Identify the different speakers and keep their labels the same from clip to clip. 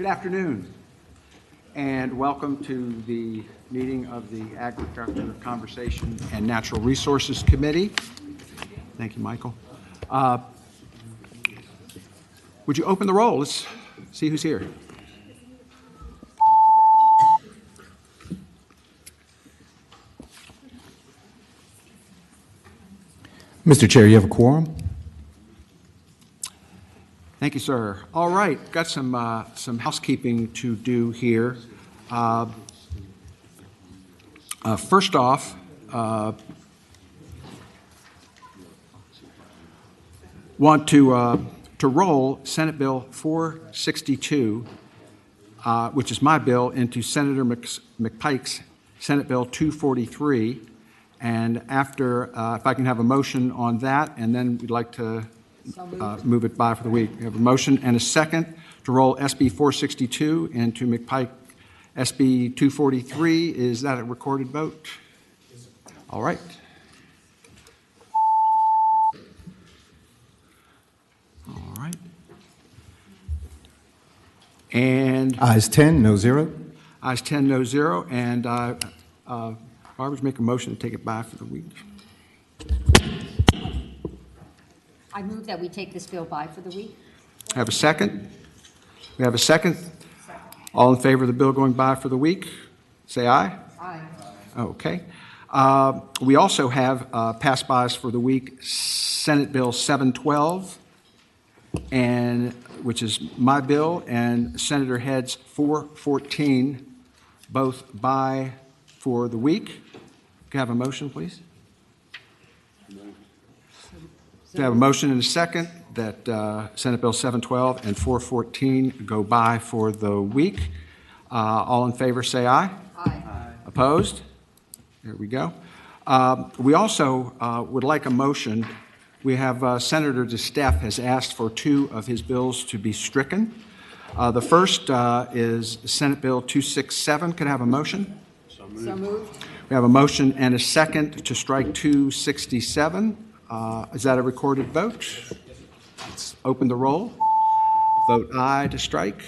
Speaker 1: Good afternoon, and welcome to the meeting of the Agriculture, Conservation, and Natural Resources Committee. Thank you, Michael. Would you open the roll? Let's see who's here.
Speaker 2: Mr. Chair, you have a quorum.
Speaker 1: Thank you, sir. All right, got some housekeeping to do here. First off, want to roll Senate Bill 462, which is my bill, into Senator McPike's Senate Bill 243. And after, if I can have a motion on that, and then we'd like to move it by for the week. We have a motion and a second to roll SB 462 into McPike SB 243. Is that a recorded vote? All right. All right. And
Speaker 2: Ayes 10, no zero.
Speaker 1: Ayes 10, no zero. And Barbara's make a motion to take it by for the week.
Speaker 3: I move that we take this bill by for the week.
Speaker 1: Have a second? We have a second. All in favor of the bill going by for the week, say aye.
Speaker 3: Aye.
Speaker 1: Okay. We also have pass-bys for the week Senate Bill 712, and which is my bill, and Senator Head's 414, both by for the week. Can I have a motion, please? We have a motion and a second that Senate Bill 712 and 414 go by for the week. All in favor say aye.
Speaker 3: Aye.
Speaker 1: Opposed? There we go. We also would like a motion. We have Senator DeSteff has asked for two of his bills to be stricken. The first is Senate Bill 267. Could I have a motion?
Speaker 3: So moved.
Speaker 1: We have a motion and a second to strike 267. Is that a recorded vote? Let's open the roll. Vote aye to strike.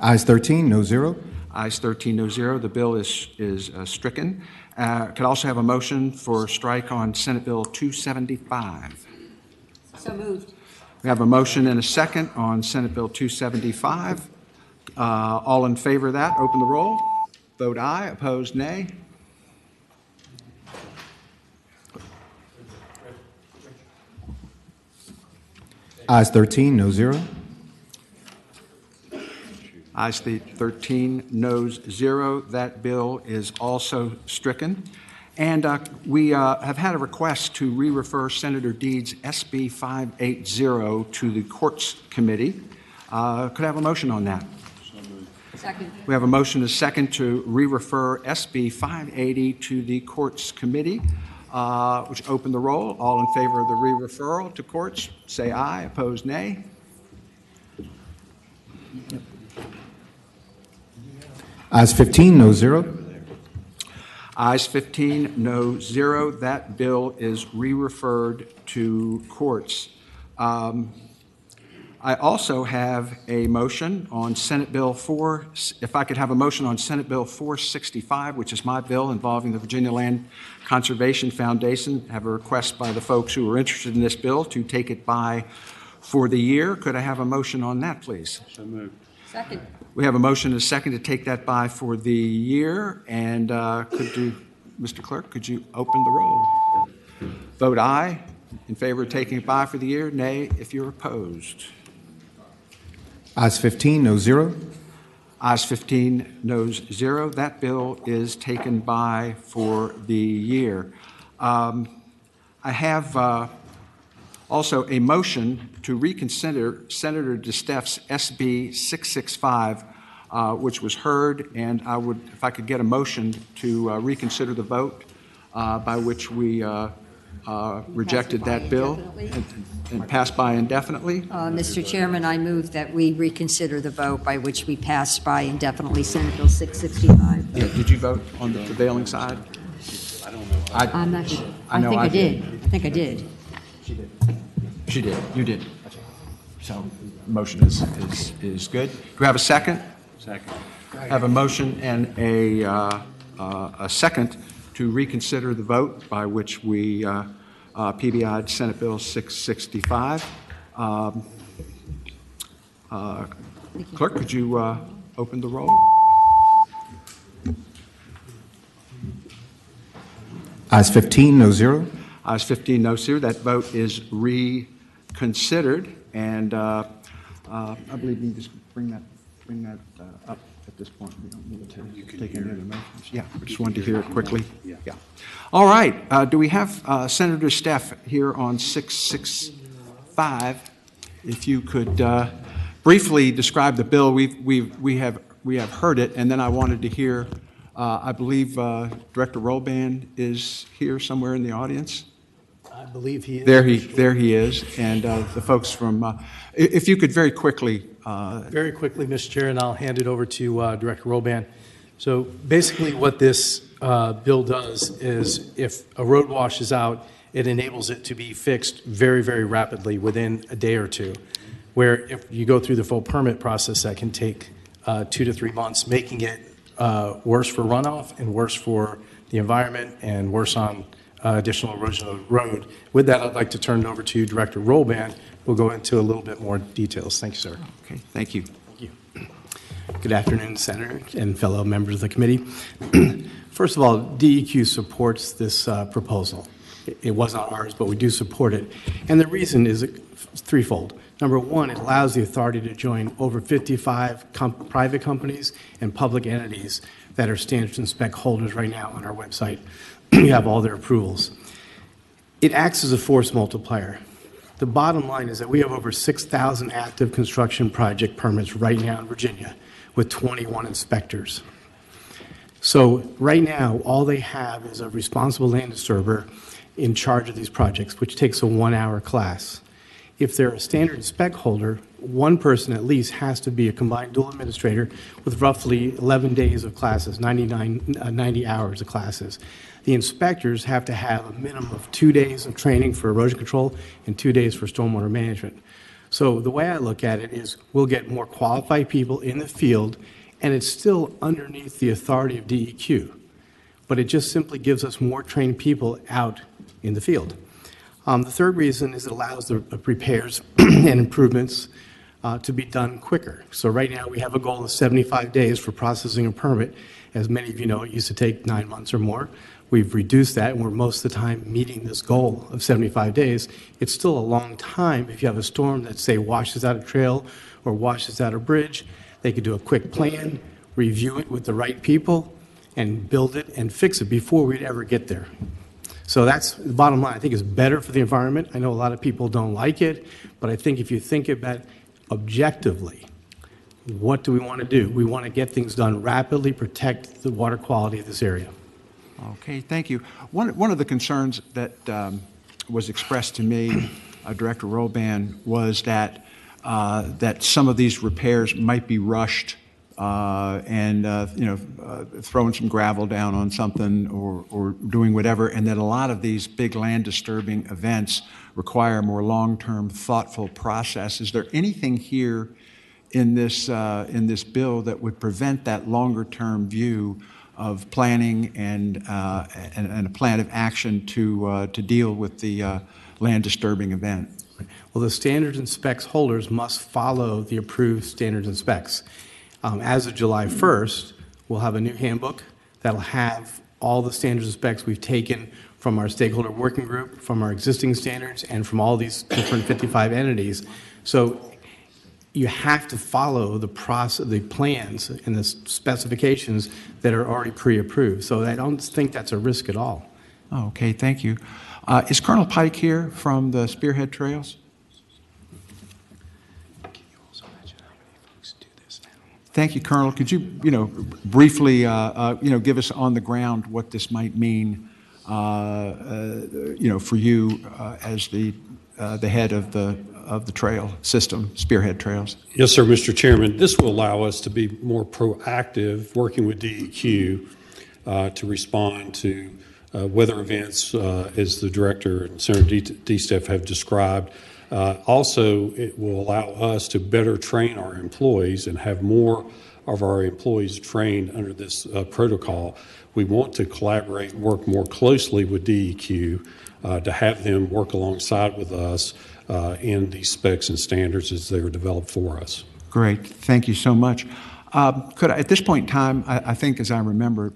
Speaker 2: Ayes 13, no zero.
Speaker 1: Ayes 13, no zero. The bill is stricken. Could also have a motion for strike on Senate Bill 275.
Speaker 3: So moved.
Speaker 1: We have a motion and a second on Senate Bill 275. All in favor of that, open the roll. Vote aye. Opposed, nay.
Speaker 2: Ayes 13, no zero.
Speaker 1: Ayes 13, noes 0. That bill is also stricken. And we have had a request to re-refer Senator Deed's SB 580 to the Courts Committee. Could I have a motion on that?
Speaker 3: Second.
Speaker 1: We have a motion and a second to re-refer SB 580 to the Courts Committee, which open the roll. All in favor of the re-referral to courts, say aye. Opposed, nay.
Speaker 2: Ayes 15, no zero.
Speaker 1: Ayes 15, no 0. That bill is re-referred to courts. I also have a motion on Senate Bill 4, if I could have a motion on Senate Bill 465, which is my bill involving the Virginia Land Conservation Foundation. I have a request by the folks who are interested in this bill to take it by for the year. Could I have a motion on that, please?
Speaker 4: So moved.
Speaker 3: Second.
Speaker 1: We have a motion and a second to take that by for the year. And Mr. Clerk, could you open the roll? Vote aye in favor of taking it by for the year, nay if you're opposed.
Speaker 2: Ayes 15, no zero.
Speaker 1: Ayes 15, noes 0. That bill is taken by for the year. I have also a motion to reconsider Senator DeSteff's SB 665, which was heard, and I would, if I could get a motion to reconsider the vote by which we rejected that bill and passed by indefinitely.
Speaker 3: Mr. Chairman, I move that we reconsider the vote by which we passed by indefinitely Senate Bill 665.
Speaker 1: Did you vote on the prevailing side?
Speaker 3: I'm not sure.
Speaker 1: I
Speaker 3: I
Speaker 1: know
Speaker 3: think
Speaker 1: I
Speaker 3: I
Speaker 1: did.
Speaker 3: did. I think I did.
Speaker 1: She did. You did. So motion is good. Do we have a second? Second. I have a motion and a second to reconsider the vote by which we PBI'd Senate Bill 665. Clerk, could you open the roll?
Speaker 2: Ayes 15, no zero.
Speaker 1: Ayes 15, no zero. That vote is reconsidered, and I believe you just bring that up at this point. We don't need to take any other motions. Yeah, I just wanted to hear it quickly. Yeah. All right. Do we have Senator Steff here on 665? If you could briefly describe the bill. We have heard it, and then I wanted to hear. I believe Director Rolban is here somewhere in the audience.
Speaker 4: I believe he is.
Speaker 1: There he is, and the folks from. If you could very quickly.
Speaker 4: Very quickly, Mr. Chair, and I'll hand it over to Director Roban. So basically what this bill does is if a road washes out, it enables it to be fixed very, very rapidly within a day or two, where if you go through the full permit process, that can take 2 to 3 months, making it worse for runoff and worse for the environment and worse on additional erosion of the road. With that, I'd like to turn it over to Director Rolban. We'll go into a little bit more details. Thank you, sir.
Speaker 1: Okay, thank you.
Speaker 5: Thank you. Good afternoon, Senator and fellow members of the committee. First of all, DEQ supports this proposal. It wasn't ours, but we do support it. And the reason is threefold. Number one, it allows the authority to join over 55 private companies and public entities that are standards and spec holders right now on our website. We have all their approvals. It acts as a force multiplier. The bottom line is that we have over 6,000 active construction project permits right now in Virginia with 21 inspectors. So right now, all they have is a responsible land disturber in charge of these projects, which takes a 1-hour class. If they're a standard spec holder, one person at least has to be a combined dual administrator with roughly 11 days of classes, 90 hours of classes. The inspectors have to have a minimum of 2 days of training for erosion control and 2 days for stormwater management. So the way I look at it is we'll get more qualified people in the field, and it's still underneath the authority of DEQ. But it just simply gives us more trained people out in the field. The third reason is it allows the repairs and improvements to be done quicker. So right now we have a goal of 75 days for processing a permit. As many of you know, it used to take 9 months or more. We've reduced that, and we're most of the time meeting this goal of 75 days. It's still a long time if you have a storm that, say, washes out a trail or washes out a bridge. They could do a quick plan, review it with the right people, and build it and fix it before we'd ever get there. So that's the bottom line. I think it's better for the environment. I know a lot of people don't like it, but I think if you think about it objectively, what do we want to do? We want to get things done rapidly, protect the water quality of this area.
Speaker 1: Okay, thank you. One of the concerns that was expressed to me, Director Rolban, was that that some of these repairs might be rushed and throwing some gravel down on something or doing whatever, and that a lot of these big land disturbing events require a more long-term, thoughtful process. Is there anything here in this bill that would prevent that longer-term view of planning and a plan of action to deal with the land disturbing event?
Speaker 5: Well, the standards and specs holders must follow the approved standards and specs. As of July 1st, we'll have a new handbook that'll have all the standards and specs we've taken from our stakeholder working group, from our existing standards, and from all these different 55 entities. So you have to follow the process, the plans and the specifications that are already pre-approved. So I don't think that's a risk at all.
Speaker 1: Oh, okay, thank you. Is Colonel Pike here from the Spearhead Trails? Thank you, Colonel. Could you, briefly, give us on the ground what this might mean, for you as the head of the trail system, Spearhead Trails?
Speaker 6: Yes, sir, Mr. Chairman. This will allow us to be more proactive, working with DEQ to respond to weather events, as the director and Senator DeSteff have described. Also, it will allow us to better train our employees and have more of our employees trained under this protocol. We want to collaborate and work more closely with DEQ to have them work alongside with us in these specs and standards as they are developed for us.
Speaker 1: Great. Thank you so much. At this point in time, I think, as I remember,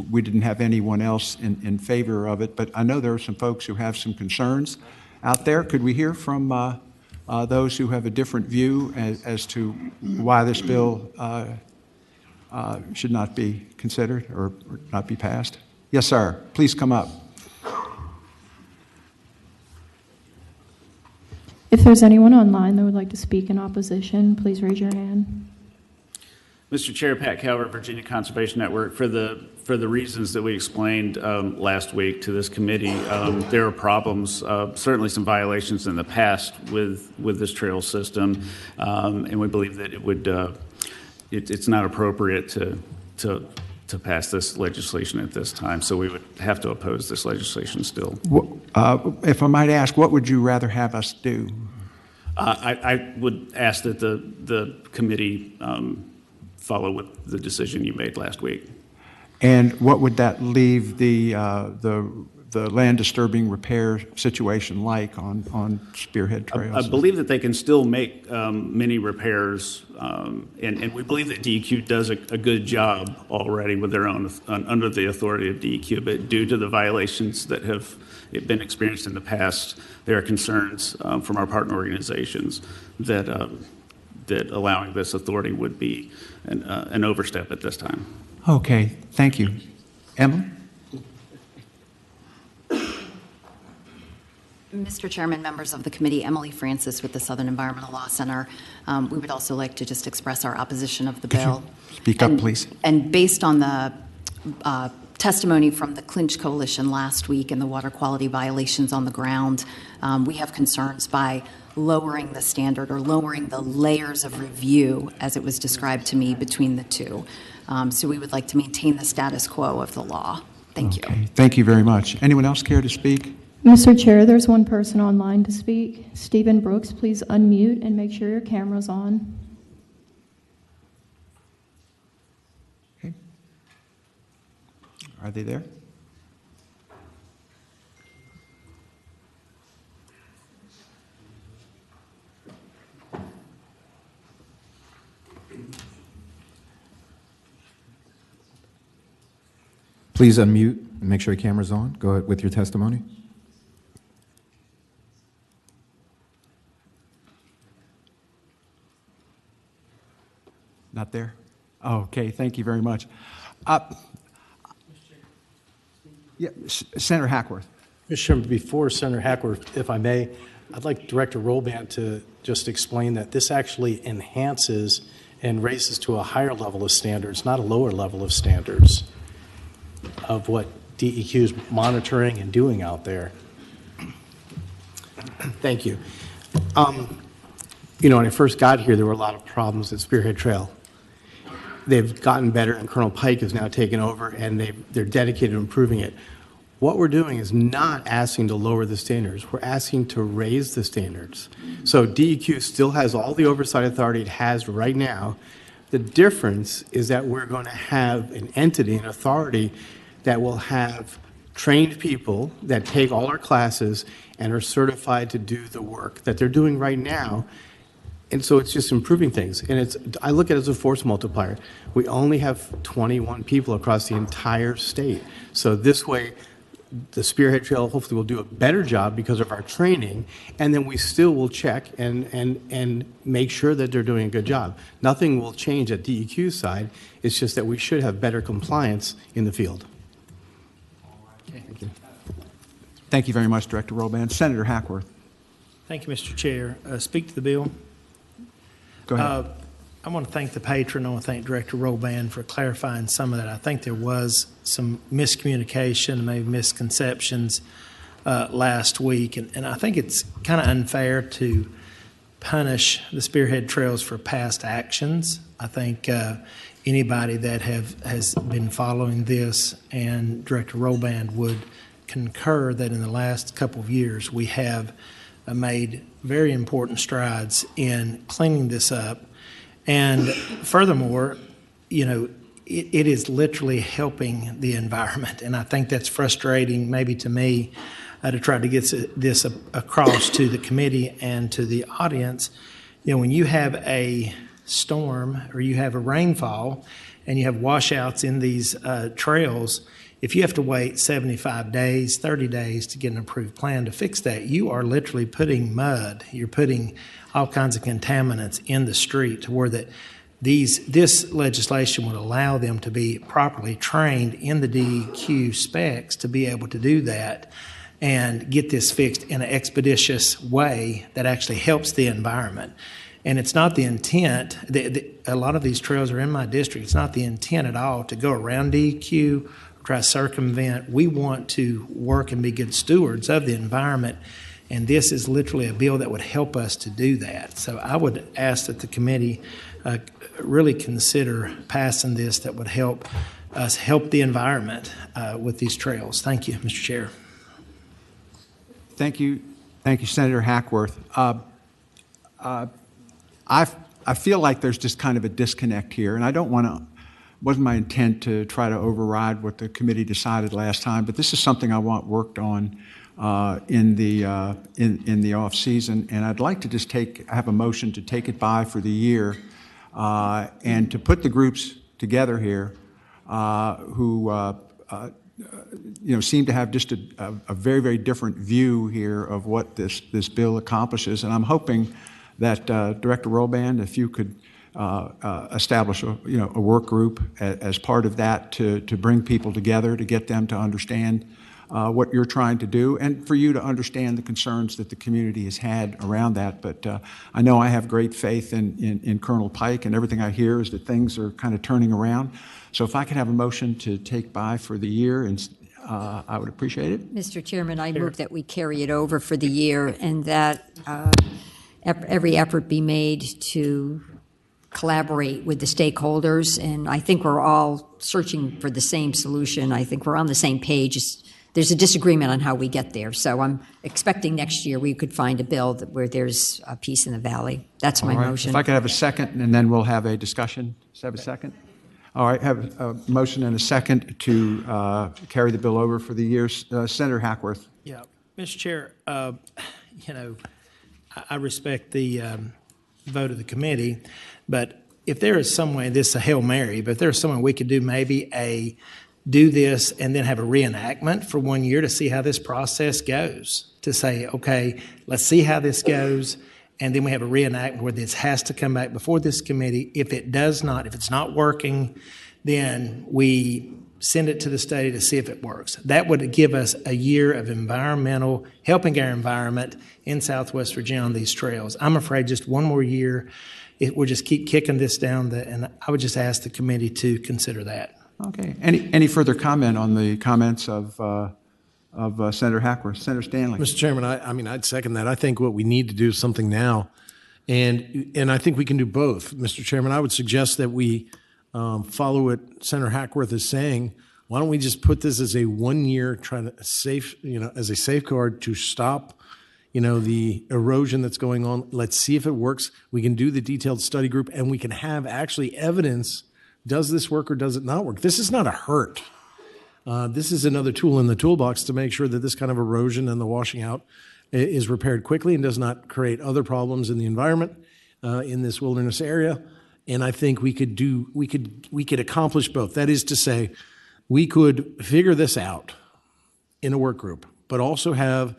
Speaker 1: we didn't have anyone else in favor of it, but I know there are some folks who have some concerns out there. Could we hear from those who have a different view as to why this bill should not be considered or not be passed? Yes, sir. Please come up.
Speaker 7: If there's anyone online that would like to speak in opposition, please raise your hand.
Speaker 8: Mr. Chair, Pat Calvert, Virginia Conservation Network. For the reasons that we explained last week to this committee, there are problems, certainly some violations in the past with this trail system, and we believe that it's not appropriate to pass this legislation at this time. So we would have to oppose this legislation still.
Speaker 1: If I might ask, what would you rather have us do?
Speaker 8: I would ask that the committee follow with the decision you made last week.
Speaker 1: And what would that leave the land disturbing repair situation like on Spearhead Trails?
Speaker 8: I believe that they can still make many repairs, and we believe that DEQ does a good job already with their own under the authority of DEQ. But due to the violations that have been experienced in the past, there are concerns from our partner organizations that allowing this authority would be an overstep at this time.
Speaker 1: Okay, thank you. Emily?
Speaker 9: Mr. Chairman, members of the committee, Emily Francis with the Southern Environmental Law Center. We would also like to just express our opposition of the bill.
Speaker 1: Speak up, please.
Speaker 9: And based on the testimony from the Clinch Coalition last week and the water quality violations on the ground, we have concerns by lowering the standard or lowering the layers of review, as it was described to me, between the two. So we would like to maintain the status quo of the law. Thank you.
Speaker 1: Thank you very much. Anyone else care to speak?
Speaker 7: Mr. Chair, there's one person online to speak. Stephen Brooks, please unmute and make sure your camera's on.
Speaker 1: Okay. Are they there?
Speaker 2: Please unmute and make sure your camera's on. Go ahead with your testimony.
Speaker 1: Not there? Oh, okay, thank you very much. Senator Hackworth.
Speaker 4: Mr. Chairman, before Senator Hackworth, if I may, I'd like Director Rolband to just explain that this actually enhances and raises to a higher level of standards, not a lower level of standards, of what DEQ is monitoring and doing out there.
Speaker 5: Thank you. You know, when I first got here, there were a lot of problems at Spearhead Trail. They've gotten better, and Colonel Pike has now taken over, and they're dedicated to improving it. What we're doing is not asking to lower the standards. We're asking to raise the standards. So DEQ still has all the oversight authority it has right now. The difference is that we're going to have an entity, an authority, that will have trained people that take all our classes and are certified to do the work that they're doing right now. And so it's just improving things. And I look at it as a force multiplier. We only have 21 people across the entire state. So this way, the Spearhead Trail hopefully will do a better job because of our training, and then we still will check and make sure that they're doing a good job. Nothing will change at DEQ's side. It's just that we should have better compliance in the field.
Speaker 1: Okay. Thank you. Thank you very much, Director Rolband. Senator Hackworth.
Speaker 10: Thank you, Mr. Chair. Speak to the bill.
Speaker 1: Go ahead.
Speaker 10: I want to thank the patron. I want to thank Director Rolband for clarifying some of that. I think there was some miscommunication, maybe misconceptions last week, and I think it's kind of unfair to punish the Spearhead Trails for past actions. I think anybody that has been following this and Director Roband would concur that in the last couple of years, we have made very important strides in cleaning this up. And furthermore, it is literally helping the environment. And I think that's frustrating maybe to me to try to get this across to the committee and to the audience. When you have a storm or you have a rainfall and you have washouts in these trails, if you have to wait 75 days, 30 days to get an approved plan to fix that, you are literally putting mud, you're putting all kinds of contaminants in the street to where that this legislation would allow them to be properly trained in the DEQ specs to be able to do that and get this fixed in an expeditious way that actually helps the environment. And it's not the intent, a lot of these trails are in my district, it's not the intent at all to go around DEQ, try to circumvent. We want to work and be good stewards of the environment, and this is literally a bill that would help us to do that. So I would ask that the committee really consider passing this that would help us help the environment with these trails. Thank you, Mr. Chair.
Speaker 1: Thank you, Senator Hackworth. I feel like there's just kind of a disconnect here, and I don't want to. Wasn't my intent to try to override what the committee decided last time, but this is something I want worked on in the off season, and I'd like to just have a motion to take it by for the year and to put the groups together here who seem to have just a very, very different view here of what this bill accomplishes. And I'm hoping that Director Roband, if you could establish a work group as part of that to bring people together, to get them to understand what you're trying to do, and for you to understand the concerns that the community has had around that. But I know I have great faith in Colonel Pike, and everything I hear is that things are kind of turning around. So if I could have a motion to take by for the year, and I would appreciate it.
Speaker 3: Mr. Chairman, I move that we carry it over for the year and that every effort be made to collaborate with the stakeholders. And I think we're all searching for the same solution. I think we're on the same page. There's a disagreement on how we get there. So I'm expecting next year we could find a bill where there's a peace in the valley. That's my motion.
Speaker 1: If I could have a second, and then we'll have a discussion. Let's have a second. All right, have a motion and a second to carry the bill over for the year. Senator Hackworth.
Speaker 10: Yeah, Mr. Chair, I respect the vote of the committee, but if there is some way, this is a Hail Mary, but if there's some way we could do maybe do this and then have a reenactment for 1 year to see how this process goes, to say, okay, let's see how this goes, and then we have a reenactment where this has to come back before this committee. If it's not working, then we send it to the study to see if it works. That would give us a year of helping our environment in Southwest Virginia on these trails. I'm afraid just one more year, we'll just keep kicking this down, and I would just ask the committee to consider that.
Speaker 1: Okay. Any further comment on the comments of Senator Hackworth? Senator Stanley.
Speaker 11: Mr. Chairman, I'd second that. I think what we need to do is something now, and I think we can do both. Mr. Chairman, I would suggest that we follow what Senator Hackworth is saying. Why don't we just put this as a 1 year, as a safeguard to stop, the erosion that's going on. Let's see if it works. We can do the detailed study group, and we can have actually evidence. Does this work or does it not work? This is not a hurt. This is another tool in the toolbox to make sure that this kind of erosion and the washing out is repaired quickly and does not create other problems in the environment in this wilderness area. And I think we could accomplish both. That is to say, we could figure this out in a work group, but also have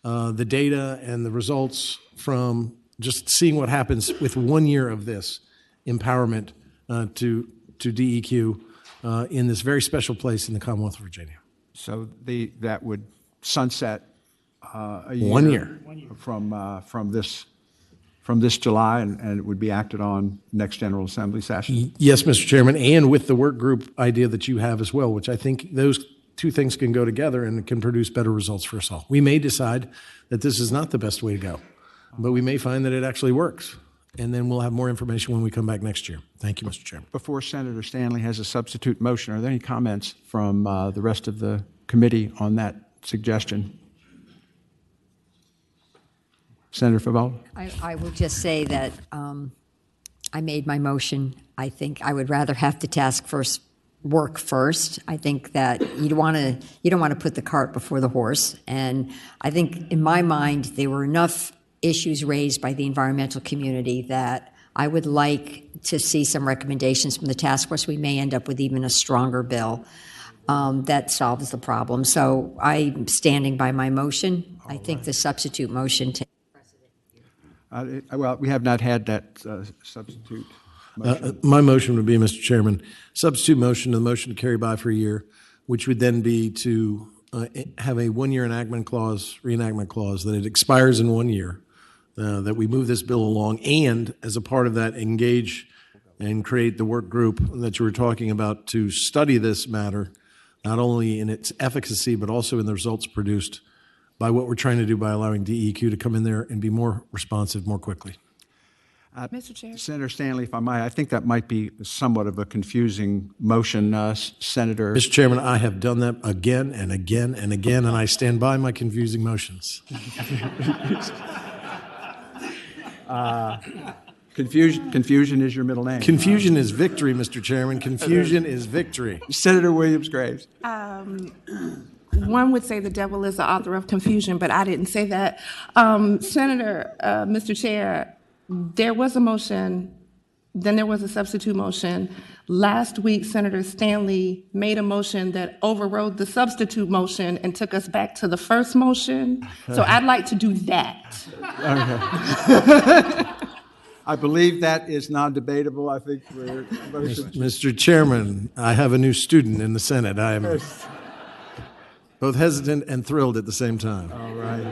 Speaker 11: the data and the results from just seeing what happens with 1 year of this empowerment to DEQ in this very special place in the Commonwealth of Virginia.
Speaker 1: So that would sunset a year,
Speaker 11: 1 year
Speaker 1: from this July, and it would be acted on next General Assembly session.
Speaker 11: Yes, Mr. Chairman, and with the work group idea that you have as well, which I think those two things can go together and can produce better results for us all. We may decide that this is not the best way to go, but we may find that it actually works. and then we'll have more information when we come back next year. Thank you, Mr. Chairman.
Speaker 1: Before Senator Stanley has a substitute motion, are there any comments from the rest of the committee on that suggestion? Senator Favela?
Speaker 3: I will just say that I made my motion. I think I would rather have the task force work first. I think that you don't want to put the cart before the horse. And I think in my mind, there were enough issues raised by the environmental community that I would like to see some recommendations from the task force. We may end up with even a stronger bill that solves the problem. So I'm standing by my motion. I think the substitute motion takes precedent.
Speaker 1: Well, we have not had that substitute motion.
Speaker 11: My motion would be, Mr. Chairman, substitute motion to the motion to carry by for a year, which would then be to have a one-year reenactment clause, that it expires in 1 year, that we move this bill along, and as a part of that, engage and create the work group that you were talking about to study this matter, not only in its efficacy, but also in the results produced by what we're trying to do by allowing DEQ to come in there and be more responsive more quickly.
Speaker 12: Mr. Chair.
Speaker 1: Senator Stanley, if I might, I think that might be somewhat of a confusing motion, Senator.
Speaker 11: Mr. Chairman, I have done that again and again and again, and I stand by my confusing motions.
Speaker 1: Confusion is your middle name.
Speaker 11: Confusion is victory, Mr. Chairman. Confusion is victory.
Speaker 1: Senator Williams-Graves.
Speaker 12: One would say the devil is the author of confusion, but I didn't say that. Mr. Chair, there was a motion, then there was a substitute motion. Last week, Senator Stanley made a motion that overrode the substitute motion and took us back to the first motion. So I'd like to do that.
Speaker 1: Okay. I believe that is non-debatable. I think we're...
Speaker 11: Mr. Chairman, I have a new student in the Senate. I am both hesitant and thrilled at the same time.
Speaker 1: All right.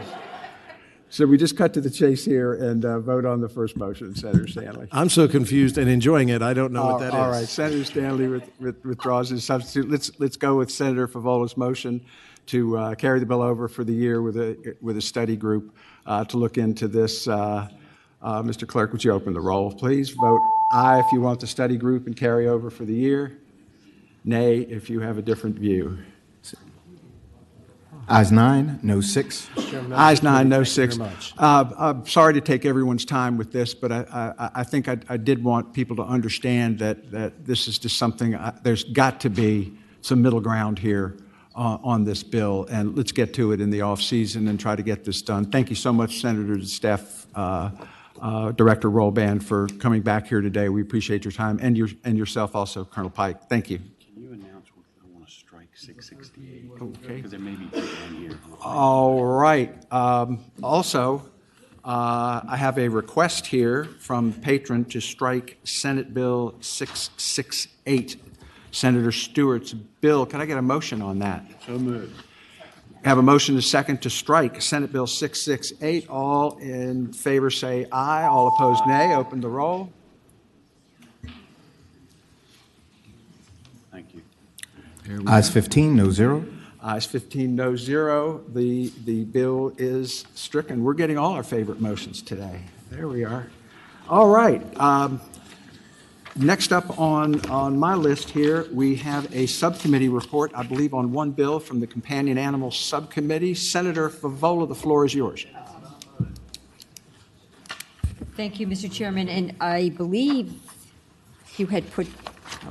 Speaker 1: So we just cut to the chase here and vote on the first motion, Senator Stanley.
Speaker 11: I'm so confused and enjoying it, I don't know what that is.
Speaker 1: All right, Senator Stanley withdraws his substitute. Let's go with Senator Favola's motion to carry the bill over for the year with a study group to look into this. Mr. Clerk, would you open the roll, please? Vote aye if you want the study group and carry over for the year. Nay if you have a different view.
Speaker 2: Ayes 9, no 6.
Speaker 1: Ayes 9, no 6. I'm sorry to take everyone's time with this, but I think I did want people to understand that this is just something, there's got to be some middle ground here on this bill, and let's get to it in the off season and try to get this done. Thank you so much, Senator, Staff, Director Rolban, for coming back here today. We appreciate your time, and yourself also, Colonel Pike. Thank you.
Speaker 8: 668.
Speaker 1: Okay.
Speaker 8: Because there may be one here.
Speaker 1: All right. Also, I have a request here from patron to strike Senate Bill 668, Senator Stewart's bill. Can I get a motion on that?
Speaker 8: So moved.
Speaker 1: I have a motion to second to strike Senate Bill 668. All in favor say aye. All opposed nay. Open the roll.
Speaker 8: Thank you.
Speaker 2: Ayes 15, no 0.
Speaker 1: Ayes 15, no 0. The bill is stricken. We're getting all our favorite motions today. There we are. All right. Next up on my list here, we have a subcommittee report, I believe, on one bill from the Companion Animal Subcommittee. Senator Favola, the floor is yours.
Speaker 3: Thank you, Mr. Chairman. And I believe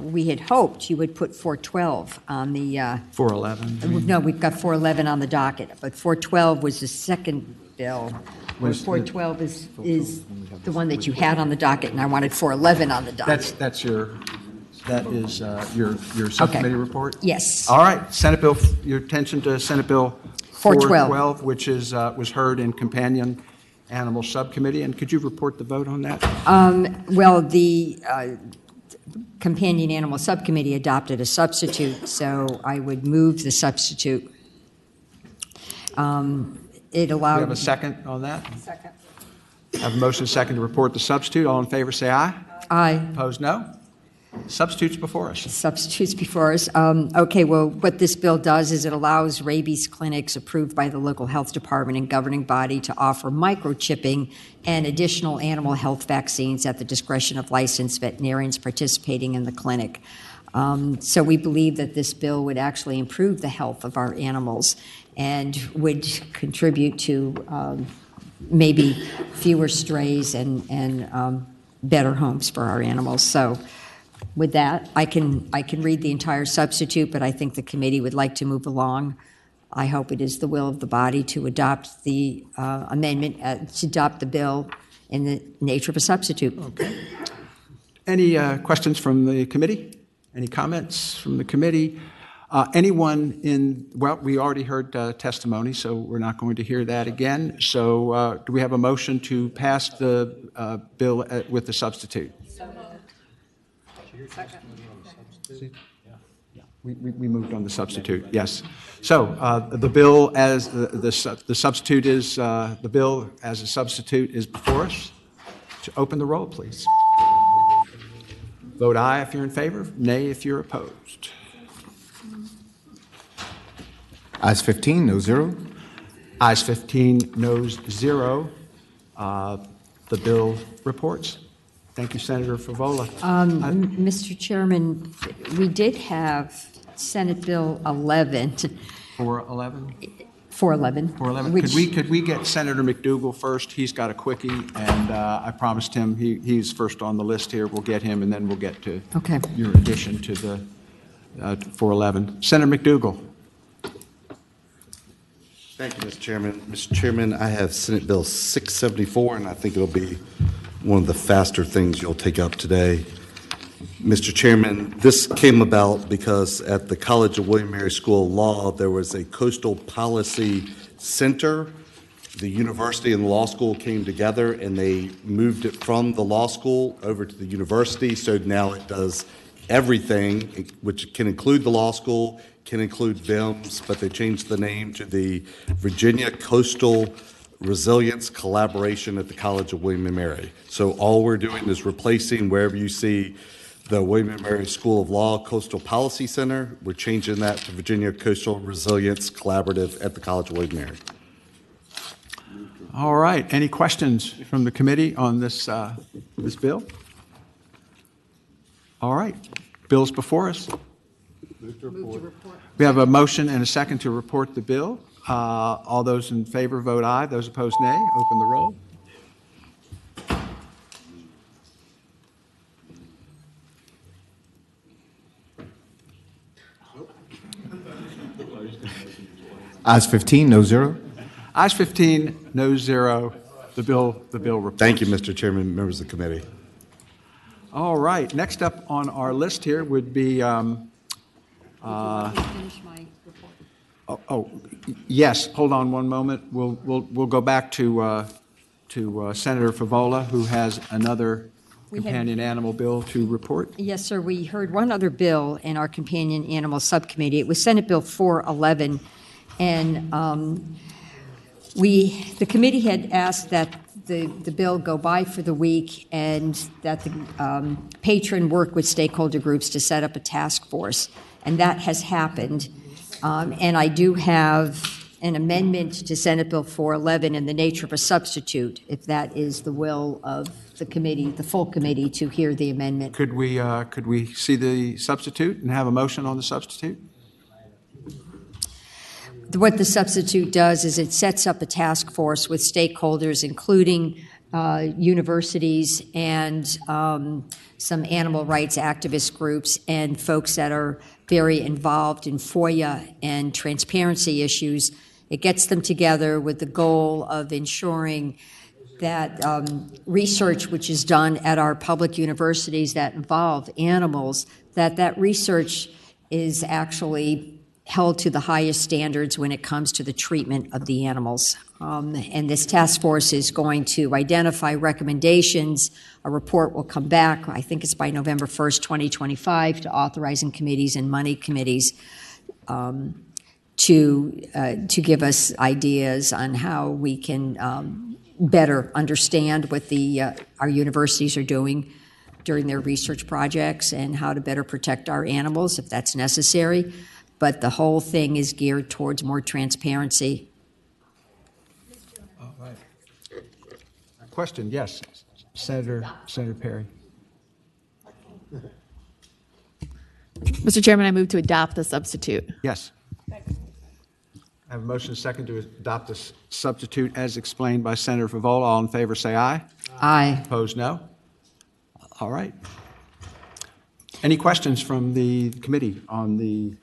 Speaker 3: we had hoped you would put 412 on the...
Speaker 1: 411.
Speaker 3: No, we've got 411 on the docket, but 412 was the second bill. Where 412 is the one that you had on the docket, and I wanted 411 on the docket.
Speaker 1: That is your subcommittee report?
Speaker 3: Yes.
Speaker 1: All right. Senate Bill, your attention to Senate Bill 412, which was heard in Companion Animal Subcommittee. And could you report the vote on that?
Speaker 3: Well, the Companion Animal Subcommittee adopted a substitute, so I would move the substitute. It allowed...
Speaker 1: Do you have a second on that?
Speaker 3: Second.
Speaker 1: I have a motion second to report the substitute. All in favor say aye.
Speaker 3: Aye.
Speaker 1: Opposed, no. Substitutes before us.
Speaker 3: Substitutes before us. Okay, well, what this bill does is it allows rabies clinics approved by the local health department and governing body to offer microchipping and additional animal health vaccines at the discretion of licensed veterinarians participating in the clinic. So we believe that this bill would actually improve the health of our animals and would contribute to maybe fewer strays and better homes for our animals. So with that, I can read the entire substitute, but I think the committee would like to move along. I hope it is the will of the body to adopt the amendment, to adopt the bill in the nature of a substitute.
Speaker 1: Okay. Any questions from the committee? Any comments from the committee? Anyone well, we already heard testimony, so we're not going to hear that again. So do we have a motion to pass the bill with the substitute? We moved on the substitute, yes. So the bill as the substitute is, the bill as a substitute is before us. To open the roll, please. Vote aye if you're in favor, nay if you're opposed.
Speaker 2: Ayes 15, no zero.
Speaker 1: Ayes 15, noes 0. The bill reports. Thank you, Senator Favola.
Speaker 3: Mr. Chairman, we did have Senate Bill 11.
Speaker 1: 411?
Speaker 3: 411.
Speaker 1: 411. Could we get Senator McDougal first? He's got a quickie, and I promised him he's first on the list here. We'll get him, and then we'll get to your addition to the 411. Senator McDougal.
Speaker 13: Thank you, Mr. Chairman. Mr. Chairman, I have Senate Bill 674, and I think it'll be one of the faster things you'll take up today. Mr. Chairman, this came about because at the College of William & Mary School of Law, there was a coastal policy center. The university and the law school came together, and they moved it from the law school over to the university, so now it does everything, which can include the law school, can include VIMS, but they changed the name to the Virginia Coastal Resilience Collaboration at the College of William & Mary. So all we're doing is replacing wherever you see the William & Mary School of Law Coastal Policy Center, we're changing that to Virginia Coastal Resilience Collaborative at the College of William & Mary.
Speaker 1: All right. Any questions from the committee on this bill? All right. Bill's before us. We have a motion and a second to report the bill. All those in favor vote aye. Those opposed, nay. Open the roll.
Speaker 2: Ayes 15, no zero.
Speaker 1: Ayes 15, no 0. The bill reports.
Speaker 13: Thank you, Mr. Chairman, members of the committee.
Speaker 1: All right. Next up on our list here would be. Yes. Hold on one moment. We'll go back to Senator Favola, who has another companion animal bill to report.
Speaker 3: Yes, sir. We heard one other bill in our companion animal subcommittee. It was Senate Bill 411, and the committee had asked that the bill go by for the week and that the patron work with stakeholder groups to set up a task force, and that has happened. And I do have an amendment to Senate Bill 411 in the nature of a substitute, if that is the will of the committee, the full committee, to hear the amendment.
Speaker 1: Could we see the substitute and have a motion on the substitute?
Speaker 3: What the substitute does is it sets up a task force with stakeholders, including universities and some animal rights activist groups and folks that are very involved in FOIA and transparency issues. It gets them together with the goal of ensuring that research which is done at our public universities that involve animals, that research is actually held to the highest standards when it comes to the treatment of the animals. And this task force is going to identify recommendations. A report will come back, I think it's by November 1st, 2025, to authorizing committees and money committees to give us ideas on how we can better understand what our universities are doing during their research projects and how to better protect our animals if that's necessary. But the whole thing is geared towards more transparency.
Speaker 1: All right. Question, yes, Senator Perry.
Speaker 14: Mr. Chairman, I move to adopt the substitute.
Speaker 1: Yes. I have a motion and a second to adopt this substitute as explained by Senator Favola. All in favor, say aye.
Speaker 3: Aye.
Speaker 1: Opposed, no. All right. Any questions from the committee on the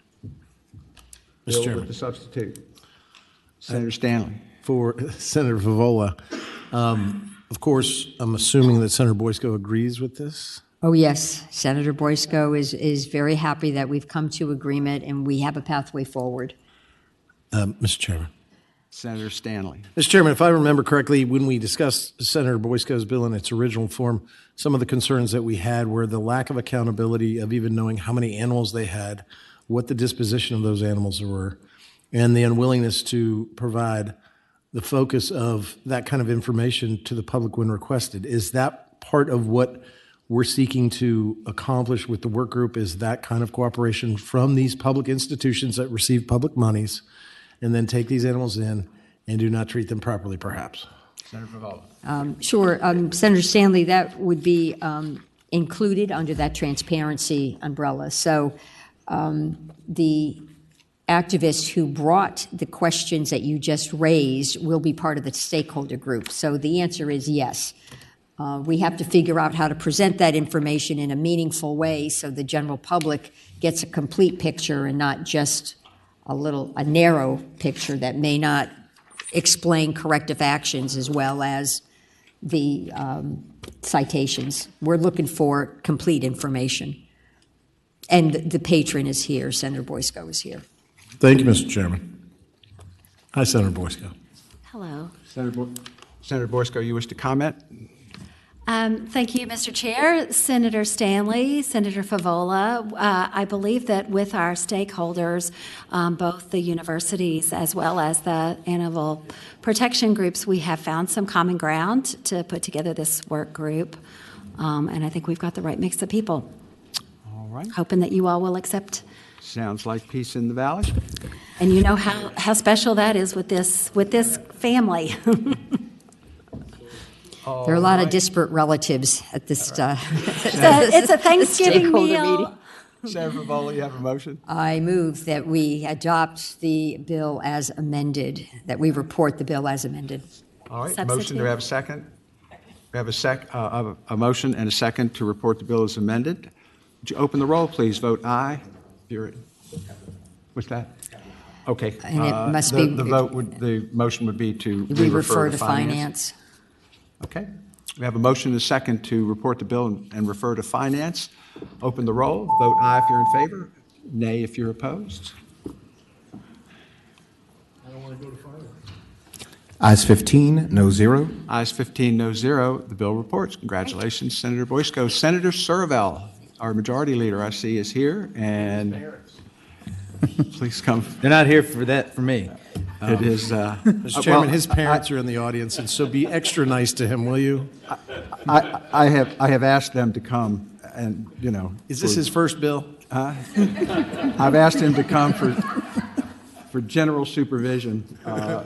Speaker 1: bill
Speaker 11: Chairman.
Speaker 1: with the substitute? Senator Stanley.
Speaker 11: For Senator Favola, of course, I'm assuming that Senator Boysko agrees with this?
Speaker 3: Oh, yes. Senator Boysko is very happy that we've come to agreement and we have a pathway forward.
Speaker 11: Mr. Chairman.
Speaker 1: Senator Stanley.
Speaker 11: Mr. Chairman, if I remember correctly, when we discussed Senator Boysko's bill in its original form, some of the concerns that we had were the lack of accountability of even knowing how many animals they had, what the disposition of those animals were, and the unwillingness to provide the focus of that kind of information to the public when requested. Is that part of what we're seeking to accomplish with the work group, is that kind of cooperation from these public institutions that receive public monies and then take these animals in and do not treat them properly, perhaps?
Speaker 1: Senator Favola.
Speaker 3: Sure. Senator Stanley, that would be included under that transparency umbrella. So the activists who brought the questions that you just raised will be part of the stakeholder group. So the answer is yes. We have to figure out how to present that information in a meaningful way so the general public gets a complete picture and not just a narrow picture that may not explain corrective actions as well as the citations. We're looking for complete information. And the patron is here, Senator Boysko is here.
Speaker 11: Thank you, Mr. Chairman. Hi, Senator Boysko.
Speaker 15: Hello.
Speaker 1: Senator Boysko, you wish to comment?
Speaker 15: Thank you, Mr. Chair. Senator Stanley, Senator Favola, I believe that with our stakeholders, both the universities as well as the animal protection groups, we have found some common ground to put together this work group. And I think we've got the right mix of people.
Speaker 1: All right.
Speaker 15: Hoping that you all will accept.
Speaker 1: Sounds like peace in the valley.
Speaker 15: And you know how special that is with this family.
Speaker 3: There are a lot of disparate relatives at this.
Speaker 15: It's a Thanksgiving meal.
Speaker 3: Meeting.
Speaker 1: Senator Favola, you have a motion?
Speaker 3: I move that we adopt the bill as amended, that we report the bill as amended.
Speaker 1: All right.
Speaker 15: Substitute.
Speaker 1: Motion. Do we have a second? We have a motion and a second to report the bill as amended. Would you open the roll, please? Vote aye. What's that? Okay.
Speaker 3: And it must be
Speaker 1: the motion would be to
Speaker 3: we refer to finance.
Speaker 1: Okay. We have a motion and a second to report the bill and refer to finance. Open the roll. Vote aye if you're in favor. Nay if you're opposed.
Speaker 11: I don't want to go to finance.
Speaker 2: Ayes 15, no 0.
Speaker 1: Ayes 15, no 0. The bill reports. Congratulations, Senator Boysko. Senator Survell, our majority leader, I see, is here, and please come.
Speaker 16: They're not here for that for me.
Speaker 1: It is.
Speaker 11: Mr. Chairman, his parents are in the audience, and so be extra nice to him, will you?
Speaker 1: I have asked them to come, and you know.
Speaker 11: Is this his first bill?
Speaker 1: I've asked him to come for general supervision.
Speaker 11: Well,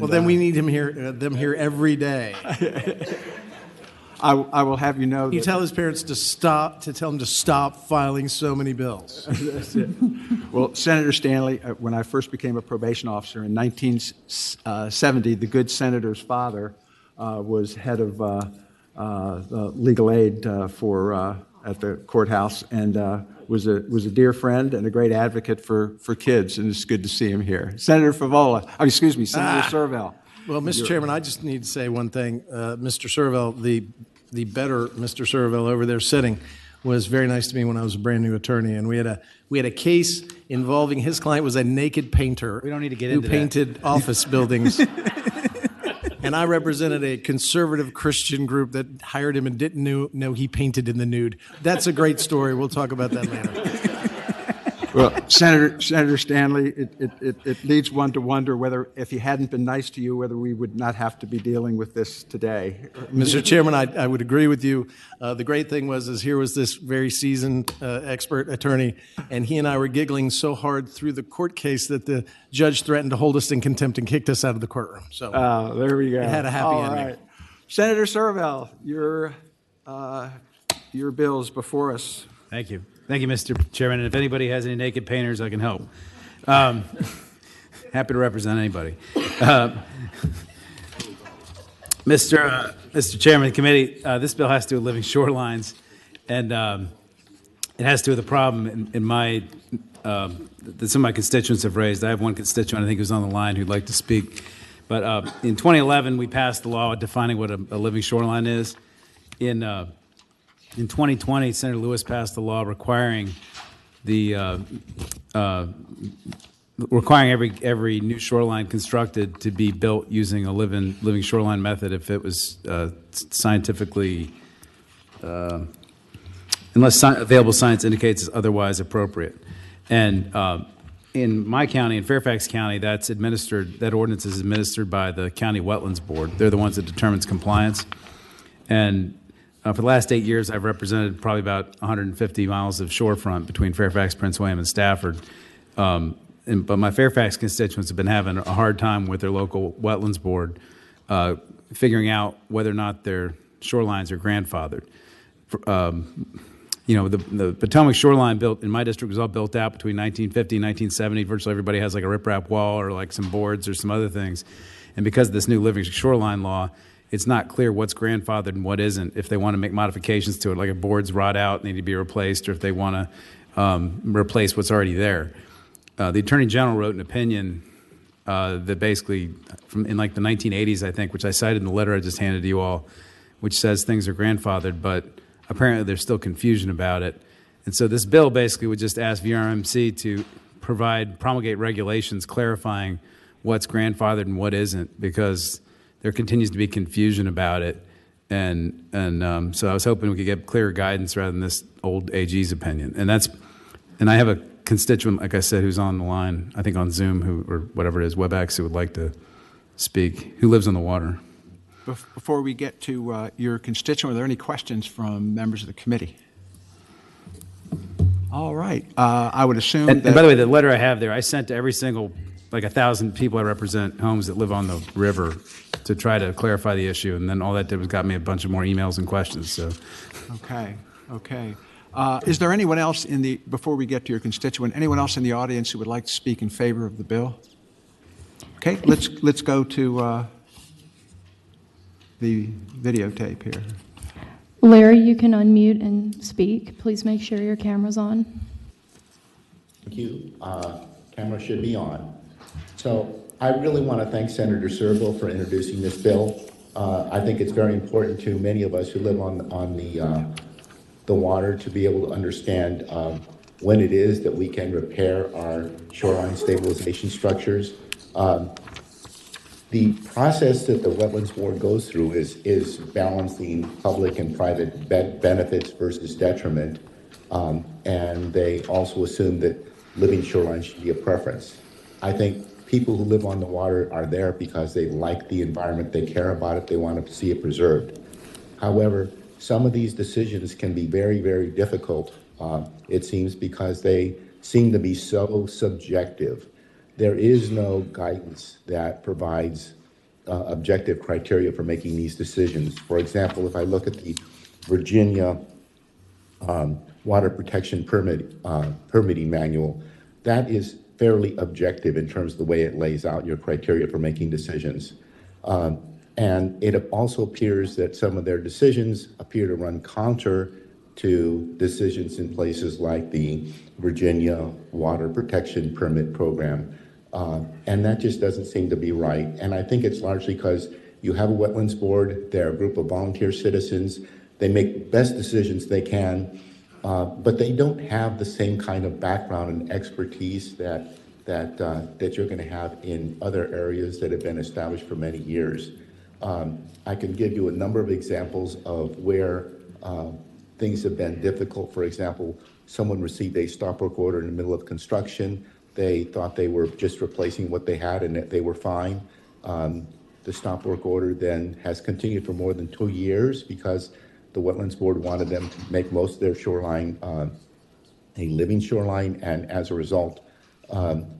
Speaker 11: then we need them here every day.
Speaker 1: I will have you know.
Speaker 11: You tell his parents to tell him to stop filing so many bills.
Speaker 1: That's it. Well, Senator Stanley, when I first became a probation officer in 1970, the good senator's father was head of legal aid at the courthouse, and was a dear friend and a great advocate for kids, and it's good to see him here. Senator Favola, Senator Survell.
Speaker 11: Well, Mr. Chairman, I just need to say one thing. Mr. Survell, the better Mr. Survell over there sitting, was very nice to me when I was a brand new attorney, and we had a case involving his client was a naked painter.
Speaker 16: We don't need to get
Speaker 11: who
Speaker 16: into
Speaker 11: painted office buildings. And I represented a conservative Christian group that hired him and didn't know he painted in the nude. That's a great story. We'll talk about that later.
Speaker 1: Well, Senator Stanley, it leads one to wonder whether, if he hadn't been nice to you, whether we would not have to be dealing with this today.
Speaker 11: Mr. Chairman, I would agree with you. The great thing is here was this very seasoned expert attorney, and he and I were giggling so hard through the court case that the judge threatened to hold us in contempt and kicked us out of the courtroom. So
Speaker 1: there we go.
Speaker 11: It had a happy
Speaker 1: All
Speaker 11: ending.
Speaker 1: right. Senator Servell, your bill's before us.
Speaker 17: Thank you. Thank you, Mr. Chairman. And if anybody has any naked painters, I can help. Happy to represent anybody. Mr. Chairman of the committee, this bill has to do with living shorelines, and it has to do with a problem in my that some of my constituents have raised. I have one constituent, I think, who's on the line who'd like to speak. But in 2011, we passed the law defining what a living shoreline is. In 2020, Senator Lewis passed a law requiring every new shoreline constructed to be built using a living shoreline method if it was scientifically, unless available science indicates it's otherwise appropriate. And in my county, in Fairfax County, that ordinance is administered by the County Wetlands Board. They're the ones that determines compliance. And for the last 8 years, I've represented probably about 150 miles of shorefront between Fairfax, Prince William, and Stafford. But my Fairfax constituents have been having a hard time with their local wetlands board figuring out whether or not their shorelines are grandfathered. The Potomac shoreline built in my district was all built out between 1950 and 1970. Virtually everybody has like a riprap wall or like some boards or some other things. And because of this new living shoreline law, it's not clear what's grandfathered and what isn't. If they want to make modifications to it, like if boards rot out, need to be replaced, or if they want to replace what's already there. The Attorney General wrote an opinion that basically, in like the 1980s, I think, which I cited in the letter I just handed to you all, which says things are grandfathered, but apparently there's still confusion about it. And so this bill basically would just ask VRMC to promulgate regulations clarifying what's grandfathered and what isn't, because there continues to be confusion about it. And so I was hoping we could get clearer guidance rather than this old AG's opinion. And I have a constituent, like I said, who's on the line, I think on Zoom, or whatever it is, WebEx, who would like to speak, who lives on the water.
Speaker 1: Before we get to your constituent, are there any questions from members of the committee? All right. I would assume
Speaker 17: And by the way, the letter I have there, I sent to every single, like 1,000 people I represent, homes that live on the river, to try to clarify the issue. And then all that did was got me a bunch of more emails and questions. So,
Speaker 1: okay. Is there anyone else before we get to your constituent, anyone else in the audience who would like to speak in favor of the bill? Okay, let's go to the videotape here.
Speaker 7: Larry, you can unmute and speak. Please make sure your camera's on.
Speaker 18: Thank you. Camera should be on. So I really want to thank Senator Serville for introducing this bill. I think it's very important to many of us who live on the water to be able to understand when it is that we can repair our shoreline stabilization structures. The process that the Wetlands Board goes through is balancing public and private benefits versus detriment, and they also assume that living shoreline should be a preference. I think people who live on the water are there because they like the environment, they care about it, they want to see it preserved. However, some of these decisions can be very, very difficult, it seems, because they seem to be so subjective. There is no guidance that provides objective criteria for making these decisions. For example, if I look at the Virginia Water Protection Permitting Manual, that is fairly objective in terms of the way it lays out your criteria for making decisions. And it also appears that some of their decisions appear to run counter to decisions in places like the Virginia Water Protection Permit Program. And that just doesn't seem to be right. And I think it's largely because you have a wetlands board, they're a group of volunteer citizens, they make the best decisions they can, but they don't have the same kind of background and expertise that you're going to have in other areas that have been established for many years. I can give you a number of examples of where things have been difficult. For example, Someone received a stop work order in the middle of construction. They thought they were just replacing what they had and that they were fine. The stop work order then has continued for more than 2 years because the Wetlands Board wanted them to make most of their shoreline a living shoreline, and as a result,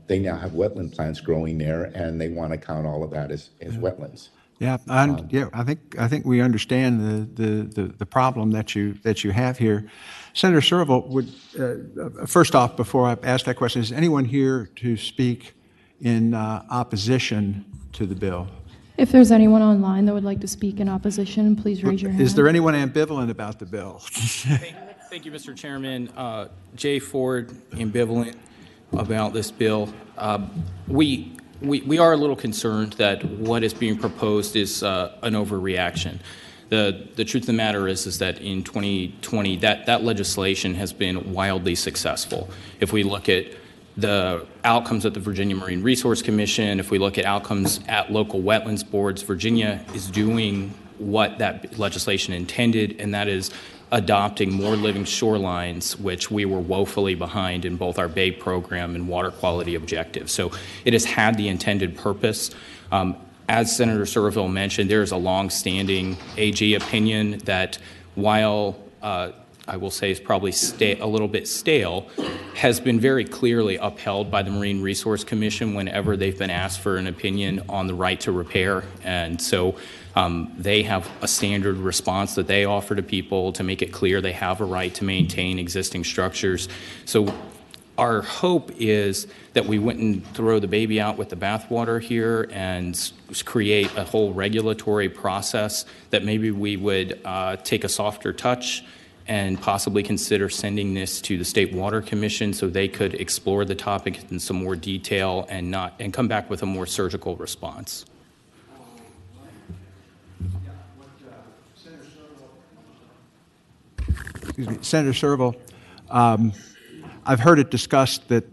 Speaker 18: they now have wetland plants growing there, and they want to count all of that as wetlands.
Speaker 1: Yeah, I think we understand the problem that you have here. Senator Serval, would first off, before I ask that question, is anyone here to speak in opposition to the bill?
Speaker 7: If there's anyone online that would like to speak in opposition, please raise your hand.
Speaker 1: Is there anyone ambivalent about the bill?
Speaker 19: Thank you, Mr. Chairman. Jay Ford, ambivalent about this bill. We are a little concerned that what is being proposed is an overreaction. The truth of the matter is that in 2020, that legislation has been wildly successful. If we look at the outcomes at the Virginia Marine Resource Commission, if we look at outcomes at local wetlands boards, Virginia is doing what that legislation intended, and that is adopting more living shorelines, which we were woefully behind in both our Bay program and water quality objectives. So it has had the intended purpose. As Senator Serval mentioned, there is a long-standing AG opinion that while I will say is probably a little bit stale, has been very clearly upheld by the Marine Resource Commission whenever they've been asked for an opinion on the right to repair. And so they have a standard response that they offer to people to make it clear they have a right to maintain existing structures. So our hope is that we wouldn't throw the baby out with the bathwater here and create a whole regulatory process, that maybe we would take a softer touch and possibly consider sending this to the State Water Commission so they could explore the topic in some more detail and come back with a more surgical response.
Speaker 1: Excuse me, Senator Serval, I've heard it discussed that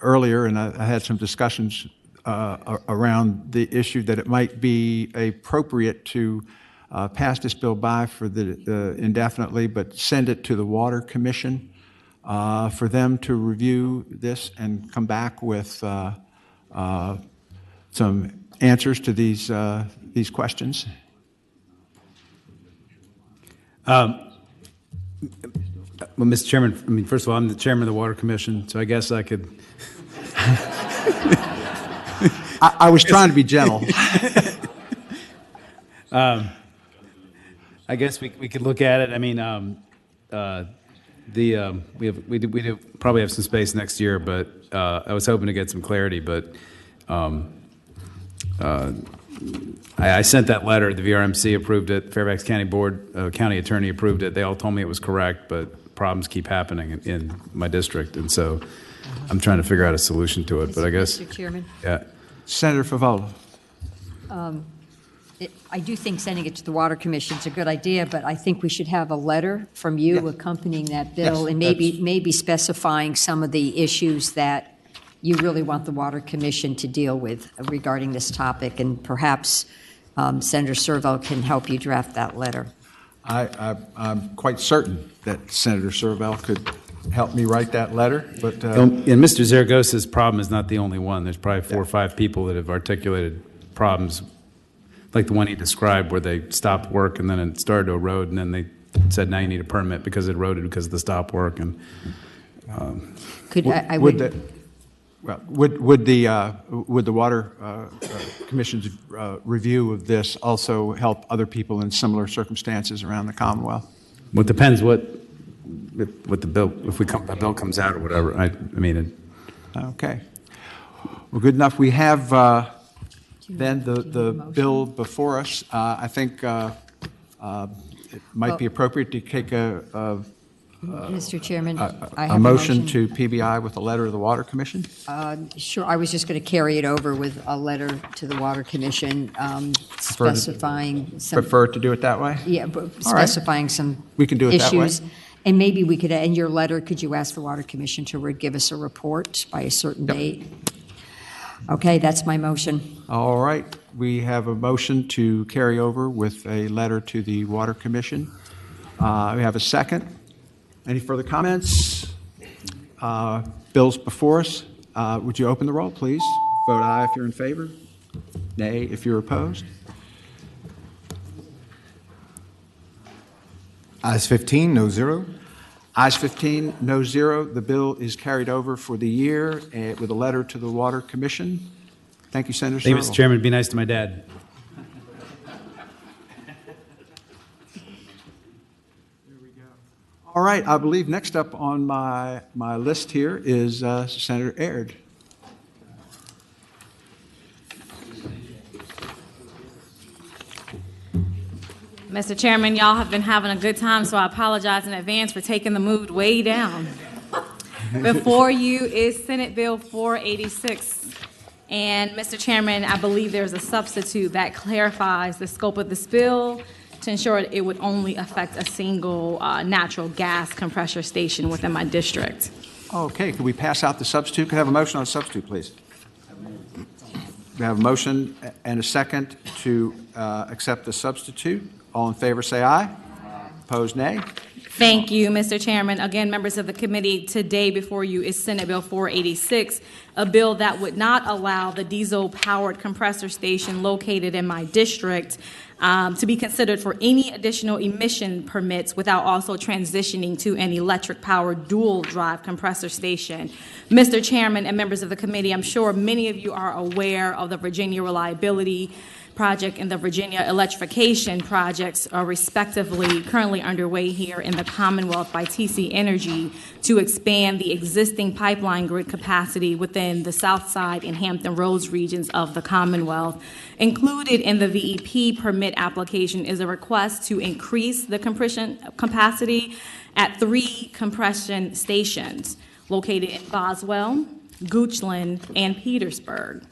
Speaker 1: earlier, and I had some discussions around the issue that it might be appropriate to pass this bill by for the indefinitely, but send it to the Water Commission for them to review this and come back with some answers to these questions.
Speaker 17: Well, Mr. Chairman, first of all, I'm the chairman of the Water Commission, so I guess I could.
Speaker 1: I was trying to be gentle.
Speaker 17: I guess we could look at it. I mean, we do probably have some space next year, but I was hoping to get some clarity. But I sent that letter. The VRMC approved it. Fairfax County Board, county attorney approved it. They all told me it was correct, but problems keep happening in my district, and so I'm trying to figure out a solution to it. But I guess,
Speaker 3: Mr. Chairman?
Speaker 17: Yeah.
Speaker 1: Senator Favola.
Speaker 3: I do think sending it to the Water Commission is a good idea, but I think we should have a letter from you accompanying that bill,
Speaker 1: Yes,
Speaker 3: and maybe specifying some of the issues that you really want the Water Commission to deal with regarding this topic, and perhaps Senator Serval can help you draft that letter.
Speaker 1: I'm quite certain that Senator Serval could help me write that letter. But
Speaker 17: and Mr. Zaragoza's problem is not the only one. There's probably 4 or 5 people that have articulated problems like the one he described, where they stopped work and then it started to erode, and then they said, now you need a permit because it eroded because of the stop work. And
Speaker 1: would the Water Commission's review of this also help other people in similar circumstances around the Commonwealth?
Speaker 17: Well, it depends what the bill, if the bill comes out or whatever. I mean.
Speaker 1: Okay. Well, good enough. We have then the bill before us. I think it might be appropriate to take
Speaker 3: Mr. Chairman, I have
Speaker 1: a motion to PBI with a letter to the Water Commission.
Speaker 3: Sure. I was just going to carry it over with a letter to the Water Commission specifying some.
Speaker 1: Prefer to do it that way?
Speaker 3: Yeah, specifying some
Speaker 1: we can do it
Speaker 3: issues.
Speaker 1: that way.
Speaker 3: And maybe we could, in your letter, could you ask the Water Commission to give us a report by a certain date? Okay, that's my motion.
Speaker 1: All right. We have a motion to carry over with a letter to the Water Commission. We have a second. Any further comments? bills before us. Would you open the roll, please? Vote aye if you're in favor. Nay if you're opposed.
Speaker 2: Ayes 15, no zero.
Speaker 1: Ayes 15, no zero. The bill is carried over for the year with a letter to the Water Commission. Thank you, Senator
Speaker 17: Thank you,
Speaker 1: Searle.
Speaker 17: Mr. Chairman. Be nice to my dad.
Speaker 1: All right, I believe next up on my list here is Senator Aird.
Speaker 20: Mr. Chairman, y'all have been having a good time, so I apologize in advance for taking the mood way down. Before you is Senate Bill 486. And Mr. Chairman, I believe there's a substitute that clarifies the scope of this bill to ensure it would only affect a single natural gas compressor station within my district.
Speaker 1: Okay, could we pass out the substitute? Could I have a motion on the substitute, please? We have a motion and a second to accept the substitute. All in favor, say aye. Opposed, nay.
Speaker 20: Thank you, Mr. Chairman. Again, members of the committee, today before you is Senate Bill 486, a bill that would not allow the diesel-powered compressor station located in my district to be considered for any additional emission permits without also transitioning to an electric-powered dual-drive compressor station. Mr. Chairman and members of the committee, I'm sure many of you are aware of the Virginia Reliability Project and the Virginia Electrification Projects are respectively currently underway here in the Commonwealth by TC Energy to expand the existing pipeline grid capacity within the South Side and Hampton Roads regions of the Commonwealth. Included in the VEP permit application is a request to increase the compression capacity at 3 compression stations located in Boswell, Goochland, and Petersburg.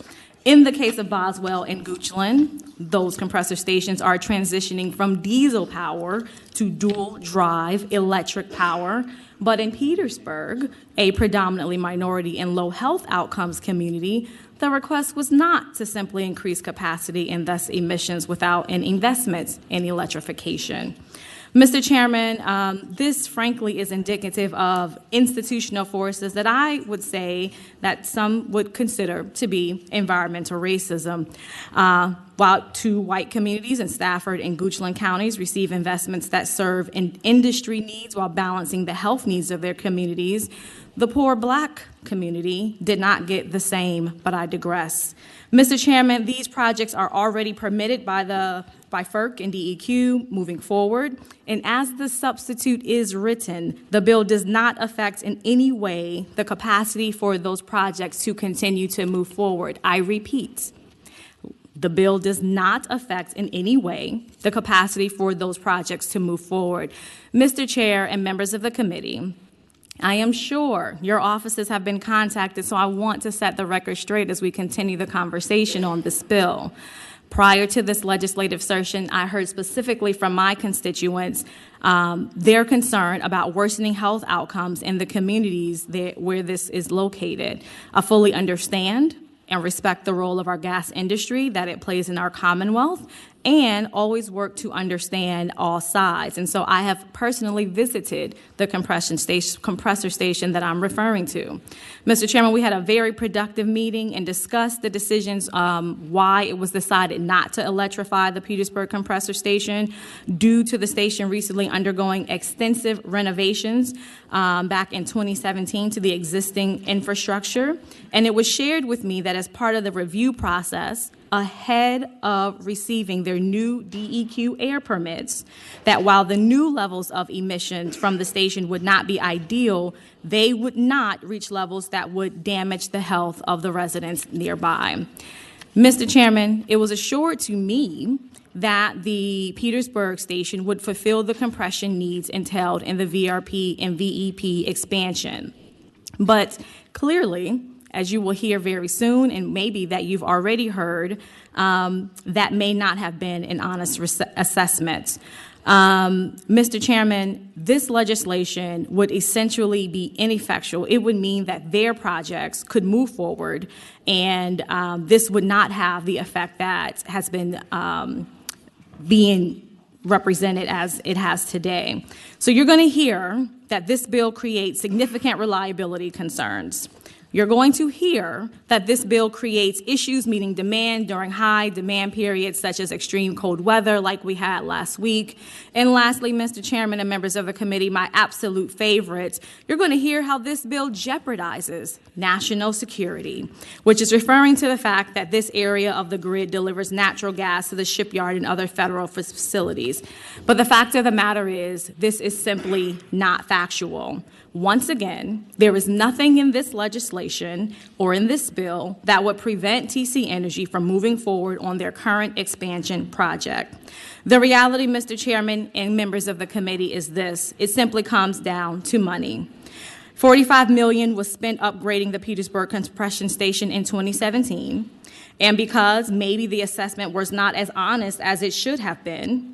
Speaker 20: In the case of Boswell and Goochland, those compressor stations are transitioning from diesel power to dual drive electric power. But in Petersburg, a predominantly minority and low health outcomes community, the request was not to simply increase capacity and thus emissions without an investment in electrification. Mr. Chairman, this frankly is indicative of institutional forces that I would say that some would consider to be environmental racism. While 2 white communities in Stafford and Goochland counties receive investments that serve industry needs while balancing the health needs of their communities, the poor Black community did not get the same, but I digress. Mr. Chairman, these projects are already permitted by FERC and DEQ moving forward, and as the substitute is written, the bill does not affect in any way the capacity for those projects to continue to move forward. I repeat, the bill does not affect in any way the capacity for those projects to move forward. Mr. Chair and members of the committee, I am sure your offices have been contacted, so I want to set the record straight as we continue the conversation on this bill. Prior to this legislative session, I heard specifically from my constituents their concern about worsening health outcomes in the communities where this is located. I fully understand and respect the role of our gas industry that it plays in our Commonwealth, and always work to understand all sides. And so I have personally visited the compressor station that I'm referring to. Mr. Chairman, we had a very productive meeting and discussed the decisions why it was decided not to electrify the Petersburg compressor station due to the station recently undergoing extensive renovations back in 2017 to the existing infrastructure. And it was shared with me that as part of the review process, ahead of receiving their new DEQ air permits, that while the new levels of emissions from the station would not be ideal, they would not reach levels that would damage the health of the residents nearby. Mr. Chairman, it was assured to me that the Petersburg station would fulfill the compression needs entailed in the VRP and VEP expansion. But clearly, as you will hear very soon, and maybe that you've already heard, that may not have been an honest assessment. Mr. Chairman, this legislation would essentially be ineffectual. It would mean that their projects could move forward, and this would not have the effect that has been being represented as it has today. So you're going to hear that this bill creates significant reliability concerns. You're going to hear that this bill creates issues meeting demand during high demand periods such as extreme cold weather like we had last week. And lastly, Mr. Chairman and members of the committee, my absolute favorite, you're going to hear how this bill jeopardizes national security, which is referring to the fact that this area of the grid delivers natural gas to the shipyard and other federal facilities. But the fact of the matter is, this is simply not factual. Once again, there is nothing in this legislation or in this bill that would prevent TC Energy from moving forward on their current expansion project. The reality, Mr. Chairman and members of the committee, is this. It simply comes down to money. $45 million was spent upgrading the Petersburg compression station in 2017, and because maybe the assessment was not as honest as it should have been,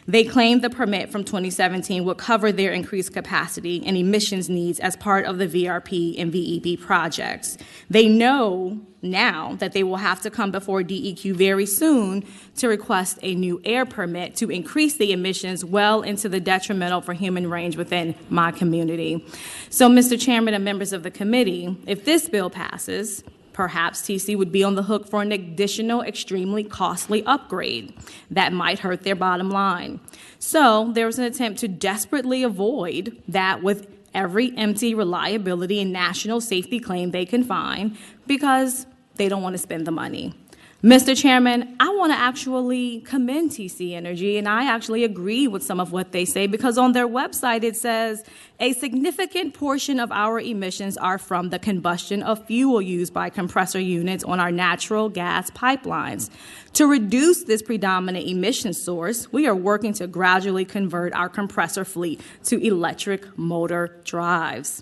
Speaker 20: they claimed the permit from 2017 would cover their increased capacity and emissions needs as part of the VRP and VEB projects. They know now that they will have to come before DEQ very soon to request a new air permit to increase the emissions well into the detrimental for human range within my community. So, Mr. Chairman and members of the committee, if this bill passes, perhaps TC would be on the hook for an additional extremely costly upgrade that might hurt their bottom line. So there was an attempt to desperately avoid that with every empty reliability and national safety claim they can find because they don't want to spend the money. Mr. Chairman, I want to actually commend TC Energy, and I actually agree with some of what they say because on their website it says a significant portion of our emissions are from the combustion of fuel used by compressor units on our natural gas pipelines. To reduce this predominant emission source, we are working to gradually convert our compressor fleet to electric motor drives.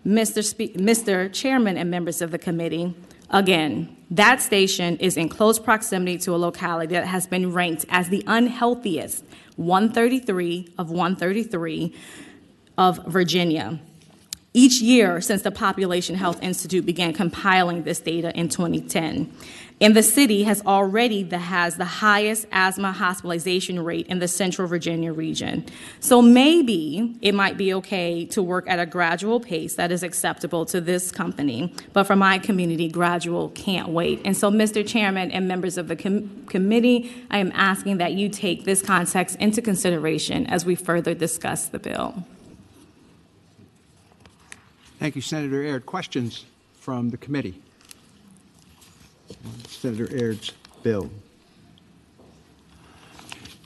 Speaker 20: Mr. Chairman and members of the committee, again, that station is in close proximity to a locality that has been ranked as the unhealthiest 133 of 133 of Virginia. Each year since the Population Health Institute began compiling this data in 2010. And the city has the highest asthma hospitalization rate in the Central Virginia region. So maybe it might be okay to work at a gradual pace that is acceptable to this company, but for my community, gradual can't wait. And so, Mr. Chairman and members of the committee, I am asking that you take this context into consideration as we further discuss the bill.
Speaker 1: Thank you, Senator Aird. Questions from the committee? Senator Aird's bill.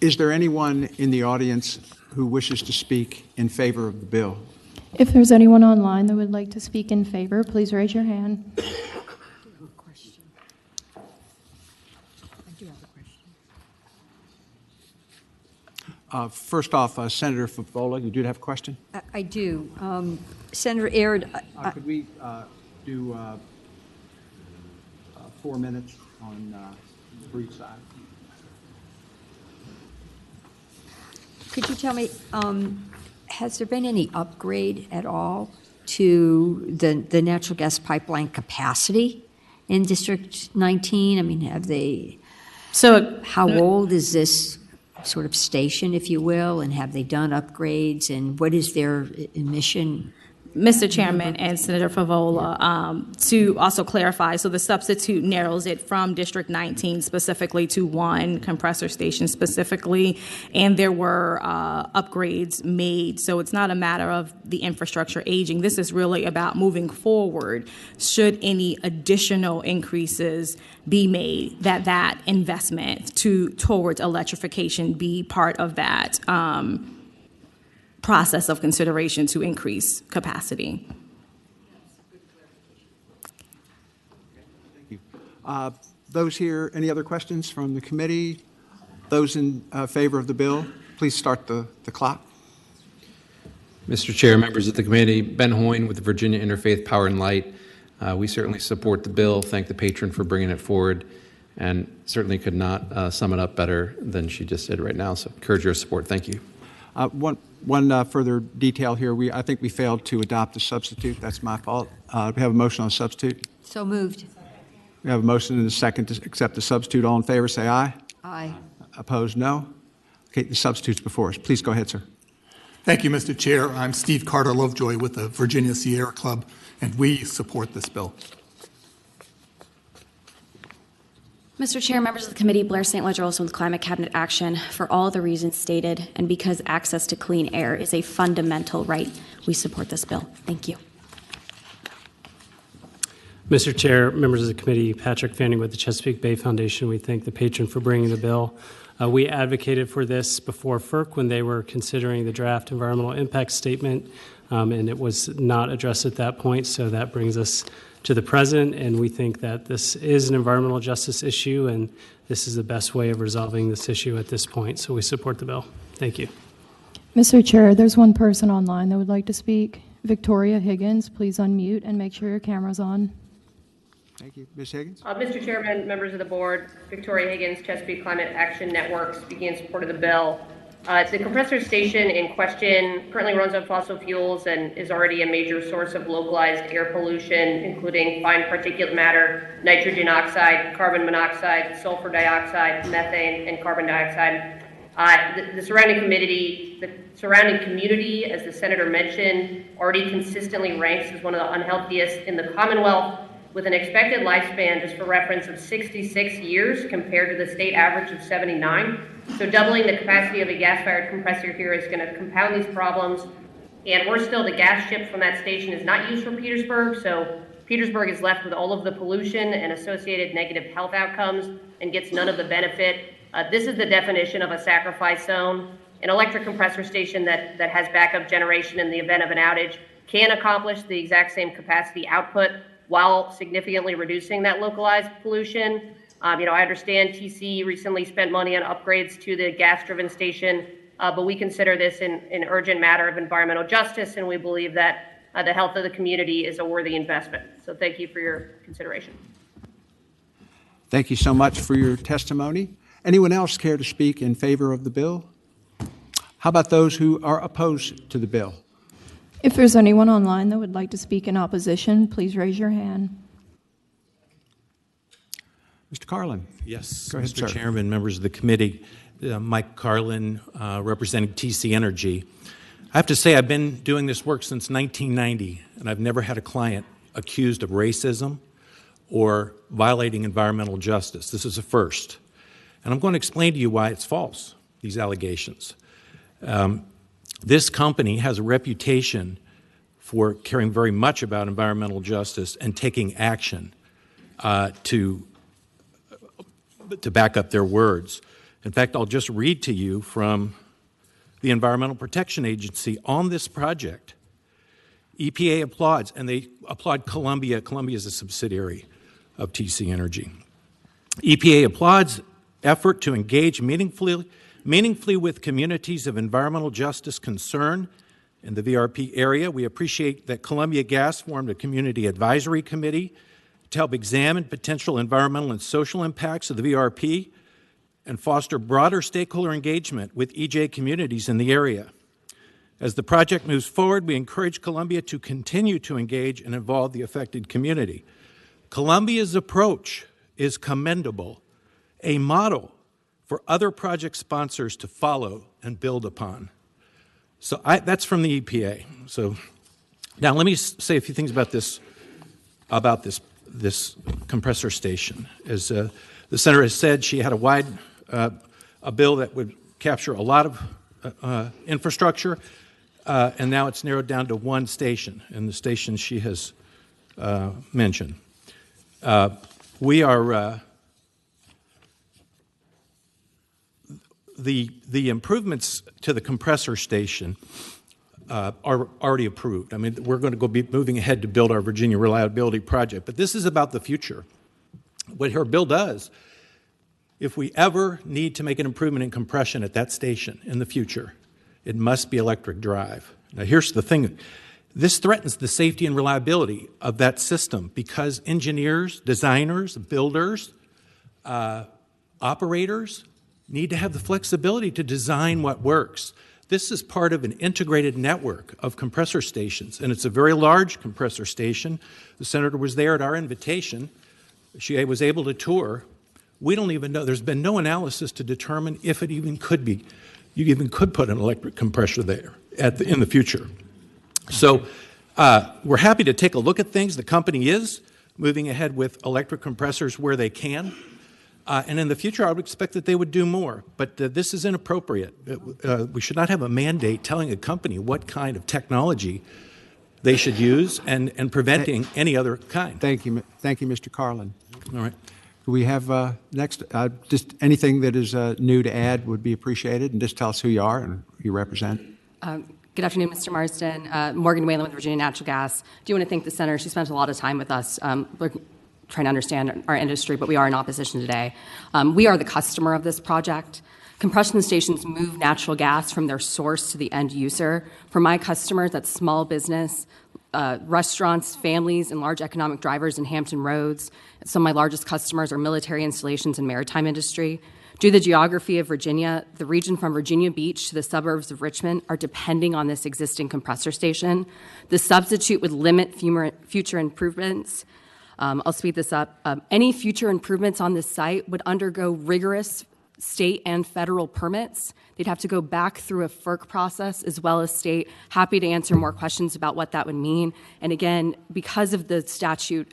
Speaker 1: Is there anyone in the audience who wishes to speak in favor of the bill?
Speaker 7: If there's anyone online that would like to speak in favor, please raise your hand.
Speaker 1: First off, Senator Favola, you do have a question?
Speaker 3: I do. Senator Aird.
Speaker 1: Could we do 4 minutes on the brief side?
Speaker 3: Could you tell me, has there been any upgrade at all to the natural gas pipeline capacity in District 19? I mean, have they, how old is this sort of station, if you will, and have they done upgrades, and what is their emission?
Speaker 20: Mr. Chairman and Senator Favola, to also clarify, so the substitute narrows it from District 19 specifically to one compressor station specifically, and there were upgrades made. So it's not a matter of the infrastructure aging. This is really about moving forward. Should any additional increases be made, that investment towards electrification be part of that process of consideration to increase capacity.
Speaker 1: Thank you. Those here, any other questions from the committee? Those in favor of the bill, please start the clock.
Speaker 21: Mr. Chair, members of the committee, Ben Hoyne with the Virginia Interfaith Power and Light. We certainly support the bill, thank the patron for bringing it forward, and certainly could not sum it up better than she just did right now. So encourage your support. Thank you.
Speaker 1: One further detail here. I think we failed to adopt a substitute. That's my fault. We have a motion on a substitute.
Speaker 3: So moved.
Speaker 1: We have a motion and a second to accept the substitute. All in favor, say aye.
Speaker 3: Aye.
Speaker 1: Opposed, no. Okay, the substitute's before us. Please go ahead, sir.
Speaker 6: Thank you, Mr. Chair. I'm Steve Carter Lovejoy with the Virginia Sierra Club, and we support this bill.
Speaker 22: Mr. Chair, members of the committee, Blair St. Ledger Olson with Climate Cabinet Action. For all the reasons stated, and because access to clean air is a fundamental right, we support this bill. Thank you.
Speaker 23: Mr. Chair, members of the committee, Patrick Fanning with the Chesapeake Bay Foundation. We thank the patron for bringing the bill. We advocated for this before FERC when they were considering the draft environmental impact statement, and it was not addressed at that point, so that brings us to the present, and we think that this is an environmental justice issue, and this is the best way of resolving this issue at this point, so we support the bill. Thank you.
Speaker 7: Mr. Chair, there's one person online that would like to speak. Victoria Higgins, please unmute and make sure your camera's on.
Speaker 1: Thank you. Ms. Higgins?
Speaker 24: Mr. Chairman, members of the board, Victoria Higgins, Chesapeake Climate Action Network, speaking in support of the bill. The compressor station in question currently runs on fossil fuels and is already a major source of localized air pollution, including fine particulate matter, nitrogen oxide, carbon monoxide, sulfur dioxide, methane, and carbon dioxide. The surrounding community, as the senator mentioned, already consistently ranks as one of the unhealthiest in the Commonwealth, with an expected lifespan, just for reference, of 66 years compared to the state average of 79. So doubling the capacity of a gas-fired compressor here is going to compound these problems. And worse still, the gas shipped from that station is not used from Petersburg, so Petersburg is left with all of the pollution and associated negative health outcomes and gets none of the benefit. This is the definition of a sacrifice zone. An electric compressor station that has backup generation in the event of an outage can accomplish the exact same capacity output while significantly reducing that localized pollution. I understand TC recently spent money on upgrades to the gas-driven station, but we consider this an urgent matter of environmental justice, and we believe that the health of the community is a worthy investment. So thank you for your consideration.
Speaker 1: Thank you so much for your testimony. Anyone else care to speak in favor of the bill? How about those who are opposed to the bill?
Speaker 7: If there's anyone online that would like to speak in opposition, please raise your hand.
Speaker 1: Mr. Carlin.
Speaker 25: Yes,
Speaker 1: Go ahead,
Speaker 25: Mr.
Speaker 1: sir.
Speaker 25: Chairman, members of the committee, Mike Carlin, representing TC Energy. I have to say I've been doing this work since 1990, and I've never had a client accused of racism or violating environmental justice. This is a first. And I'm going to explain to you why it's false, these allegations. This company has a reputation for caring very much about environmental justice and taking action to back up their words. In fact, I'll just read to you from the Environmental Protection Agency on this project. EPA applauds, and they applaud Columbia. Columbia is a subsidiary of TC Energy. EPA applauds effort to engage meaningfully with communities of environmental justice concern in the VRP area. We appreciate that Columbia Gas formed a community advisory committee to help examine potential environmental and social impacts of the VRP and foster broader stakeholder engagement with EJ communities in the area. As the project moves forward, we encourage Columbia to continue to engage and involve the affected community. Columbia's approach is commendable, a model for other project sponsors to follow and build upon. So that's from the EPA. So now let me say a few things about this compressor station. As the senator has said, she had a bill that would capture a lot of infrastructure, and now it's narrowed down to one station, and the station she has mentioned. We are the improvements to the compressor station are already approved. I mean, we're going to be moving ahead to build our Virginia Reliability Project, but this is about the future. What her bill does, if we ever need to make an improvement in compression at that station in the future, it must be electric drive. Now, here's the thing. This threatens the safety and reliability of that system because engineers, designers, builders, operators need to have the flexibility to design what works. This is part of an integrated network of compressor stations, and it's a very large compressor station. The senator was there at our invitation. She was able to tour. We don't even know. There's been no analysis to determine if it even could be. You even could put an electric compressor there. in the future. So we're happy to take a look at things. The company is moving ahead with electric compressors where they can. And in the future, I would expect that they would do more. But this is inappropriate. We should not have a mandate telling a company what kind of technology they should use and preventing any other kind.
Speaker 1: Thank you, Mr. Carlin.
Speaker 25: All right.
Speaker 1: Do we have next, just anything that is new to add would be appreciated, and just tell us who you are and who you represent.
Speaker 4: Good afternoon, Mr. Marsden. Morgan Whalen with Virginia Natural Gas. Do you want to thank the Senator? She spent a lot of time with us. We're trying to understand our industry, but we are in opposition today. We are the customer of this project. Compression stations move natural gas from their source to the end user. For my customers, that's small business, restaurants, families, and large economic drivers in Hampton Roads. Some of my largest customers are military installations and maritime industry. Due to the geography of Virginia, the region from Virginia Beach to the suburbs of Richmond are depending on this existing compressor station. The substitute would limit future improvements. I'll speed this up. Any future improvements on this site would undergo rigorous state and federal permits. They'd have to go back through a FERC process as well as state. Happy to answer more questions about what that would mean. And again, because of the statute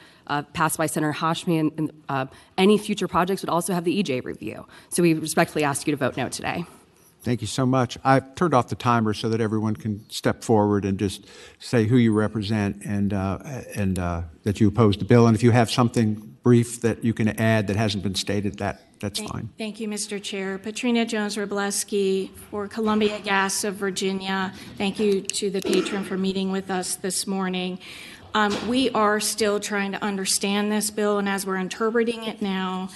Speaker 4: passed by Senator Hashmi, and any future projects would also have the EJ review. So we respectfully ask you to vote no today.
Speaker 1: Thank you so much. I've turned off the timer so that everyone can step forward and just say who you represent and that you oppose the bill. And if you have something brief that you can add that hasn't been stated, that's fine.
Speaker 5: Thank you, Mr. Chair. Patrina Jones-Robleski for Columbia Gas of Virginia. Thank you to the patron for meeting with us this morning. We are still trying to understand this bill, and as we're interpreting it now,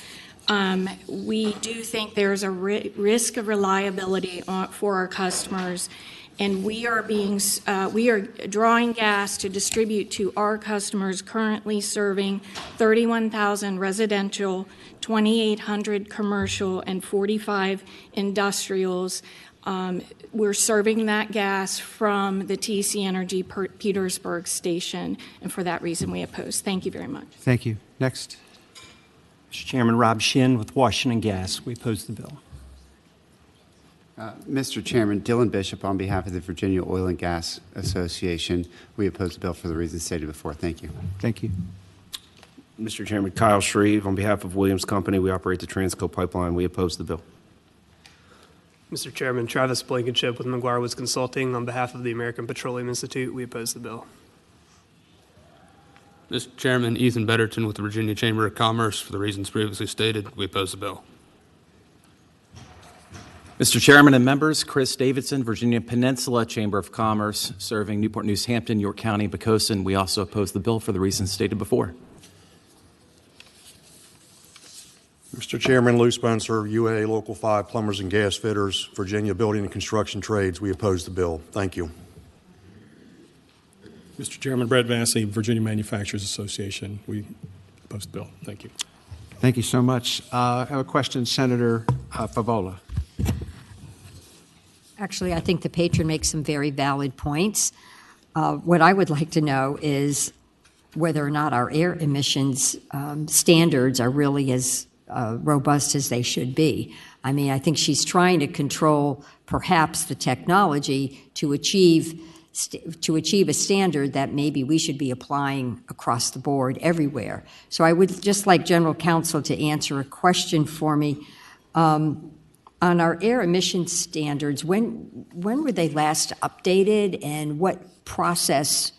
Speaker 5: we do think there's a risk of reliability for our customers, and we are drawing gas to distribute to our customers currently serving 31,000 residential, 2,800 commercial, and 45 industrials. We're serving that gas from the TC Energy Petersburg station, and for that reason we oppose. Thank you very much.
Speaker 1: Thank you. Next.
Speaker 9: Mr. Chairman, Rob Shin with Washington Gas. We oppose the bill.
Speaker 10: Mr. Chairman, Dylan Bishop on behalf of the Virginia Oil and Gas Association. We oppose the bill for the reasons stated before. Thank you.
Speaker 1: Thank you.
Speaker 12: Mr. Chairman, Kyle Shreve on behalf of Williams Company. We operate the Transco pipeline. We oppose the bill.
Speaker 26: Mr. Chairman, Travis Blankenship with McGuire Woods Consulting on behalf of the American Petroleum Institute. We oppose the bill.
Speaker 27: Mr. Chairman, Ethan Betterton with the Virginia Chamber of Commerce. For the reasons previously stated, we oppose the bill.
Speaker 28: Mr. Chairman and members, Chris Davidson, Virginia Peninsula Chamber of Commerce, serving Newport News, Hampton, York County, Poquoson. We also oppose the bill for the reasons stated before.
Speaker 29: Mr. Chairman, Lou Spencer, UA Local 5 Plumbers and Gas Fitters, Virginia Building and Construction Trades. We oppose the bill. Thank you.
Speaker 30: Mr. Chairman, Brett Vassey, Virginia Manufacturers Association. We oppose the bill. Thank you.
Speaker 1: Thank you so much. I have a question, Senator Favola.
Speaker 3: Actually, I think the patron makes some very valid points. What I would like to know is whether or not our air emissions standards are really as robust as they should be. I mean, I think she's trying to control perhaps the technology to achieve a standard that maybe we should be applying across the board everywhere. So I would just like General Counsel to answer a question for me. On our air emissions standards, when were they last updated, and what process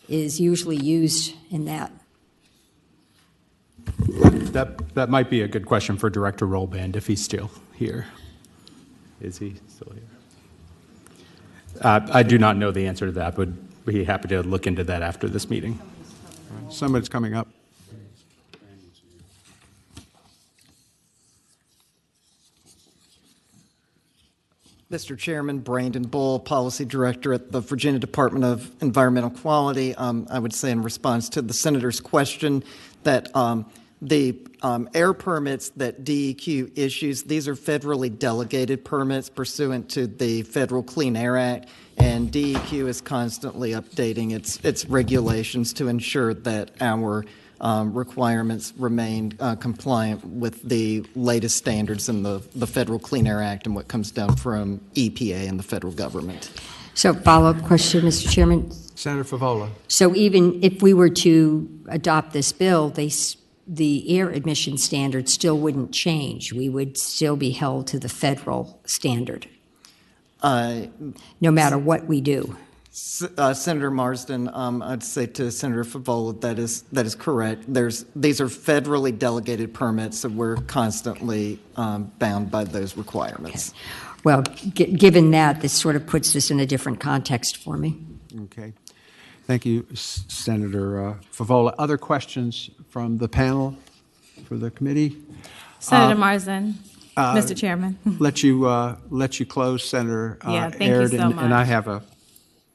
Speaker 3: is usually used in that?
Speaker 31: That might be a good question for Director Rollband if he's still here. Is he still here? I do not know the answer to that, but we'd be happy to look into that after this meeting.
Speaker 1: Somebody's coming up.
Speaker 32: Mr. Chairman, Brandon Bull, Policy Director at the Virginia Department of Environmental Quality. I would say in response to the Senator's question that the air permits that DEQ issues, these are federally delegated permits pursuant to the Federal Clean Air Act, and DEQ is constantly updating its regulations to ensure that our requirements remain compliant with the latest standards in the Federal Clean Air Act and what comes down from EPA and the federal government.
Speaker 3: So follow-up question, Mr. Chairman.
Speaker 1: Senator Favola.
Speaker 3: So even if we were to adopt this bill, the air emission standard still wouldn't change. We would still be held to the federal standard, no matter what we do.
Speaker 32: Senator Marsden, I'd say to Senator Favola that is correct. These are federally delegated permits, so we're constantly bound by those requirements.
Speaker 3: Okay. Well, given that, this sort of puts this in a different context for me.
Speaker 1: Okay. Thank you, Senator Favola. Other questions from the panel for the committee?
Speaker 2: Senator Marsden, Mr. Chairman.
Speaker 1: Let you close, Senator
Speaker 2: Thank
Speaker 1: Aird,
Speaker 2: you so much.
Speaker 1: and I have a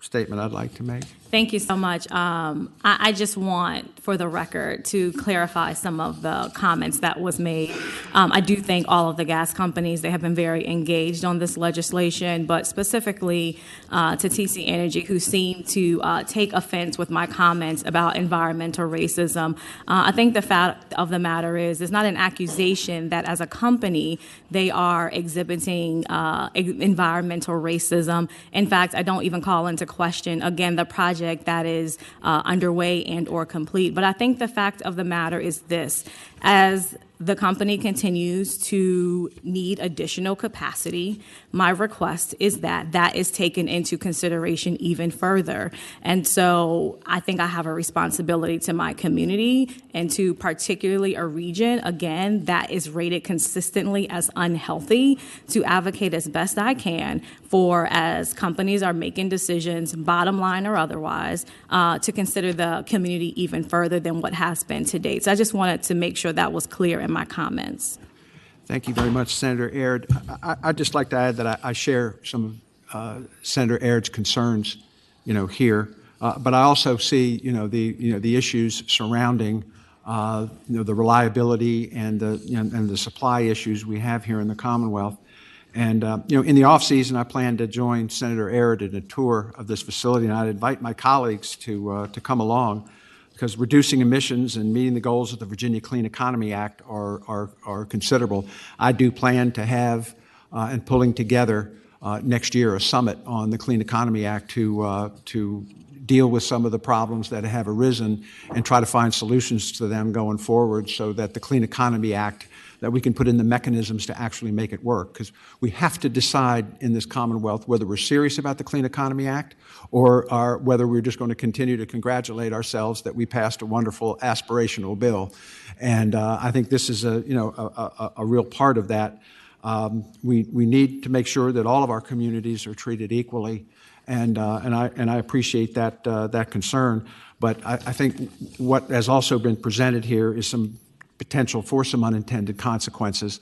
Speaker 1: statement I'd like to make.
Speaker 2: Thank you so much. I just want, for the record, to clarify some of the comments that was made. I do thank all of the gas companies. They have been very engaged on this legislation, but specifically to TC Energy, who seem to take offense with my comments about environmental racism. I think the fact of the matter is, it's not an accusation that as a company, they are exhibiting environmental racism. In fact, I don't even call into question, again, the project that is underway and or complete. But I think the fact of the matter is this: as the company continues to need additional capacity, my request is that that is taken into consideration even further. And so I think I have a responsibility to my community and to particularly a region, again, that is rated consistently as unhealthy, to advocate as best I can for, as companies are making decisions, bottom line or otherwise, to consider the community even further than what has been to date. So I just wanted to make sure that was clear in my comments.
Speaker 1: Thank you very much, Senator Aird. I'd just like to add that I share some of Senator Aird's concerns, here, but I also see, the issues surrounding, the reliability and the supply issues we have here in the Commonwealth. And in the off season, I plan to join Senator Aird in a tour of this facility, and I'd invite my colleagues to come along, because reducing emissions and meeting the goals of the Virginia Clean Economy Act are considerable. I do plan to have and pulling together next year a summit on the Clean Economy Act to deal with some of the problems that have arisen and try to find solutions to them going forward, so that the Clean Economy Act, that we can put in the mechanisms to actually make it work. Because we have to decide in this Commonwealth whether we're serious about the Clean Economy Act or whether we're just going to continue to congratulate ourselves that we passed a wonderful aspirational bill. And I think this is a real part of that. We need to make sure that all of our communities are treated equally, and I appreciate that concern. But I think what has also been presented here is some potential for some unintended consequences,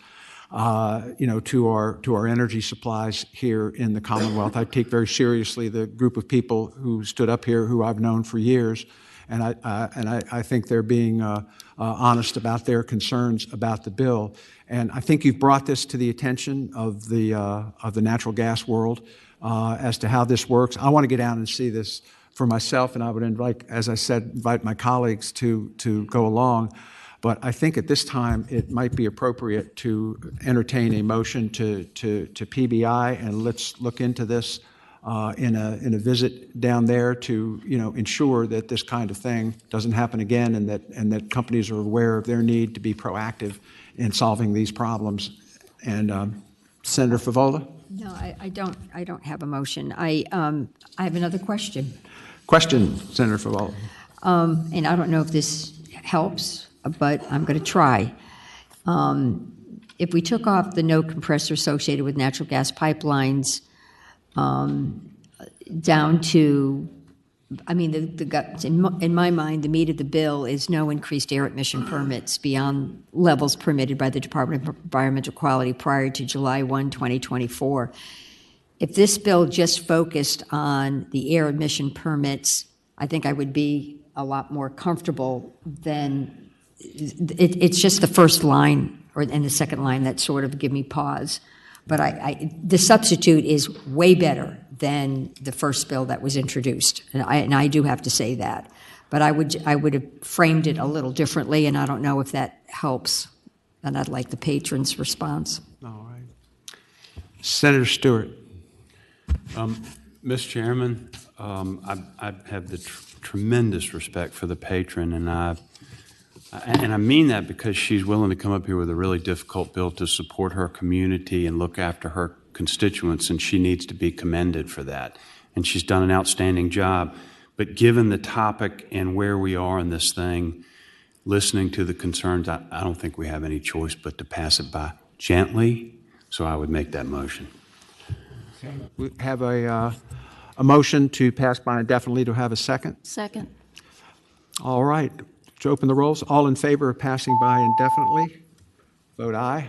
Speaker 1: to our energy supplies here in the Commonwealth. I take very seriously the group of people who stood up here, who I've known for years, and I think they're being honest about their concerns about the bill. And I think you've brought this to the attention of the natural gas world as to how this works. I want to get out and see this for myself, and I would invite, as I said, invite my colleagues to go along. But I think at this time it might be appropriate to entertain a motion to PBI, and let's look into this in a visit down there to ensure that this kind of thing doesn't happen again, and that companies are aware of their need to be proactive in solving these problems. And Senator Favola?
Speaker 3: No, I don't have a motion. I have another question.
Speaker 1: Question, Senator Favola.
Speaker 3: And I don't know if this helps, but I'm going to try. If we took off the no compressor associated with natural gas pipelines down to, in my mind, the meat of the bill is no increased air emission permits beyond levels permitted by the Department of Environmental Quality prior to July 1, 2024. If this bill just focused on the air emission permits, I think I would be a lot more comfortable than it's just the first line and the second line that sort of give me pause. But the substitute is way better than the first bill that was introduced, and I do have to say that. But I would have framed it a little differently, and I don't know if that helps. And I'd like the patron's response.
Speaker 1: All right, Senator Stewart.
Speaker 6: Mr. Chairman, I have the tremendous respect for the patron, and I mean that because she's willing to come up here with a really difficult bill to support her community and look after her constituents, and she needs to be commended for that. And she's done an outstanding job. But given the topic and where we are in this thing, listening to the concerns, I don't think we have any choice but to pass it by gently. So I would make that motion.
Speaker 1: Okay. We have a motion to pass by indefinitely. Do I have a second?
Speaker 22: Second.
Speaker 1: All right. To open the rolls, all in favor of passing by indefinitely, vote aye.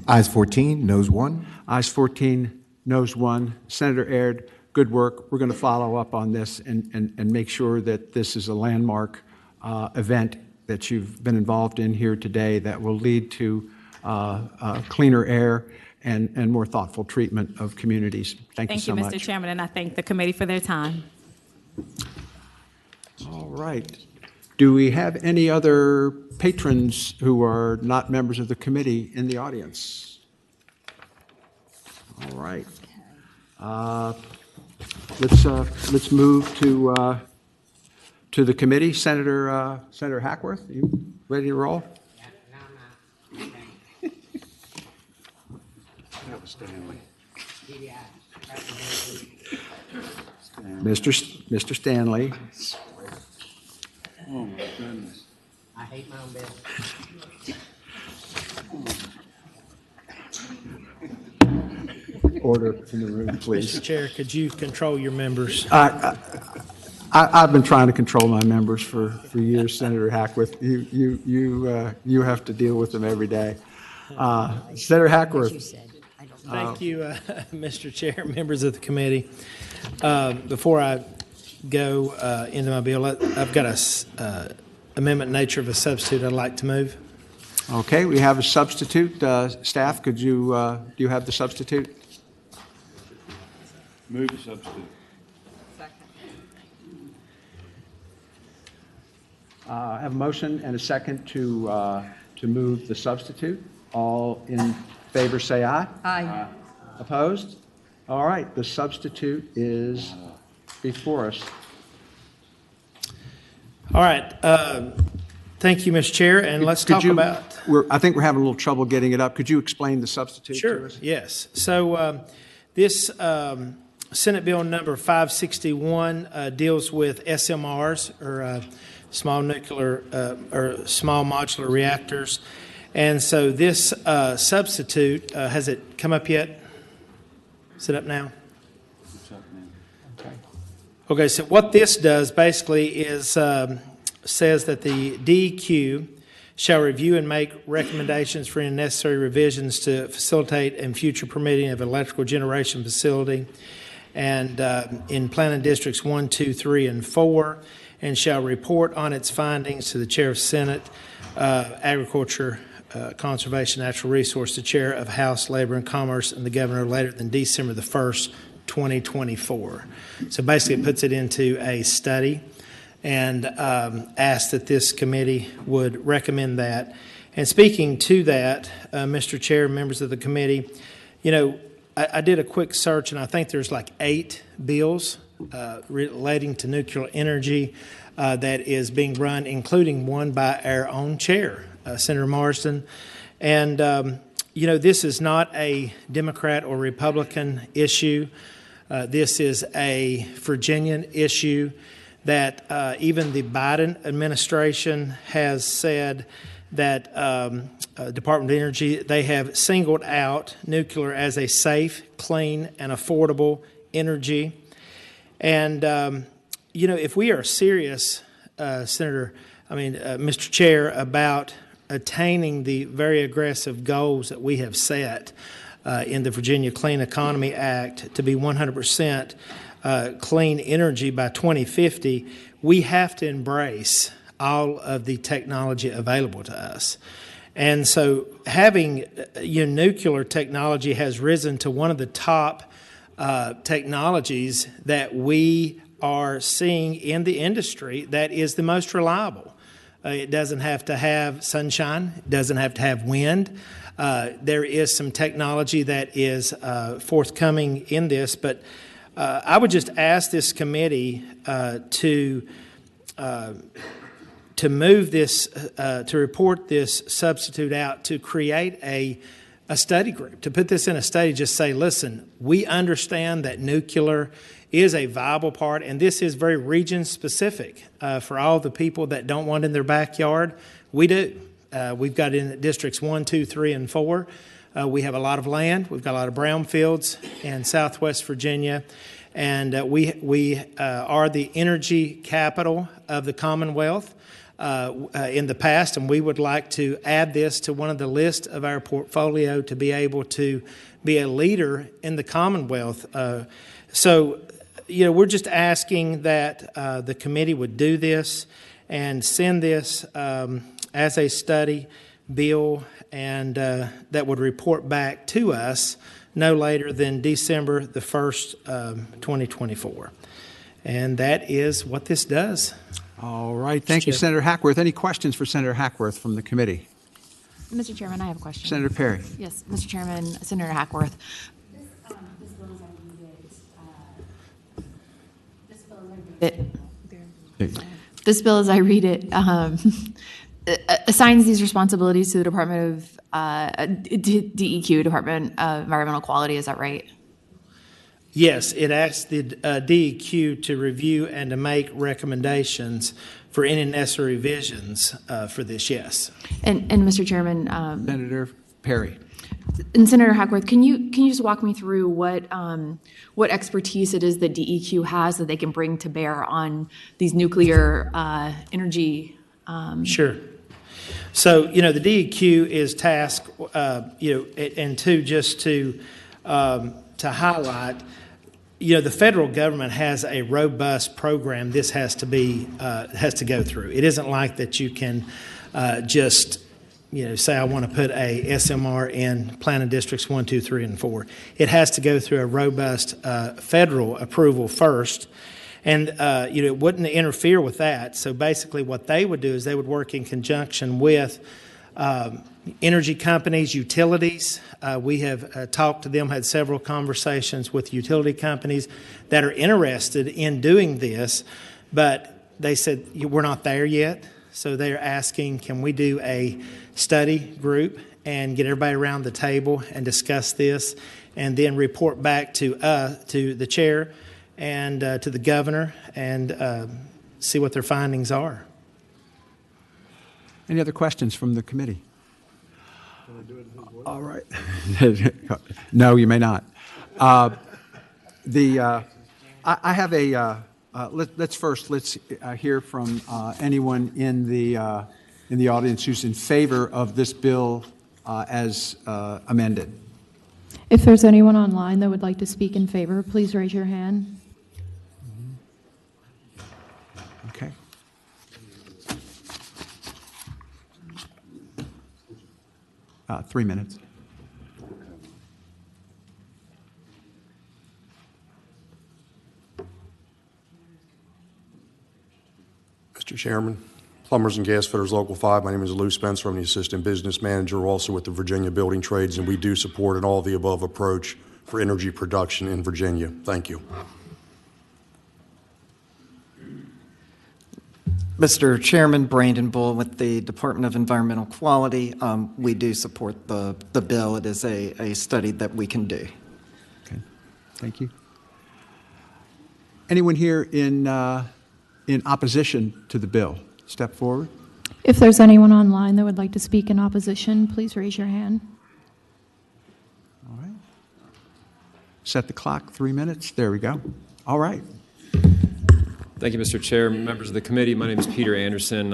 Speaker 8: Ayes 14, noes 1.
Speaker 1: Ayes 14, noes 1. Senator Aird, good work. We're going to follow up on this and make sure that this is a landmark event that you've been involved in here today that will lead to cleaner air and more thoughtful treatment of communities. Thank you so much.
Speaker 2: Thank you, Mr. Chairman, and I thank the committee for their time.
Speaker 1: All right. Do we have any other patrons who are not members of the committee in the audience? All right. Let's move to the committee. Senator Hackworth, you ready to roll? That was Stanley. Mr. Stanley.
Speaker 11: Oh, my goodness. I hate my own bill.
Speaker 1: Order in the room, please.
Speaker 13: Mr. Chair, could you control your members?
Speaker 1: I've been trying to control my members for years, Senator Hackworth. You have to deal with them every day. Senator Hackworth.
Speaker 13: Thank you, Mr. Chair, members of the committee. Before I go into my bill, I've got a amendment nature of a substitute I'd like to move.
Speaker 1: Okay, we have a substitute. Staff, could you do you have the substitute?
Speaker 11: Move the substitute.
Speaker 1: I have a motion and a second to move the substitute. All in favor say aye.
Speaker 3: Aye.
Speaker 1: Opposed? All right, the substitute is before us.
Speaker 13: All right. Thank you, Mr. Chair, and let's talk about...
Speaker 1: I think we're having a little trouble getting it up. Could you explain the substitute to us?
Speaker 13: Sure, yes. So this Senate Bill number 561 deals with SMRs, or small nuclear or small modular reactors. And so this substitute, has it come up yet? Is it up now? Okay, so what this does basically is says that the DEQ shall review and make recommendations for any necessary revisions to facilitate and future permitting of electrical generation facility and in planning districts 1, 2, 3, and 4, and shall report on its findings to the Chair of Senate, Agriculture, Conservation, Natural Resource, the Chair of House, Labor and Commerce, and the Governor later than December the 1st, 2024. So basically it puts it into a study and asks that this committee would recommend that. And speaking to that, Mr. Chair, members of the committee, you know, I did a quick search and I think there's like 8 bills relating to nuclear energy that is being run, including one by our own chair, Senator Marsden. And, you know, this is not a Democrat or Republican issue. This is a Virginian issue that even the Biden administration has said that Department of Energy, they have singled out nuclear as a safe, clean, and affordable energy. And, you know, if we are serious, Mr. Chair, about attaining the very aggressive goals that we have set in the Virginia Clean Economy Act to be 100% clean energy by 2050, we have to embrace all of the technology available to us. And so having nuclear technology has risen to one of the top technologies that we are seeing in the industry that is the most reliable. It doesn't have to have sunshine. It doesn't have to have wind. There is some technology that is forthcoming in this, but I would just ask this committee to move this, to report this substitute out, to create a study group, to put this in a study, just say, listen, we understand that nuclear is a viable part, and this is very region-specific for all the people that don't want it in their backyard. We do. We've got it in districts 1, 2, 3, and 4. We have a lot of land. We've got a lot of brownfields in Southwest Virginia, and we are the energy capital of the Commonwealth in the past, and we would like to add this to one of the lists of our portfolio to be able to be a leader in the Commonwealth. So, we're just asking that the committee would do this and send this as a study bill, and that would report back to us no later than December the 1st, 2024. And that is what this does.
Speaker 1: All right. Thank you, Senator Hackworth. Any questions for Senator Hackworth from the committee?
Speaker 7: Mr. Chairman, I have a question.
Speaker 1: Senator Perry.
Speaker 7: Yes, Mr. Chairman, Senator Hackworth. This bill, as I read it, assigns these responsibilities to the Department of DEQ, Department of Environmental Quality. Is that right?
Speaker 13: Yes, it asks the DEQ to review and to make recommendations for any necessary revisions for this. Yes.
Speaker 7: And Mr. Chairman,
Speaker 1: Senator Perry.
Speaker 7: And Senator Hackworth, can you just walk me through what expertise it is that DEQ has that they can bring to bear on these nuclear energy?
Speaker 13: Sure. So the DEQ is tasked, and to highlight, the federal government has a robust program. This has to go through. It isn't like that you can just say I want to put a SMR in planning districts 1, 2, 3, and 4. It has to go through a robust federal approval first, and it wouldn't interfere with that. So basically, what they would do is they would work in conjunction with energy companies, utilities. We have talked to them, had several conversations with utility companies that are interested in doing this, but they said we're not there yet. So they're asking, can we do a study group and get everybody around the table and discuss this, and then report back to the chair and to the governor and see what their findings are.
Speaker 1: Any other questions from the committee? All right. No, you may not. I have a. Let's hear from anyone in the audience who's in favor of this bill as amended.
Speaker 8: If there's anyone online that would like to speak in favor, please raise your hand.
Speaker 1: Okay. 3 minutes.
Speaker 29: Mr. Chairman, Plumbers and Gas Fitters Local 5, my name is Lou Spencer. I'm the Assistant Business Manager, also with the Virginia Building Trades, and we do support an all-of-the-above approach for energy production in Virginia. Thank you.
Speaker 32: Mr. Chairman, Brandon Bull with the Department of Environmental Quality. We do support the bill. It is a study that we can do.
Speaker 1: Okay, thank you. Anyone here in opposition to the bill? Step forward.
Speaker 8: If there's anyone online that would like to speak in opposition, please raise your hand.
Speaker 1: All right. Set the clock, 3 minutes. There we go. All right.
Speaker 14: Thank you, Mr. Chair. Members of the committee, my name is Peter Anderson,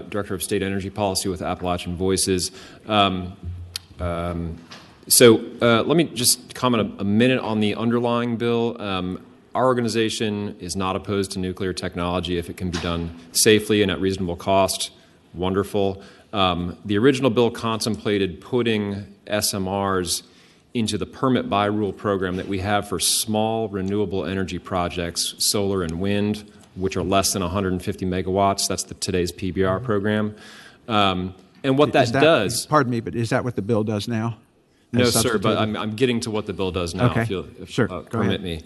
Speaker 14: Director of State Energy Policy with Appalachian Voices. Let me just comment a minute on the underlying bill. Our organization is not opposed to nuclear technology if it can be done safely and at reasonable cost. Wonderful. The original bill contemplated putting SMRs into the permit by rule program that we have for small renewable energy projects, solar and wind, which are less than 150 megawatts. That's today's PBR program. And what that does...
Speaker 1: Pardon me, but is that what the bill does now?
Speaker 14: No, sir, but I'm getting to what the bill does now,
Speaker 1: Okay.
Speaker 14: if you'll
Speaker 1: Sure.
Speaker 14: permit me.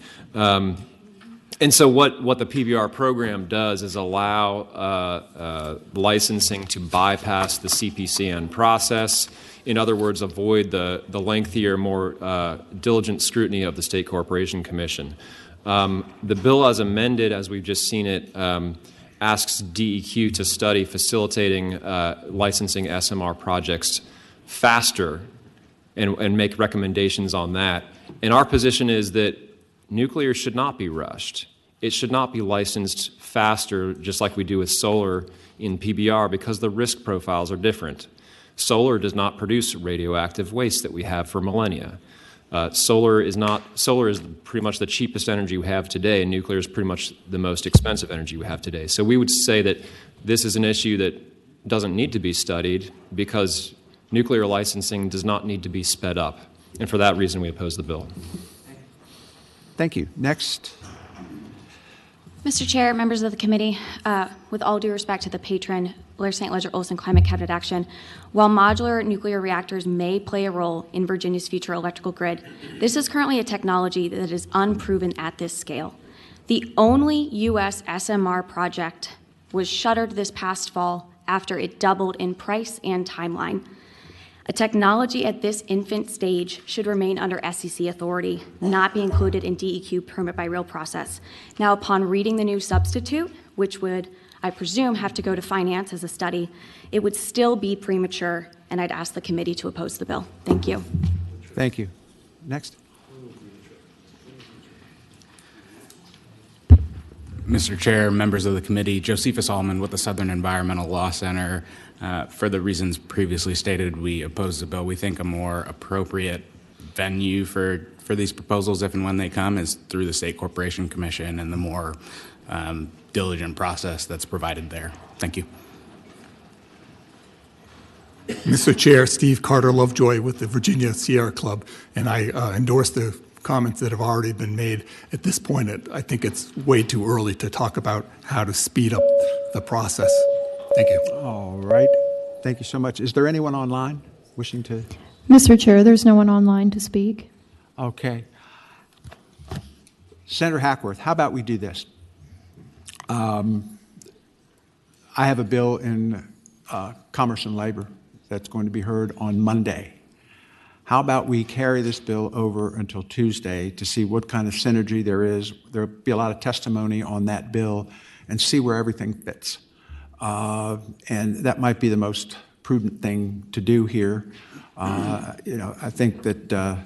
Speaker 14: And so what the PBR program does is allow licensing to bypass the CPCN process. In other words, avoid the lengthier, more diligent scrutiny of the State Corporation Commission. The bill as amended, as we've just seen it, asks DEQ to study facilitating licensing SMR projects faster and make recommendations on that. And our position is that nuclear should not be rushed. It should not be licensed faster, just like we do with solar in PBR, because the risk profiles are different. Solar does not produce radioactive waste that we have for millennia. Solar is pretty much the cheapest energy we have today, and nuclear is pretty much the most expensive energy we have today. So we would say that this is an issue that doesn't need to be studied because nuclear licensing does not need to be sped up. And for that reason, we oppose the bill.
Speaker 1: Thank you. Next.
Speaker 22: Mr. Chair, members of the committee, with all due respect to the patron, Blair St. Ledger Olson Climate Cabinet Action, while modular nuclear reactors may play a role in Virginia's future electrical grid, this is currently a technology that is unproven at this scale. The only U.S. SMR project was shuttered this past fall after it doubled in price and timeline. A technology at this infant stage should remain under SEC authority, not be included in DEQ permit by rail process. Now, upon reading the new substitute, which would, I presume, have to go to finance as a study, it would still be premature, and I'd ask the committee to oppose the bill. Thank you.
Speaker 1: Thank you. Next.
Speaker 4: Mr. Chair, members of the committee, Josephus Allman with the Southern Environmental Law Center. For the reasons previously stated, we oppose the bill. We think a more appropriate venue for these proposals, if and when they come, is through the State Corporation Commission and the more diligent process that's provided there. Thank you.
Speaker 5: Mr. Chair, Steve Carter Lovejoy with the Virginia Sierra Club, and I endorse the comments that have already been made. At this point, I think it's way too early to talk about how to speed up the process. Thank you.
Speaker 1: All right. Thank you so much. Is there anyone online wishing to?
Speaker 8: Mr. Chair, there's no one online to speak.
Speaker 1: Okay. Senator Hackworth, how about we do this? I have a bill in Commerce and Labor that's going to be heard on Monday. How about we carry this bill over until Tuesday to see what kind of synergy there is? There'll be a lot of testimony on that bill and see where everything fits. And that might be the most prudent thing to do here. I think that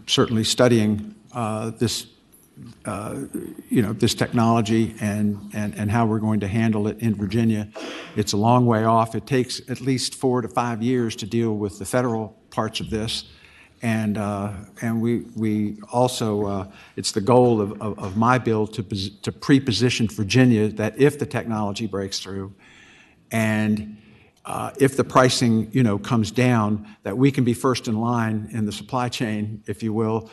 Speaker 1: certainly studying this technology and how we're going to handle it in Virginia, it's a long way off. It takes at least 4 to 5 years to deal with the federal parts of this. And we also, it's the goal of my bill to pre-position Virginia that if the technology breaks through and if the pricing, comes down, that we can be first in line in the supply chain, if you will,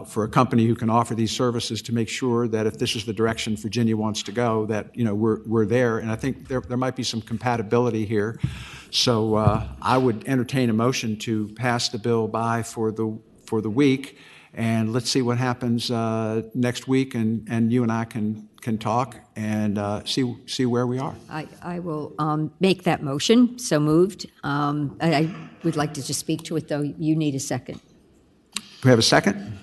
Speaker 1: for a company who can offer these services to make sure that if this is the direction Virginia wants to go, that, we're there. And I think there might be some compatibility here. So I would entertain a motion to pass the bill by for the week, and let's see what happens next week, and you and I can talk and see where we are.
Speaker 3: I will make that motion. So moved. I would like to just speak to it, though. You need a second.
Speaker 1: Do we have a second?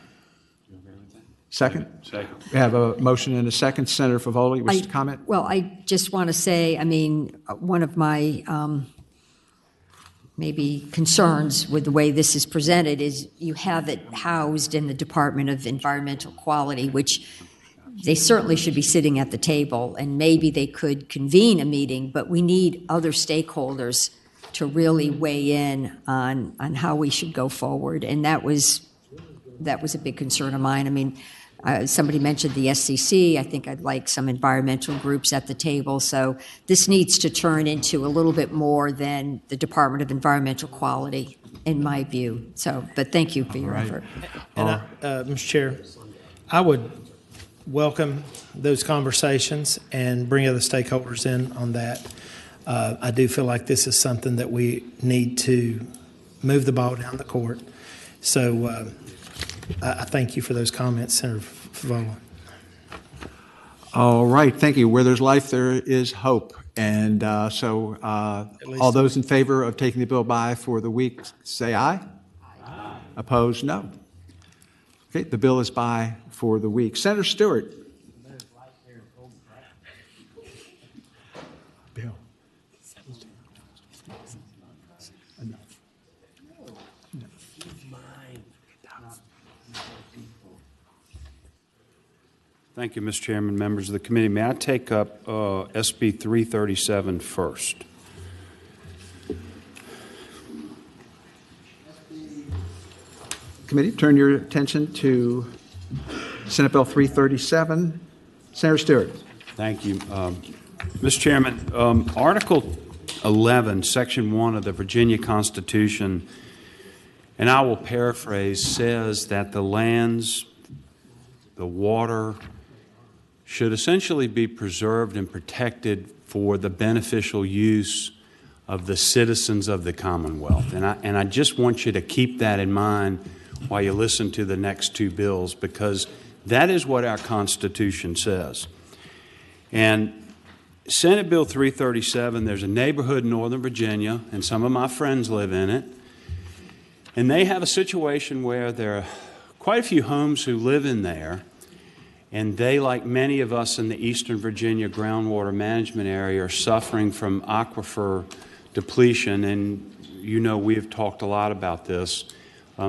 Speaker 1: Second?
Speaker 6: Second.
Speaker 1: We have a motion and a second. Senator Favoli, you wish to comment?
Speaker 3: Well, I just want to say, one of my maybe concerns with the way this is presented is you have it housed in the Department of Environmental Quality, which they certainly should be sitting at the table, and maybe they could convene a meeting, but we need other stakeholders to really weigh in on how we should go forward. And that was a big concern of mine. Somebody mentioned the SCC. I think I'd like some environmental groups at the table. So this needs to turn into a little bit more than the Department of Environmental Quality, in my view. But thank you for your effort.
Speaker 13: And Mr. Chair, I would welcome those conversations and bring other stakeholders in on that. I do feel like this is something that we need to move the ball down the court. So I thank you for those comments, Senator Favola.
Speaker 1: All right, thank you. Where there's life, there is hope. And so all those in favor of taking the bill by for the week, say aye. Aye. Opposed, no. Okay, the bill is by for the week. Senator Stewart. Bill.
Speaker 6: Thank you, Mr. Chairman, members of the committee. May I take up SB 337 first?
Speaker 1: Committee, turn your attention to Senate Bill 337. Senator Stewart.
Speaker 6: Thank you. Mr. Chairman, Article 11, Section 1 of the Virginia Constitution, and I will paraphrase, says that the lands, the water, should essentially be preserved and protected for the beneficial use of the citizens of the Commonwealth. And I just want you to keep that in mind while you listen to the next two bills, because that is what our Constitution says. And Senate Bill 337, there's a neighborhood in Northern Virginia, and some of my friends live in it, and they have a situation where there are quite a few homes who live in there, and they, like many of us in the Eastern Virginia groundwater management area, are suffering from aquifer depletion. And you know, we have talked a lot about this.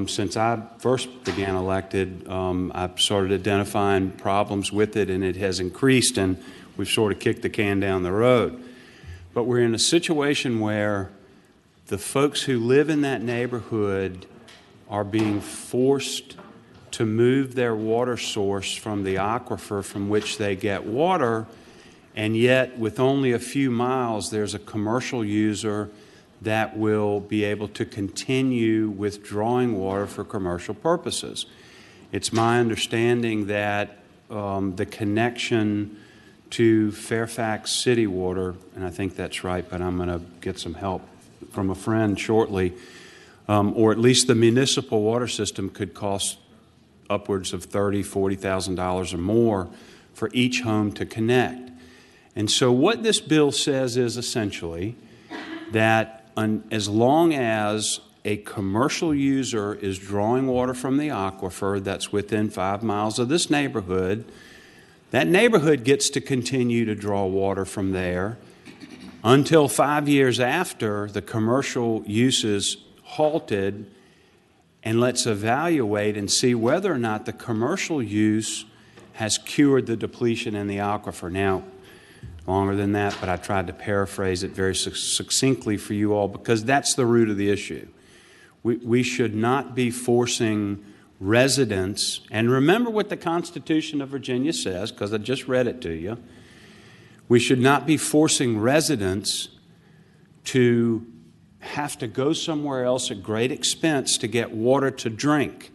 Speaker 6: Since I first began elected, I've started identifying problems with it, and it has increased, and we've sort of kicked the can down the road. But we're in a situation where the folks who live in that neighborhood are being forced to move their water source from the aquifer from which they get water, and yet with only a few miles there's a commercial user that will be able to continue withdrawing water for commercial purposes. It's my understanding that the connection to Fairfax City Water, and I think that's right, but I'm going to get some help from a friend shortly, or at least the municipal water system could cost upwards of $30,000, $40,000 or more for each home to connect. And so what this bill says is essentially that as long as a commercial user is drawing water from the aquifer that's within 5 miles of this neighborhood, that neighborhood gets to continue to draw water from there until 5 years after the commercial use is halted. And let's evaluate and see whether or not the commercial use has cured the depletion in the aquifer. Now, longer than that, but I tried to paraphrase it very succinctly for you all, because that's the root of the issue. We should not be forcing residents, and remember what the Constitution of Virginia says, because I just read it to you. We should not be forcing residents to have to go somewhere else at great expense to get water to drink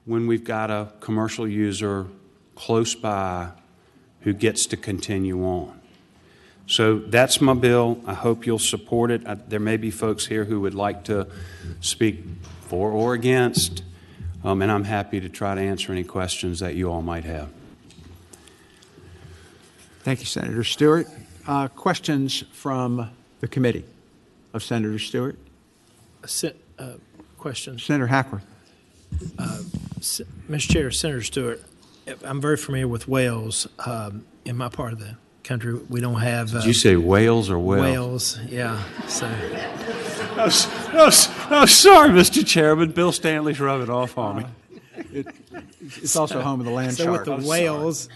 Speaker 6: when we've got a commercial user close by who gets to continue on. So that's my bill. I hope you'll support it. There may be folks here who would like to speak for or against, and I'm happy to try to answer any questions that you all might have.
Speaker 1: Thank you, Senator Stewart. Questions from the committee of Senator Stewart?
Speaker 13: Question.
Speaker 1: Senator Hackworth.
Speaker 13: Mr. Chair, Senator Stewart, I'm very familiar with Wales. In my part of the country, we don't have...
Speaker 6: Did you say Wales or Wales?
Speaker 13: Wales, yeah. So.
Speaker 6: Oh, sorry, Mr. Chairman. Bill Stanley's rubbing off on me.
Speaker 1: It's also home of the land shark.
Speaker 13: So with the Wales,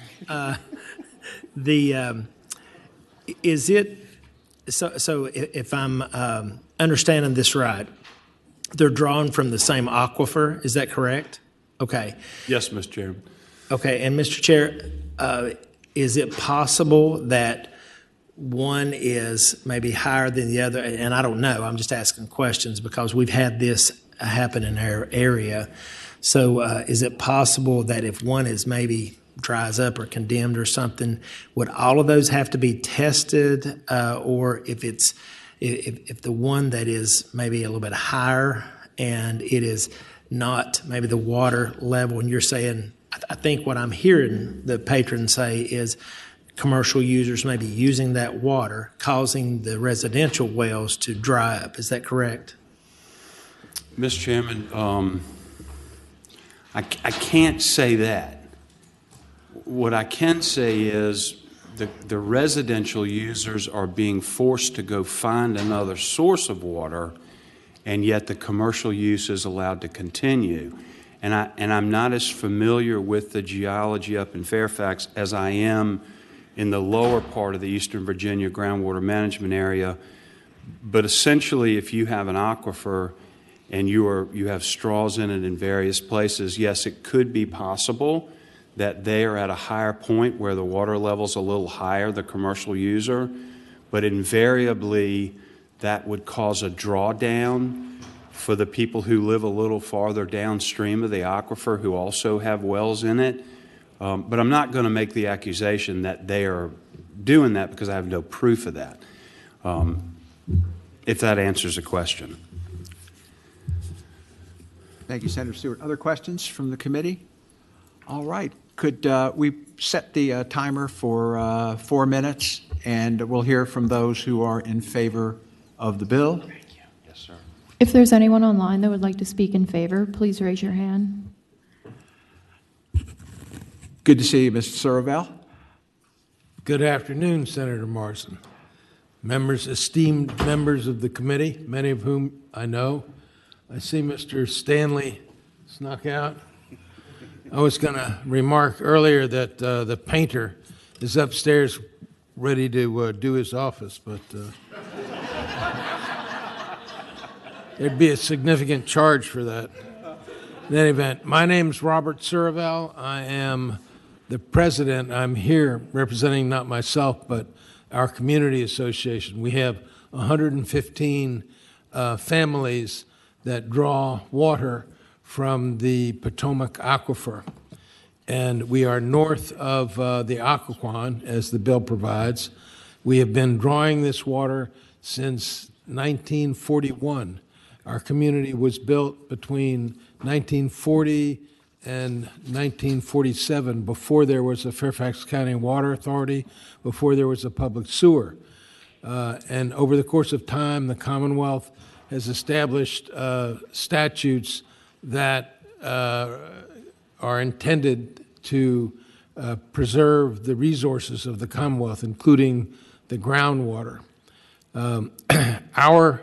Speaker 13: is it... So if I'm understanding this right, they're drawn from the same aquifer, is that correct? Okay.
Speaker 6: Yes, Mr. Chairman.
Speaker 13: Okay, and Mr. Chair, is it possible that one is maybe higher than the other? And I don't know, I'm just asking questions because we've had this happen in our area. So is it possible that if one is maybe dries up or condemned or something, would all of those have to be tested? Or if the one that is maybe a little bit higher and it is not maybe the water level, and you're saying, I think what I'm hearing the patron say is commercial users may be using that water, causing the residential wells to dry up. Is that correct?
Speaker 6: Mr. Chairman, I can't say that. What I can say is the residential users are being forced to go find another source of water, and yet the commercial use is allowed to continue. And I'm not as familiar with the geology up in Fairfax as I am in the lower part of the Eastern Virginia groundwater management area. But essentially, if you have an aquifer and you have straws in it in various places, yes, it could be possible that they are at a higher point where the water level's a little higher, the commercial user, but invariably that would cause a drawdown for the people who live a little farther downstream of the aquifer who also have wells in it. But I'm not going to make the accusation that they are doing that because I have no proof of that, if that answers the question.
Speaker 1: Thank you, Senator Stewart. Other questions from the committee? All right. Could we set the timer for 4 minutes, and we'll hear from those who are in favor of the bill.
Speaker 6: Thank you. Yes, sir.
Speaker 8: If there's anyone online that would like to speak in favor, please raise your hand.
Speaker 1: Good to see you, Mr. Sorovel.
Speaker 9: Good afternoon, Senator Morrison. Members, esteemed members of the committee, many of whom I know. I see Mr. Stanley snuck out. I was going to remark earlier that the painter is upstairs ready to do his office, but there'd be a significant charge for that. In any event, my name's Robert Sorovel. I am the president. I'm here representing not myself, but our community association. We have 115 families that draw water from the Potomac Aquifer. And we are north of the Occoquan, as the bill provides. We have been drawing this water since 1941. Our community was built between 1940 and 1947, before there was a Fairfax County Water Authority, before there was a public sewer. And over the course of time, the Commonwealth has established statutes that are intended to preserve the resources of the Commonwealth, including the groundwater. Our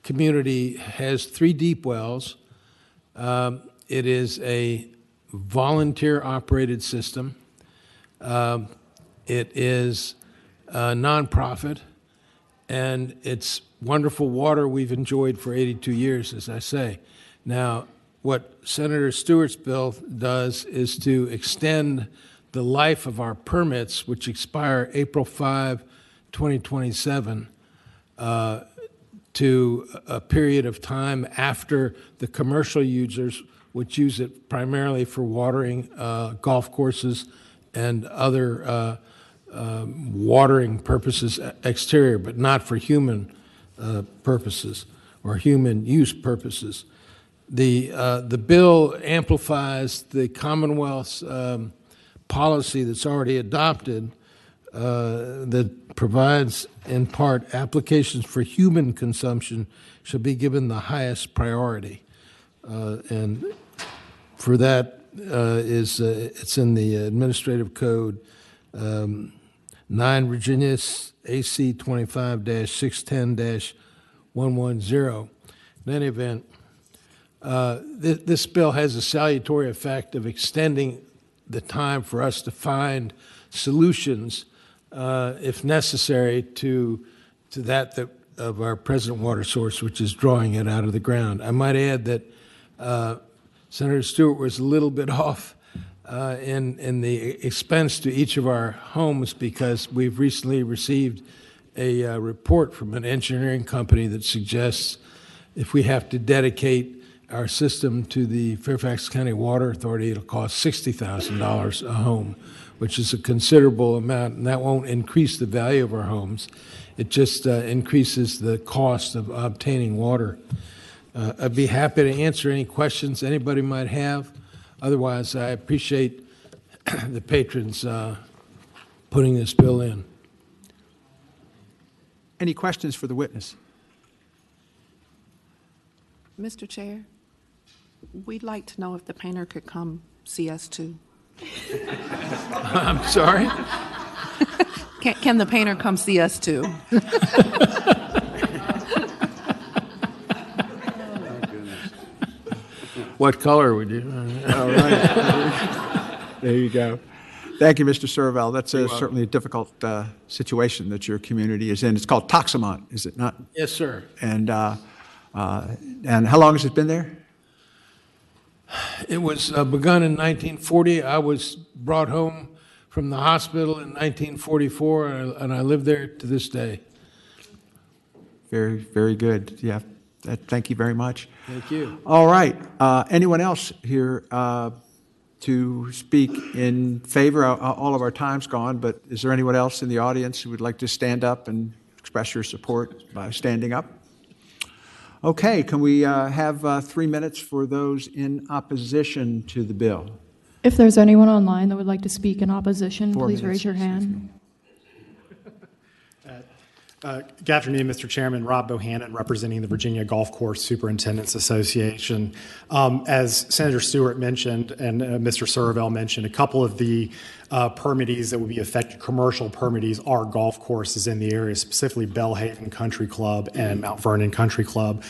Speaker 9: community has 3 deep wells. It is a volunteer-operated system. It is a nonprofit, and it's wonderful water we've enjoyed for 82 years, as I say. Now, what Senator Stewart's bill does is to extend the life of our permits, which expire April 5, 2027, to a period of time after the commercial users, which use it primarily for watering golf courses and other watering purposes exterior, but not for human purposes or human use purposes. The bill amplifies the Commonwealth's policy that's already adopted that provides, in part, applications for human consumption shall be given the highest priority. And for that it's in the Administrative Code 9 Virginia AC 25-610-110. In any event, this bill has a salutary effect of extending the time for us to find solutions, if necessary, to that of our present water source, which is drawing it out of the ground. I might add that Senator Stewart was a little bit off in the expense to each of our homes, because we've recently received a report from an engineering company that suggests if we have to dedicate our system to the Fairfax County Water Authority, it'll cost $60,000 a home, which is a considerable amount, and that won't increase the value of our homes. It just increases the cost of obtaining water. I'd be happy to answer any questions anybody might have. Otherwise, I appreciate the patrons putting this bill in.
Speaker 1: Any questions for the witness?
Speaker 10: Mr. Chair, we'd like to know if the painter could come see us too.
Speaker 9: I'm sorry?
Speaker 10: Can the painter come see us too?
Speaker 9: What color would you?
Speaker 1: All right. There you go. Thank you, Mr. Serval. That's certainly a difficult situation that your community is in. It's called Toxamont, is it not?
Speaker 9: Yes, sir.
Speaker 1: And how long has it been there?
Speaker 9: It was begun in 1940. I was brought home from the hospital in 1944, and I live there to this day.
Speaker 1: Very, very good. Yeah. Thank you very much.
Speaker 9: Thank you.
Speaker 1: All right. Anyone else here to speak in favor? All of our time's gone, but is there anyone else in the audience who would like to stand up and express your support by standing up? Okay. Can we have 3 minutes for those in opposition to the bill?
Speaker 8: If there's anyone online that would like to speak in opposition,
Speaker 12: 4
Speaker 8: please
Speaker 12: minutes,
Speaker 8: raise your hand.
Speaker 12: Good afternoon, Mr. Chairman. Rob Bohannon, representing the Virginia Golf Course Superintendents Association. As Senator Stewart mentioned and Mr. Serval mentioned, a couple of the permittees that would be affected, commercial permittees, are golf courses in the area, specifically Bellhaven Country Club and Mount Vernon Country Club.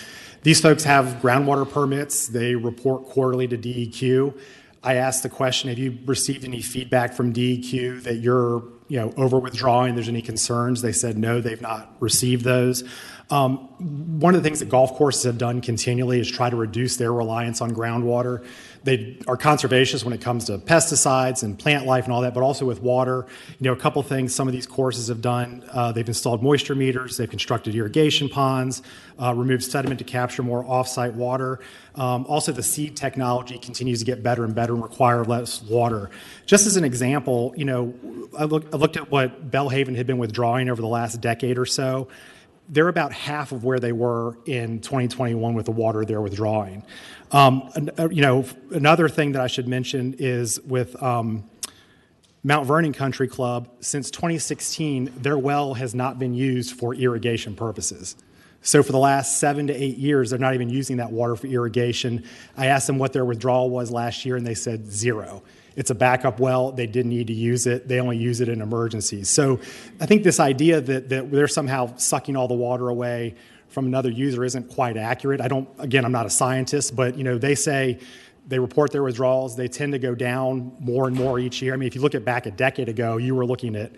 Speaker 12: These folks have groundwater permits. They report quarterly to DEQ. I asked the question, have you received any feedback from DEQ that you're over withdrawing, there's any concerns? They said no, they've not received those. One of the things that golf courses have done continually is try to reduce their reliance on groundwater. They are conservationists when it comes to pesticides and plant life and all that, but also with water. A couple things some of these courses have done, they've installed moisture meters, they've constructed irrigation ponds, removed sediment to capture more off-site water. Also, the seed technology continues to get better and better and require less water. Just as an example, I looked at what Bellhaven had been withdrawing over the last decade or so. They're about half of where they were in 2021 with the water they're withdrawing. Another thing that I should mention is with Mount Vernon Country Club, since 2016, their well has not been used for irrigation purposes. So for the last 7 to 8 years, they're not even using that water for irrigation. I asked them what their withdrawal was last year, and they said 0. It's a backup well. They didn't need to use it. They only use it in emergencies. So I think this idea that they're somehow sucking all the water away from another user isn't quite accurate. I'm not a scientist, but they say they report their withdrawals. They tend to go down more and more each year. I mean, if you look at back a decade ago, you were looking at,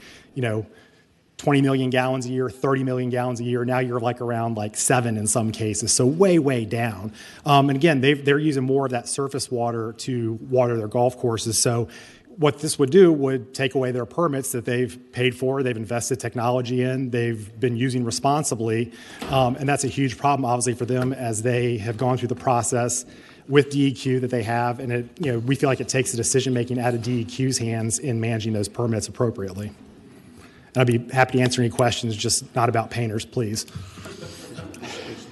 Speaker 12: 20 million gallons a year, 30 million gallons a year. Now you're around 7 in some cases, so way, way down. And again, they're using more of that surface water to water their golf courses. So what this would do would take away their permits that they've paid for, they've invested technology in, they've been using responsibly, and that's a huge problem, obviously, for them as they have gone through the process with DEQ that they have, and we feel like it takes the decision-making out of DEQ's hands in managing those permits appropriately. And I'd be happy to answer any questions, just not about painters, please.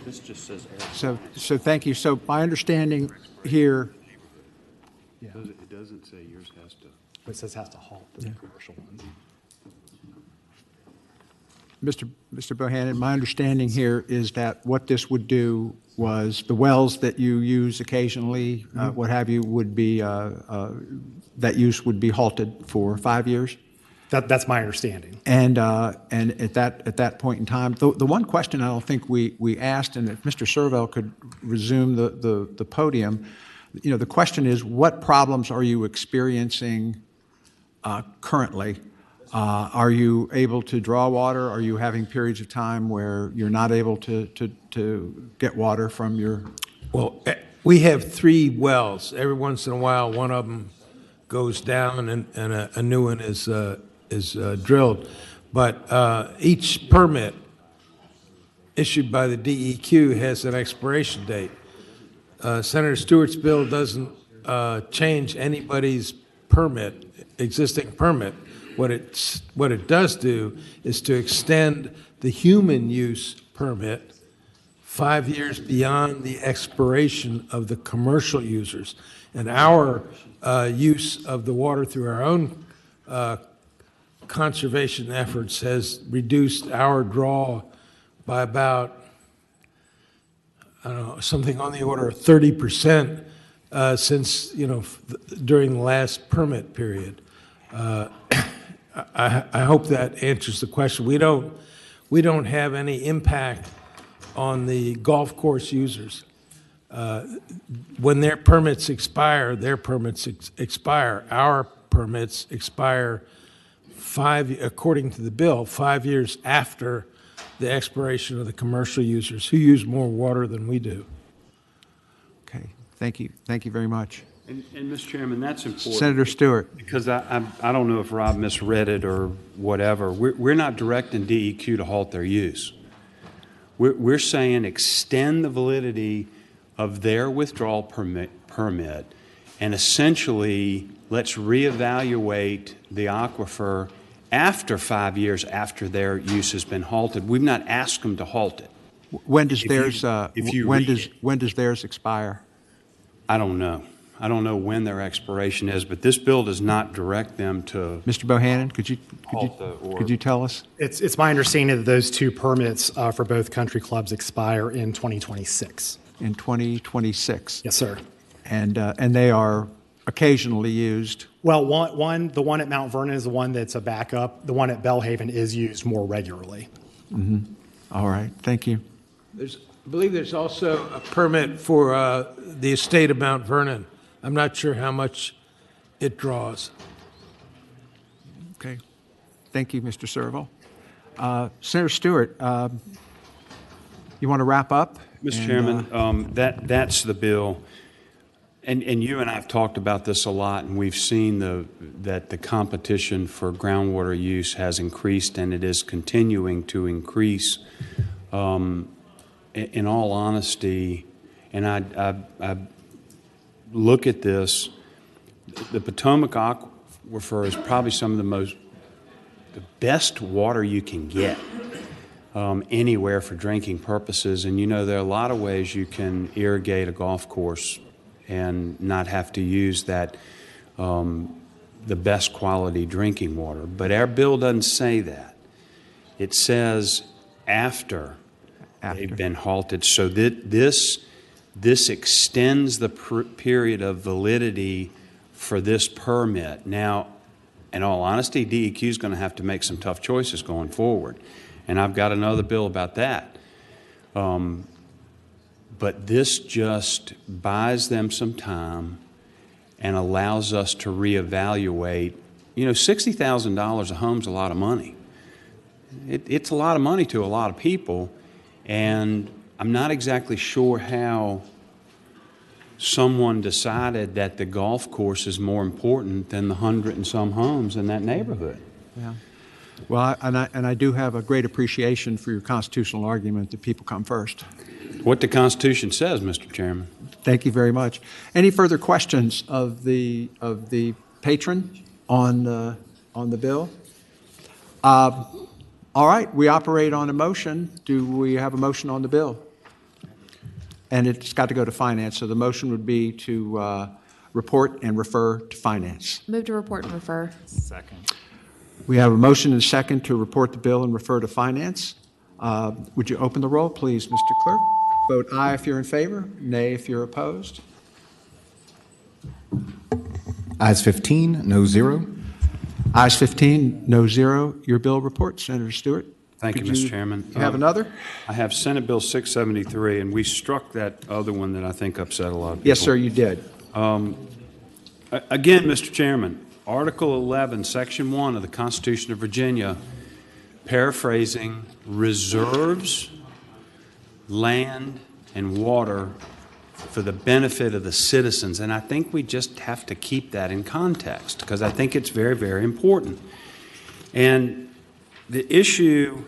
Speaker 1: This just says so thank you. So my understanding here.
Speaker 6: Yeah. It doesn't say yours has to.
Speaker 12: It says has to halt the commercial ones.
Speaker 1: Mr. Bohannon, my understanding here is that what this would do was the wells that you use occasionally, what have you, would be that use would be halted for 5 years.
Speaker 12: That's my understanding.
Speaker 1: And at that point in time, the one question I don't think we asked, and if Mr. Serval could resume the podium, the question is, what problems are you experiencing currently? Are you able to draw water? Are you having periods of time where you're not able to get water from your?
Speaker 9: Well, we have 3 wells. Every once in a while, one of them goes down and a new one is drilled. But each permit issued by the DEQ has an expiration date. Senator Stewart's bill doesn't change anybody's permit, existing permit. What it does do is to extend the human use permit 5 years beyond the expiration of the commercial users. And our use of the water through our own conservation efforts has reduced our draw by about, I don't know, something on the order of 30% since, during the last permit period. I hope that answers the question. We don't have any impact on the golf course users. When their permits expire, expire. Our permits expire according to the bill, 5 years after the expiration of the commercial users who use more water than we do.
Speaker 1: Okay, thank you. Thank you very much.
Speaker 6: And Mr. Chairman, that's important.
Speaker 1: Senator Stewart.
Speaker 6: Because I don't know if Rob misread it or whatever. We're not directing DEQ to halt their use. We're saying extend the validity of their withdrawal permit and essentially let's reevaluate the aquifer after 5 years after their use has been halted. We've not asked them to halt it.
Speaker 1: When does when does theirs expire?
Speaker 6: I don't know. I don't know when their expiration is, but this bill does not direct them to.
Speaker 1: Mr. Bohannon, could you tell us?
Speaker 12: It's my understanding that those two permits for both country clubs expire in 2026.
Speaker 1: In 2026.
Speaker 12: Yes, sir.
Speaker 1: And they are occasionally used.
Speaker 12: Well, the one at Mount Vernon is the one that's a backup. The one at Bellhaven is used more regularly.
Speaker 1: Mm-hmm. All right. Thank you.
Speaker 9: I believe there's also a permit for the estate of Mount Vernon. I'm not sure how much it draws.
Speaker 1: Okay. Thank you, Mr. Serval. Senator Stewart, you want to wrap up?
Speaker 6: Mr. Chairman, that's the bill. And you and I have talked about this a lot, and we've seen that the competition for groundwater use has increased, and it is continuing to increase. In all honesty, and I look at this, the Potomac Aquifer is probably some of the best water you can get anywhere for drinking purposes. And there are a lot of ways you can irrigate a golf course and not have to use that the best quality drinking water. But our bill doesn't say that. It says after they've been halted. So this extends the period of validity for this permit. Now, in all honesty, DEQ is going to have to make some tough choices going forward. And I've got another bill about that. But this just buys them some time and allows us to reevaluate. $60,000 a home's a lot of money. It's a lot of money to a lot of people. And I'm not exactly sure how someone decided that the golf course is more important than the 100 and some homes in that neighborhood.
Speaker 1: Yeah. Well, I do have a great appreciation for your constitutional argument that people come first.
Speaker 6: What the Constitution says, Mr. Chairman.
Speaker 1: Thank you very much. Any further questions of the patron on the bill? All right, we operate on a motion. Do we have a motion on the bill? And it's got to go to finance, so the motion would be to report and refer to finance.
Speaker 7: Move to report and refer.
Speaker 28: Second.
Speaker 1: We have a motion and a second to report the bill and refer to finance. Would you open the roll, please, Mr. Clerk? Vote aye if you're in favor, nay if you're opposed.
Speaker 15: Ayes 15, no 0.
Speaker 1: Ayes 15, no 0. Your bill report, Senator Stewart.
Speaker 6: Thank you, Mr. Chairman.
Speaker 1: You have another?
Speaker 6: I have Senate Bill 673, and we struck that other one that I think upset a lot of people.
Speaker 1: Yes, sir, you did.
Speaker 6: Again, Mr. Chairman, Article 11, Section 1 of the Constitution of Virginia, paraphrasing, reserves land and water for the benefit of the citizens. And I think we just have to keep that in context because I think it's very, very important. And the issue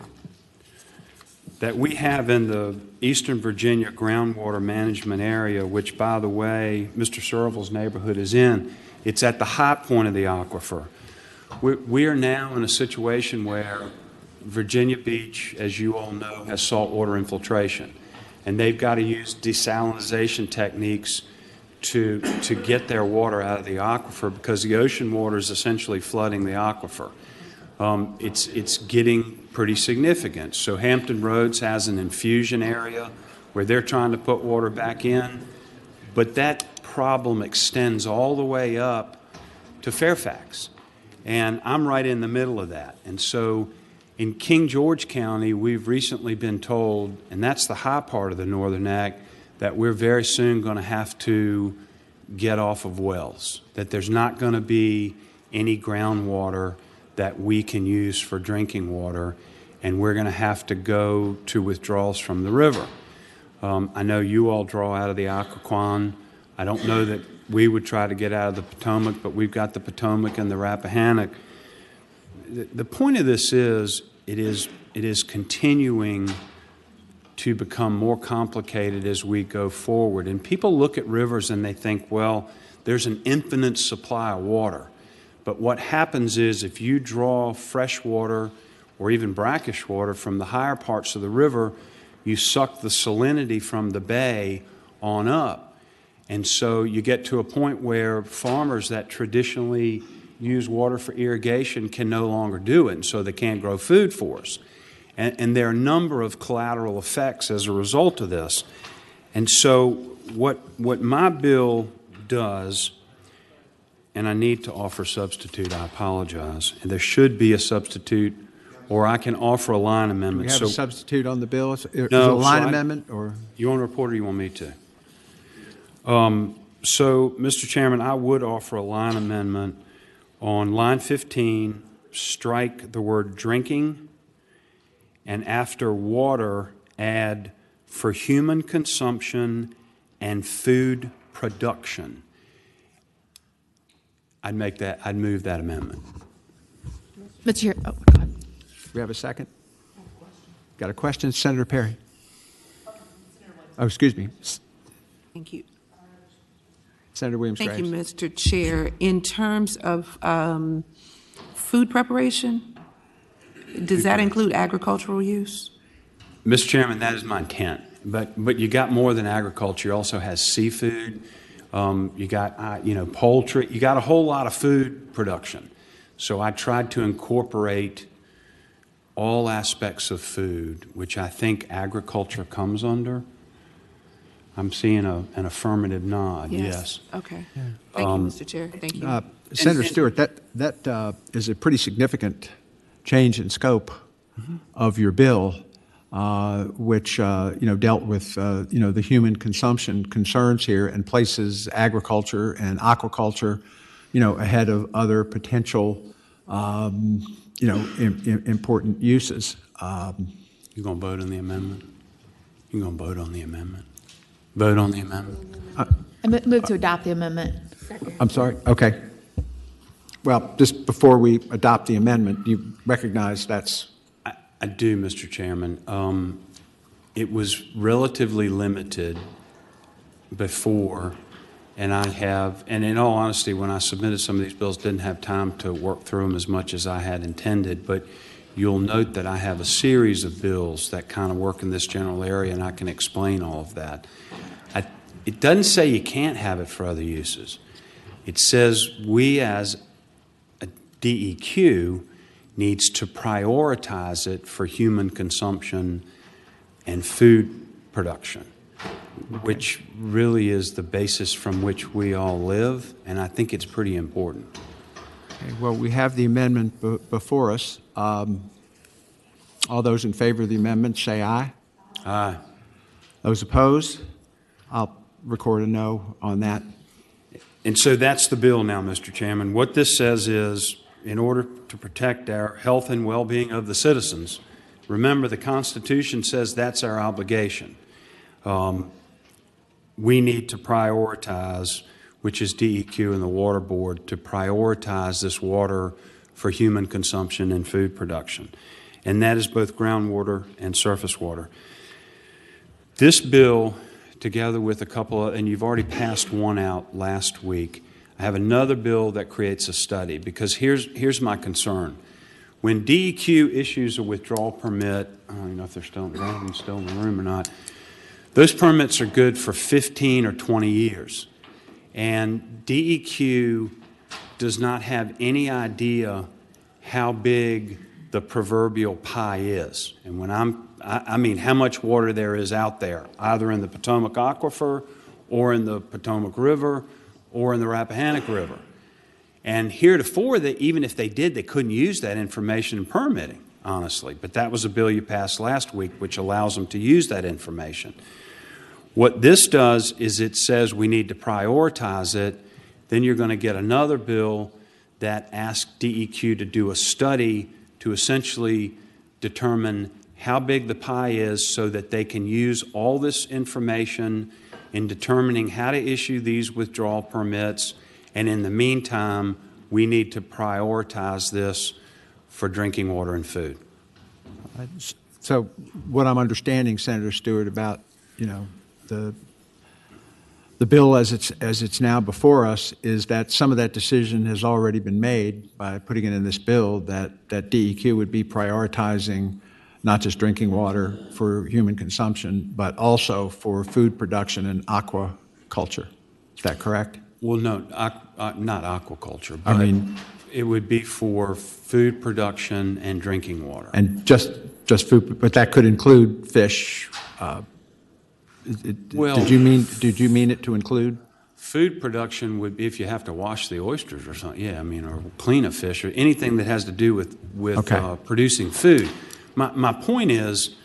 Speaker 6: that we have in the Eastern Virginia groundwater management area, which, by the way, Mr. Serval's neighborhood is in. It's at the high point of the aquifer. We are now in a situation where Virginia Beach, as you all know, has saltwater infiltration, and they've got to use desalinization techniques to get their water out of the aquifer because the ocean water is essentially flooding the aquifer. It's getting pretty significant. So Hampton Roads has an infusion area where they're trying to put water back in, but that problem extends all the way up to Fairfax. And I'm right in the middle of that. And so in King George County, we've recently been told, and that's the high part of the Northern Neck, that we're very soon going to have to get off of wells, that there's not going to be any groundwater that we can use for drinking water, and we're going to have to go to withdrawals from the river. I know you all draw out of the Occoquan. I don't know that we would try to get out of the Potomac, but we've got the Potomac and the Rappahannock. The point of this is it is continuing to become more complicated as we go forward. And people look at rivers and they think, well, there's an infinite supply of water. But what happens is if you draw fresh water or even brackish water from the higher parts of the river, you suck the salinity from the bay on up. And so you get to a point where farmers that traditionally use water for irrigation can no longer do it, and so they can't grow food for us. And there are a number of collateral effects as a result of this. And so what my bill does, and I need to offer substitute, I apologize, and there should be a substitute, or I can offer a line amendment.
Speaker 1: Do we have a substitute on the bill? Is it
Speaker 6: No,
Speaker 1: a line
Speaker 6: so
Speaker 1: amendment? Or?
Speaker 6: You want to report or you want me to? So, Mr. Chairman, I would offer a line amendment on line 15, strike the word drinking, and after water, add for human consumption and food production. I'd move that amendment.
Speaker 7: Mr. Chair, oh, go ahead.
Speaker 1: Do we have a second? Got a question? Senator Perry. Oh, excuse me.
Speaker 10: Thank you.
Speaker 1: Senator Williams-Graves.
Speaker 10: Thank you, Mr. Chair. In terms of food preparation, does that include agricultural use?
Speaker 6: Mr. Chairman, that is my intent. But you got more than agriculture. You also has seafood. You got poultry. You got a whole lot of food production. So I tried to incorporate all aspects of food, which I think agriculture comes under. I'm seeing an affirmative nod. Yes.
Speaker 10: Okay. Yeah. Thank you, Mr. Chair. Thank you.
Speaker 1: Senator Stewart, that is a pretty significant change in scope of your bill, which dealt with the human consumption concerns here and places agriculture and aquaculture, ahead of other potential, important uses.
Speaker 6: You going to vote on the amendment? You going to vote on the amendment? Vote on the amendment.
Speaker 7: I move to adopt the amendment.
Speaker 1: I'm sorry? Okay. Well, just before we adopt the amendment, you recognize that's...
Speaker 6: I do, Mr. Chairman. It was relatively limited before, and in all honesty, when I submitted some of these bills, didn't have time to work through them as much as I had intended, but you'll note that I have a series of bills that kind of work in this general area, and I can explain all of that. It doesn't say you can't have it for other uses. It says we as a DEQ needs to prioritize it for human consumption and food production, which really is the basis from which we all live, and I think it's pretty important.
Speaker 1: Okay, well, we have the amendment before us. All those in favor of the amendment say aye.
Speaker 6: Aye.
Speaker 1: Those opposed? I'll record a no on that.
Speaker 6: And so that's the bill now, Mr. Chairman. What this says is, in order to protect our health and well-being of the citizens, remember the Constitution says that's our obligation. We need to prioritize, which is DEQ and the Water Board, to prioritize this water for human consumption and food production. and that is both groundwater and surface water. This bill, together with a couple of, and you've already passed one out last week, I have another bill that creates a study, because here's my concern. When DEQ issues a withdrawal permit, I don't even know if they're still in the room or not, those permits are good for 15 or 20 years. And DEQ does not have any idea how big the proverbial pie is. And when I mean how much water there is out there, either in the Potomac Aquifer or in the Potomac River or in the Rappahannock River. And heretofore, even if they did, they couldn't use that information in permitting, honestly. But that was a bill you passed last week, which allows them to use that information. What this does is it says we need to prioritize it. Then you're going to get another bill that asks DEQ to do a study to essentially determine how big the pie is so that they can use all this information in determining how to issue these withdrawal permits. And in the meantime, we need to prioritize this for drinking water and food.
Speaker 1: So what I'm understanding, Senator Stewart, about, the bill as it's now before us is that some of that decision has already been made by putting it in this bill that DEQ would be prioritizing not just drinking water for human consumption, but also for food production and aquaculture. Is that correct?
Speaker 6: Well, no, not aquaculture, but it would be for food production and drinking water.
Speaker 1: And just food, but that could include fish. Did you mean it to include?
Speaker 6: Food production would be if you have to wash the oysters or something. Yeah, or clean a fish or anything that has to do with producing food. My point is,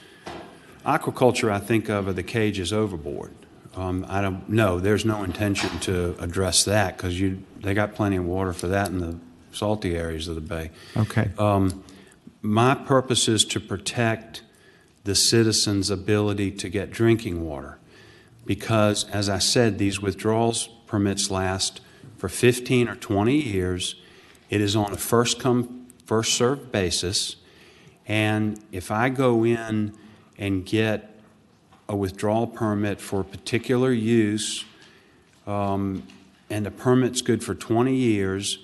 Speaker 6: aquaculture I think of are the cages overboard. I don't know. There's no intention to address that because they got plenty of water for that in the salty areas of the bay.
Speaker 1: Okay.
Speaker 6: My purpose is to protect the citizens' ability to get drinking water because, as I said, these withdrawals permits last for 15 or 20 years. It is on a first-come, first-served basis. And if I go in and get a withdrawal permit for a particular use, and the permit's good for 20 years,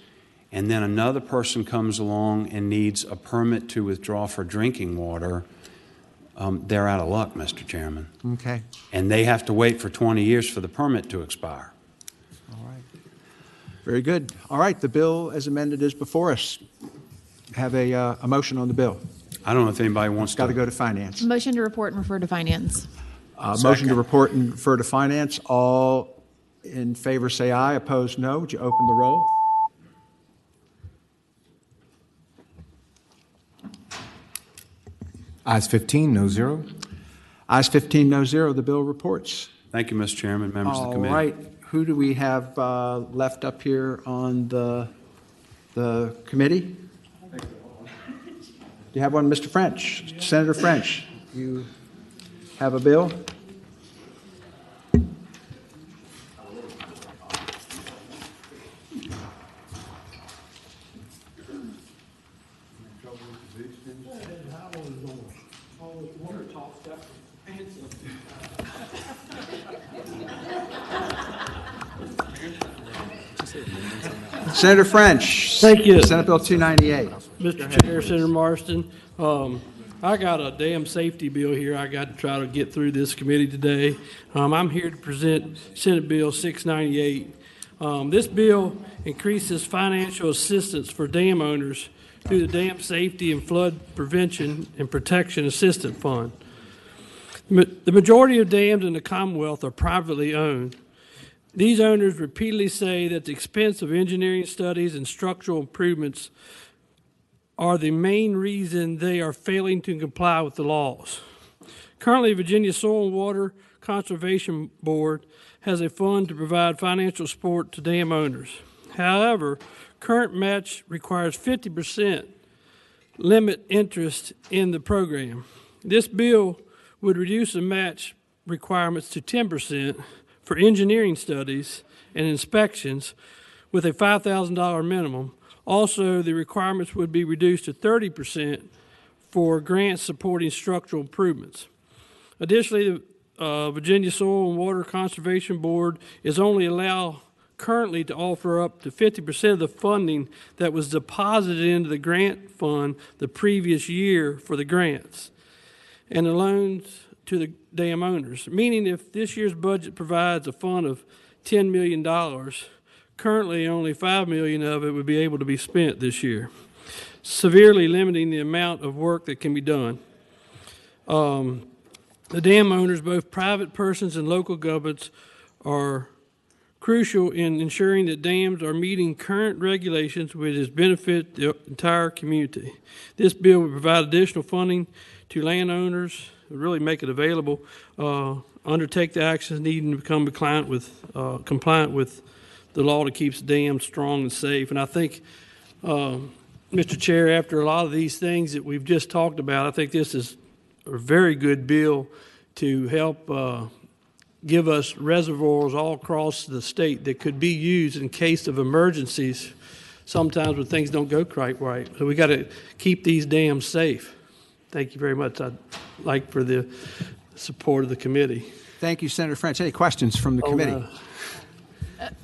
Speaker 6: and then another person comes along and needs a permit to withdraw for drinking water, they're out of luck, Mr. Chairman.
Speaker 1: Okay.
Speaker 6: And they have to wait for 20 years for the permit to expire.
Speaker 1: All right. Very good. All right, the bill as amended is before us. Have a motion on the bill.
Speaker 6: I don't know if anybody wants to.
Speaker 1: Got to go to finance.
Speaker 7: Motion to report and refer to finance.
Speaker 1: Motion to report and refer to finance. All in favor say aye. Opposed, no. Would you open the roll?
Speaker 15: Ayes 15, no zero.
Speaker 1: Ayes 15, no zero. The bill reports.
Speaker 6: Thank you, Mr. Chairman, members of the committee.
Speaker 1: All right. Who do we have left up here on the committee? Do you have one, Mr. French? Senator French, you have a bill? Senator French.
Speaker 16: Thank you.
Speaker 1: Senate Bill 298.
Speaker 16: Mr. Chair, Senator Marston, I got a dam safety bill here. I got to try to get through this committee today. I'm here to present Senate Bill 698. This bill increases financial assistance for dam owners through the Dam Safety and Flood Prevention and Protection Assistance Fund. The majority of dams in the Commonwealth are privately owned. These owners repeatedly say that the expense of engineering studies and structural improvements are the main reason they are failing to comply with the laws. Currently, Virginia Soil and Water Conservation Board has a fund to provide financial support to dam owners. However, current match requires 50% limit interest in the program. This bill would reduce the match requirements to 10% for engineering studies and inspections with a $5,000 minimum. Also, the requirements would be reduced to 30% for grants supporting structural improvements. Additionally, the Virginia Soil and Water Conservation Board is only allowed currently to offer up to 50% of the funding that was deposited into the grant fund the previous year for the grants and the loans to the dam owners, meaning if this year's budget provides a fund of $10 million, currently only $5 million of it would be able to be spent this year, severely limiting the amount of work that can be done. The dam owners, both private persons and local governments, are crucial in ensuring that dams are meeting current regulations which is benefit the entire community. This bill would provide additional funding to landowners, really make it available, undertake the actions needed to become compliant with the law that keeps dams strong and safe. And I think, Mr. Chair, after a lot of these things that we've just talked about, I think this is a very good bill to help give us reservoirs all across the state that could be used in case of emergencies, sometimes when things don't go quite right. So we got to keep these dams safe. Thank you very much. I'd like for the support of the committee.
Speaker 1: Thank you, Senator French. Any questions from the committee?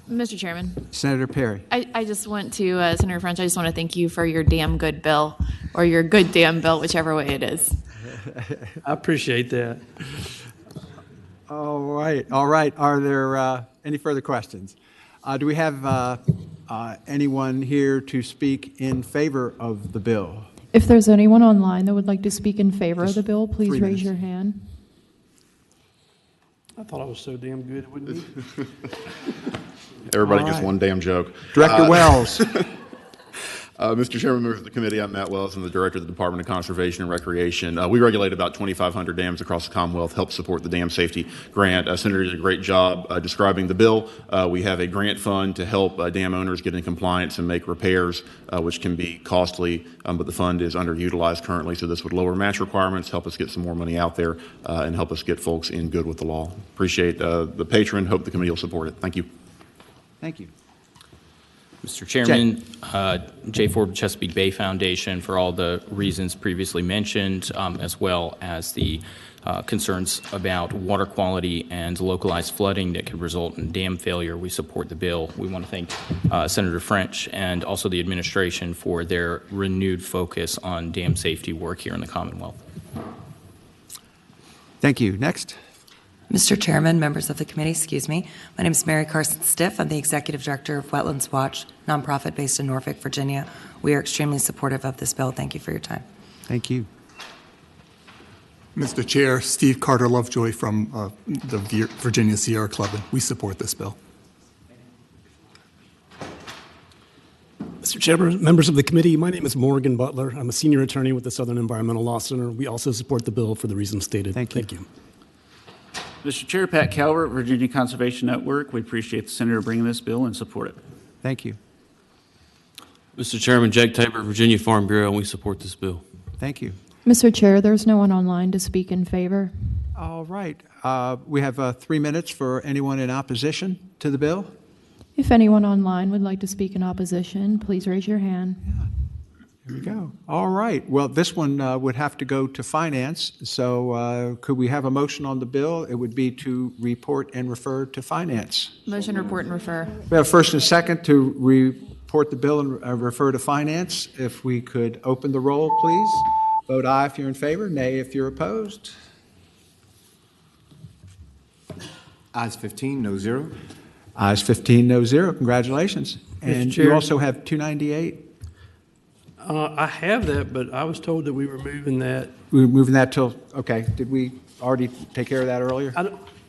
Speaker 7: Mr. Chairman.
Speaker 1: Senator Perry.
Speaker 7: I just want to, Senator French, I just want to thank you for your damn good bill, or your good damn bill, whichever way it is.
Speaker 16: I appreciate that.
Speaker 1: All right. Are there any further questions? Do we have anyone here to speak in favor of the bill?
Speaker 8: If there's anyone online that would like to speak in favor of the bill, please
Speaker 1: 3
Speaker 8: raise
Speaker 1: minutes.
Speaker 8: your hand.
Speaker 16: I thought I was so damn good, it wouldn't be.
Speaker 17: Everybody
Speaker 1: All
Speaker 17: gets
Speaker 1: right.
Speaker 17: one damn joke.
Speaker 1: Director Wells.
Speaker 17: Mr. Chairman, members of the committee, I'm Matt Wells. I'm the Director of the Department of Conservation and Recreation. We regulate about 2,500 dams across the Commonwealth, help support the Dam Safety Grant. Senator did a great job describing the bill. We have a grant fund to help dam owners get in compliance and make repairs, which can be costly, but the fund is underutilized currently, so this would lower match requirements, help us get some more money out there, and help us get folks in good with the law. Appreciate the patron. Hope the committee will support it. Thank you.
Speaker 1: Thank you.
Speaker 18: Mr. Chairman, J. Forbes Chesapeake Bay Foundation, for all the reasons previously mentioned, as well as the concerns about water quality and localized flooding that could result in dam failure, we support the bill. We want to thank Senator French and also the administration for their renewed focus on dam safety work here in the Commonwealth.
Speaker 1: Thank you. Next.
Speaker 19: Mr. Chairman, members of the committee, excuse me. My name is Mary Carson Stiff. I'm the Executive Director of Wetlands Watch, nonprofit based in Norfolk, Virginia. We are extremely supportive of this bill. Thank you for your time.
Speaker 1: Thank you.
Speaker 5: Mr. Chair, Steve Carter Lovejoy from the Virginia Sierra Club, and we support this bill.
Speaker 20: Mr. Chairman, members of the committee, my name is Morgan Butler. I'm a senior attorney with the Southern Environmental Law Center. We also support the bill for the reasons stated. Thank you.
Speaker 21: Mr. Chair, Pat Calvert, Virginia Conservation Network. We appreciate the Senator bringing this bill and support it.
Speaker 1: Thank you.
Speaker 23: Mr. Chairman, Jake Tabor, Virginia Farm Bureau, and we support this bill.
Speaker 1: Thank you.
Speaker 8: Mr. Chair, there's no one online to speak in favor.
Speaker 1: All right. We have 3 minutes for anyone in opposition to the bill.
Speaker 8: If anyone online would like to speak in opposition, please raise your hand.
Speaker 1: Here we go. All right. Well, this one would have to go to Finance. So could we have a motion on the bill? It would be to report and refer to Finance.
Speaker 7: Motion, report, and refer.
Speaker 1: We have first and second to report the bill and refer to Finance. If we could open the roll, please. Vote aye if you're in favor, nay if you're opposed.
Speaker 15: Ayes 15, no zero.
Speaker 1: Ayes 15, no zero. Congratulations. And you
Speaker 16: Chair.
Speaker 1: also have 298.
Speaker 16: I have that, but I was told that we were moving that.
Speaker 1: We're moving that till, okay. Did we already take care of that earlier?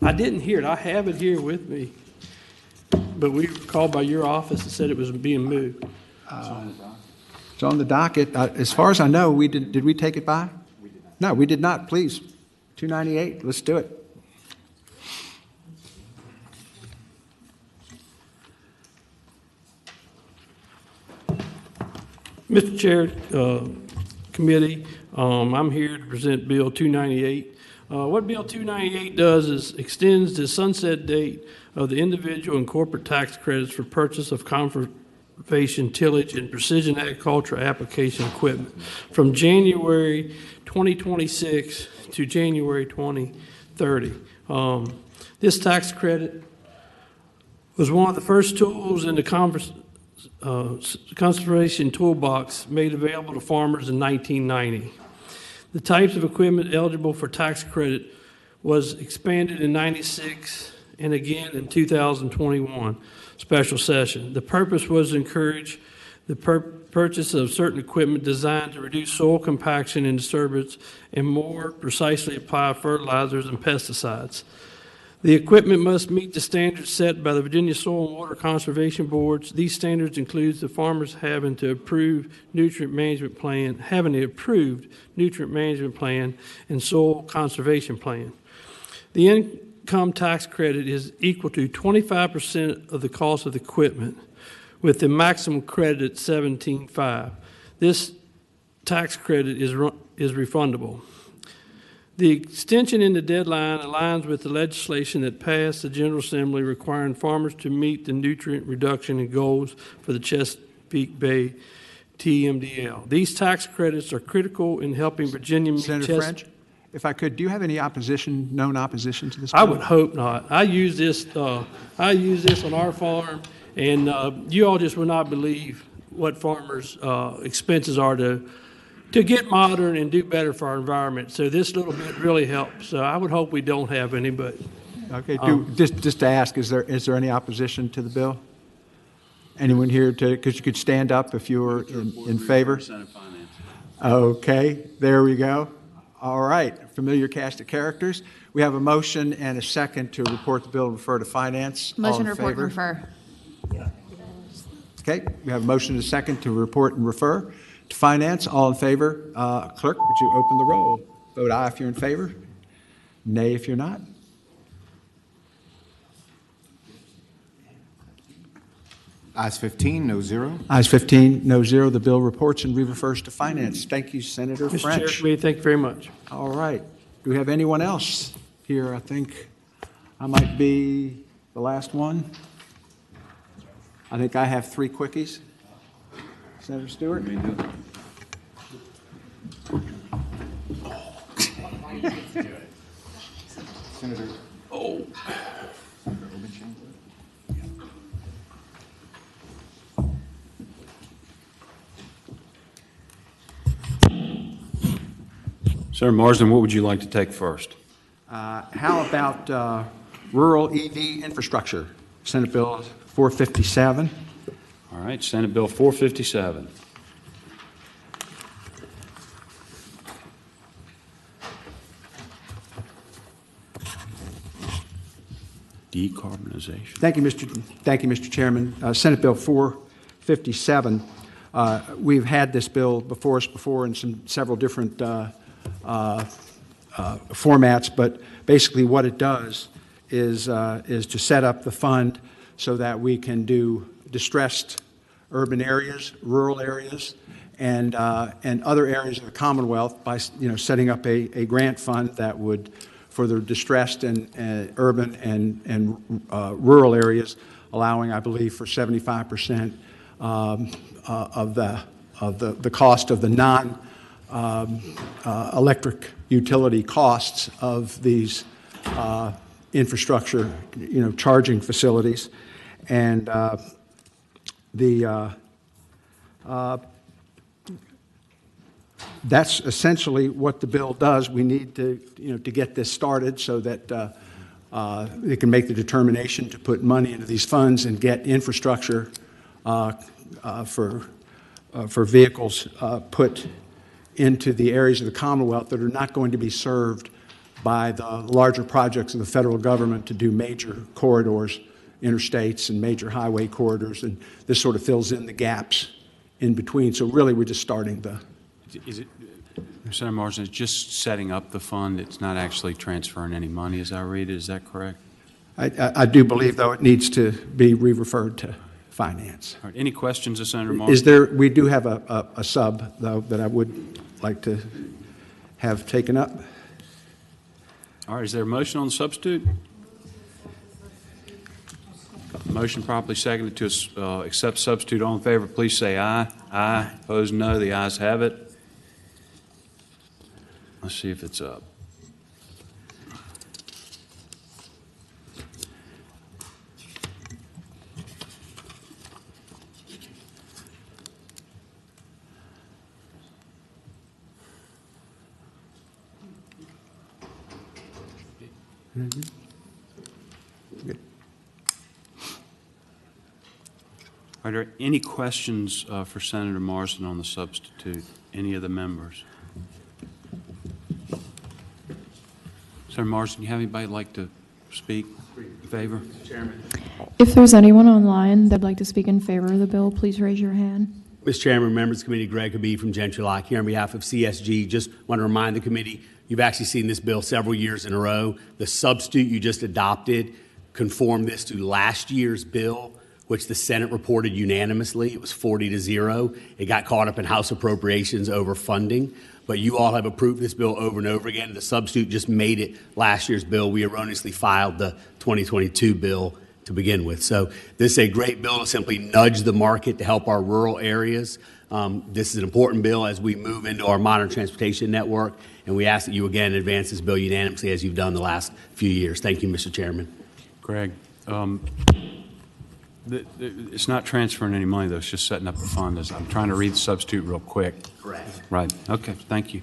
Speaker 16: I didn't hear it. I have it here with me. But we were called by your office and said it was being moved.
Speaker 1: It's on the docket. As far as I know, did we take it by? We did not. No, we did not. Please. 298. Let's do it.
Speaker 16: Mr. Chair, committee, I'm here to present Bill 298. What Bill 298 does is extends the sunset date of the individual and corporate tax credits for purchase of conservation, tillage, and precision agriculture application equipment from January 2026 to January 2030. This tax credit was one of the first tools in the conservation toolbox made available to farmers in 1990. The types of equipment eligible for tax credit was expanded in 96 and again in 2021 special session. The purpose was to encourage the purchase of certain equipment designed to reduce soil compaction and disturbance and more precisely apply fertilizers and pesticides. The equipment must meet the standards set by the Virginia Soil and Water Conservation Boards. These standards include the farmers having the approved nutrient management plan and soil conservation plan. The income tax credit is equal to 25% of the cost of the equipment, with the maximum credit at $17,500. This tax credit is refundable. The extension in the deadline aligns with the legislation that passed the General Assembly requiring farmers to meet the nutrient reduction and goals for the Chesapeake Bay TMDL. These tax credits are critical in helping Virginia meet
Speaker 1: Senator French, if I could, do you have any known opposition to this bill?
Speaker 16: I would hope not. I use this on our farm, and you all just would not believe what farmers' expenses are to get modern and do better for our environment. So this little bit really helps. So I would hope we don't have any, but.
Speaker 1: Okay, just to ask, is there any opposition to the bill? Anyone here because you could stand up if you were in favor? Okay, there we go. All right, familiar cast of characters. We have a motion and a second to report the bill and refer to finance.
Speaker 7: Motion
Speaker 1: All in
Speaker 7: to report and
Speaker 1: favor?
Speaker 7: refer.
Speaker 1: Okay, we have a motion and a second to report and refer to finance. All in favor? Clerk, would you open the roll? Vote aye if you're in favor. Nay if you're not.
Speaker 15: Ayes 15, no zero.
Speaker 1: Ayes 15, no zero. The bill reports and re-refers to finance. Thank you, Senator
Speaker 16: Mr.
Speaker 1: French.
Speaker 16: Chair, Committee, thank you very much.
Speaker 1: All right. Do we have anyone else here? I think I might be the last one. I think I have three quickies. Senator Stewart?
Speaker 15: Senator.
Speaker 1: Oh.
Speaker 6: Senator Marsden, what would you like to take first?
Speaker 1: How about rural EV infrastructure? Senate Bill 457.
Speaker 6: All right, Senate Bill 457. Decarbonization.
Speaker 1: Thank you, Mr. Chairman. Senate Bill 457. We've had this bill before us before in several different formats, but basically what it does is to set up the fund so that we can do distressed urban areas, rural areas, and other areas of the Commonwealth by setting up a grant fund that would, for the distressed and urban and rural areas, allowing, I believe, for 75% of the cost of the non-electric utility costs of these infrastructure, charging facilities, and that's essentially what the bill does. We need to get this started so that they can make the determination to put money into these funds and get infrastructure for vehicles put into the areas of the Commonwealth that are not going to be served by the larger projects of the federal government to do major corridors, interstates and major highway corridors, and this sort of fills in the gaps in between. So really, we're just starting the.
Speaker 6: Is it, Senator Marsden, it's just setting up the fund? It's not actually transferring any money, as I read it. Is that correct?
Speaker 1: I do believe, though, it needs to be re-referred to finance.
Speaker 6: All right. Any questions of Senator Marsden?
Speaker 1: Is there? We do have a sub, though, that I would like to have taken up.
Speaker 6: All right. Is there a motion on the substitute? Motion properly seconded to accept substitute. All in favor, please say aye. Aye. Opposed, no. The ayes have it. Let's see if it's up.
Speaker 1: Good.
Speaker 6: Are there any questions for Senator Marsden on the substitute? Any of the members? Senator Marsden, you have anybody like to speak in favor? Chairman.
Speaker 8: If there's anyone online that'd like to speak in favor of the bill, please raise your hand.
Speaker 2: Mr. Chairman, members of the committee, Greg Habib from Gentry Lock here on behalf of CSG. Just want to remind the committee, you've actually seen this bill several years in a row. The substitute you just adopted conformed this to last year's bill, which the Senate reported unanimously. It was 40-0. It got caught up in House appropriations over funding. But you all have approved this bill over and over again. The substitute just made it last year's bill. We erroneously filed the 2022 bill to begin with. So this is a great bill to simply nudge the market to help our rural areas. This is an important bill as we move into our modern transportation network, and we ask that you again advance this bill unanimously as you've done the last few years. Thank you, Mr. Chairman.
Speaker 6: Greg, it's not transferring any money, though. It's just setting up the fund. I'm trying to read the substitute real quick.
Speaker 2: Correct.
Speaker 6: Right. Okay. Thank you.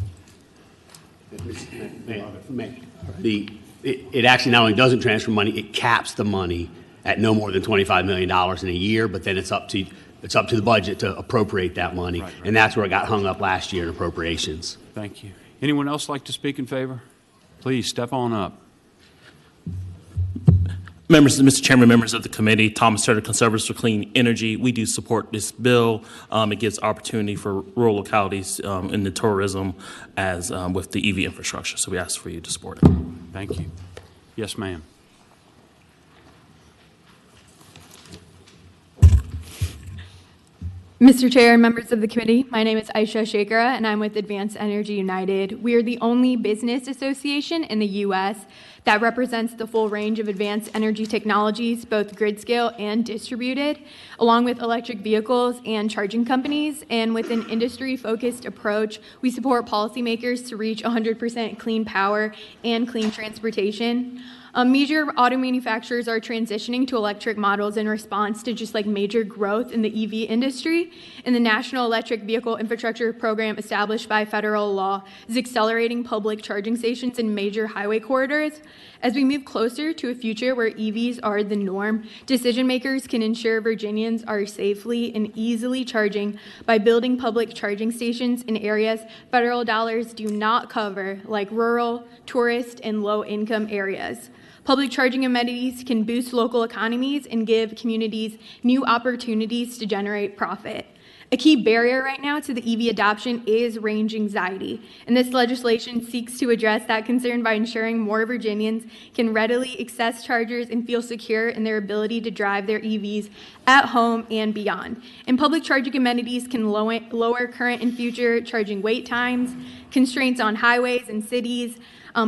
Speaker 2: It actually not only doesn't transfer money, it caps the money at no more than $25 million in a year, but then it's up to the budget to appropriate that money. Right. And that's where it got hung up last year in appropriations.
Speaker 6: Thank you. Anyone else like to speak in favor? Please step on up.
Speaker 11: Mr. Chairman, members of the committee, Thomas Turner, Conservatives for Clean Energy. We do support this bill. It gives opportunity for rural localities in the tourism as with the EV infrastructure. So we ask for you to support it.
Speaker 6: Thank you. Yes, ma'am.
Speaker 14: Mr. Chair and members of the committee, my name is Aisha Shakera, and I'm with Advanced Energy United. We are the only business association in the U.S. that represents the full range of advanced energy technologies, both grid scale and distributed, along with electric vehicles and charging companies. And with an industry-focused approach, we support policymakers to reach 100% clean power and clean transportation. Major auto manufacturers are transitioning to electric models in response to just like major growth in the EV industry. And the National Electric Vehicle Infrastructure Program established by federal law is accelerating public charging stations in major highway corridors. As we move closer to a future where EVs are the norm, decision makers can ensure Virginians are safely and easily charging by building public charging stations in areas federal dollars do not cover, like rural, tourist, and low-income areas. Public charging amenities can boost local economies and give communities new opportunities to generate profit. A key barrier right now to the EV adoption is range anxiety, and this legislation seeks to address that concern by ensuring more Virginians can readily access chargers and feel secure in their ability to drive their EVs at home and beyond. And public charging amenities can lower current and future charging wait times, constraints on highways and cities,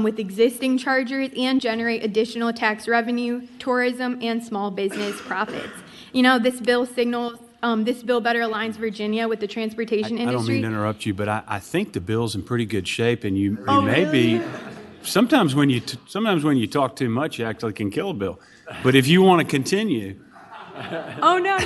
Speaker 14: with existing chargers, and generate additional tax revenue, tourism, and small business profits. You know, this bill signals, this bill better aligns Virginia with the transportation industry.
Speaker 6: I don't mean to interrupt you, but I think the bill's in pretty good shape, and you may be. Sometimes when you talk too much, you actually can kill a bill. But if you want to continue.
Speaker 14: Oh no!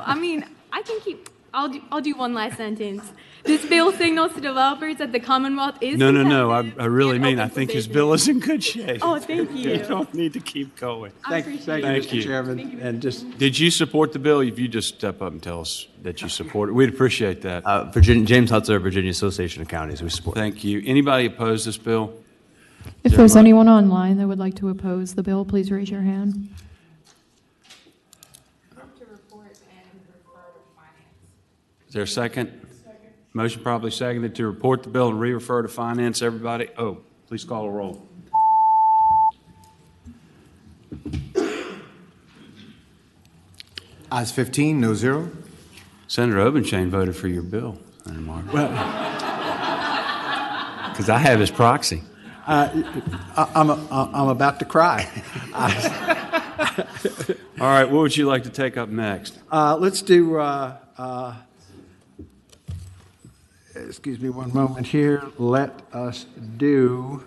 Speaker 14: I mean, I can keep. I'll do one last sentence. This bill signals to developers that the Commonwealth is
Speaker 6: No. I really mean I think his bill is in good shape.
Speaker 14: Oh, thank you.
Speaker 6: You don't need to keep going.
Speaker 1: Thank you, Mr. Chairman. And
Speaker 6: Did you support the bill? If you just step up and tell us that you support it, we'd appreciate that.
Speaker 22: James Hutzer, Virginia Association of Counties. We support.
Speaker 6: Thank you. Anybody oppose this bill?
Speaker 8: If there's anyone online that would like to oppose the bill, please raise your hand.
Speaker 6: Is there a second? Motion probably seconded to report the bill and re-refer to finance. Everybody, please call a roll.
Speaker 15: Ayes 15, no 0.
Speaker 6: Senator Obenshain voted for your bill, Senator Martin. Because I have his proxy.
Speaker 1: I'm about to cry.
Speaker 6: All right, what would you like to take up next?
Speaker 1: Let's do, excuse me one moment here. Let us do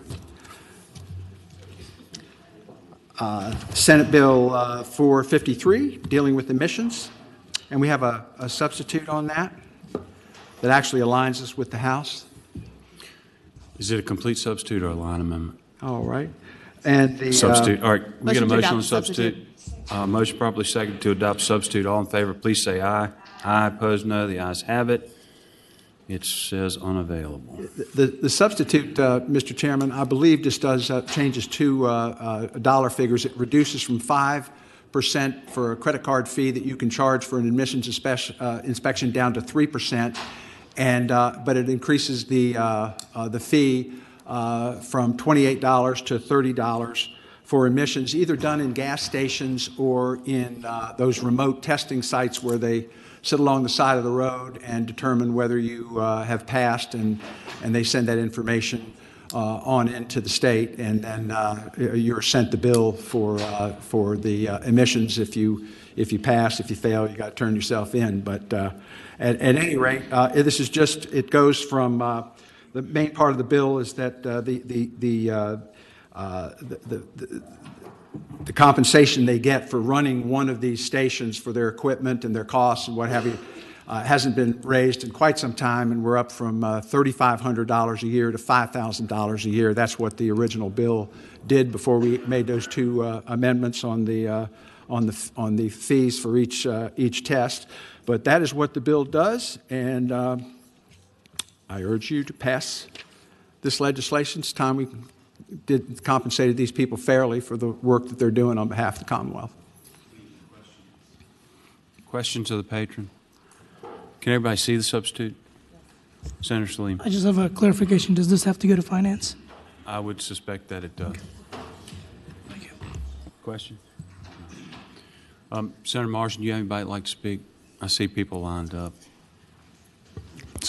Speaker 1: Senate Bill 453, dealing with emissions. And we have a substitute on that actually aligns us with the House.
Speaker 6: Is it a complete substitute or a line amendment?
Speaker 1: All right. And the
Speaker 6: Substitute. All right, we get a
Speaker 7: Motion to
Speaker 6: motion on
Speaker 7: adopt
Speaker 6: substitute. Motion properly seconded to adopt substitute. All in favor, please say aye. Aye. Opposed, no. The ayes have it. It says unavailable.
Speaker 1: The substitute, Mr. Chairman, I believe just does changes two dollar figures. It reduces from 5% for a credit card fee that you can charge for an admissions inspection down to 3%, and but it increases the fee from $28 to $30 for emissions, either done in gas stations or in those remote testing sites where they sit along the side of the road and determine whether you have passed, and they send that information on into the state, and then you're sent the bill for the emissions. If you pass, if you fail, you got to turn yourself in. But at any rate, this is just, it goes from the main part of the bill is that the compensation they get for running one of these stations for their equipment and their costs and what have you hasn't been raised in quite some time, and we're up from $3,500 a year to $5,000 a year. That's what the original bill did before we made those two amendments on the fees for each test. But that is what the bill does, and I urge you to pass this legislation. It's time we compensated these people fairly for the work that they're doing on behalf of the Commonwealth.
Speaker 6: Question to the patron. Can everybody see the substitute? Senator Salim.
Speaker 3: I just have a clarification. Does this have to go to finance?
Speaker 6: I would suspect that it does.
Speaker 3: Okay. Thank you.
Speaker 6: Question? Senator Marsden, do you have anybody like to speak? I see people lined up.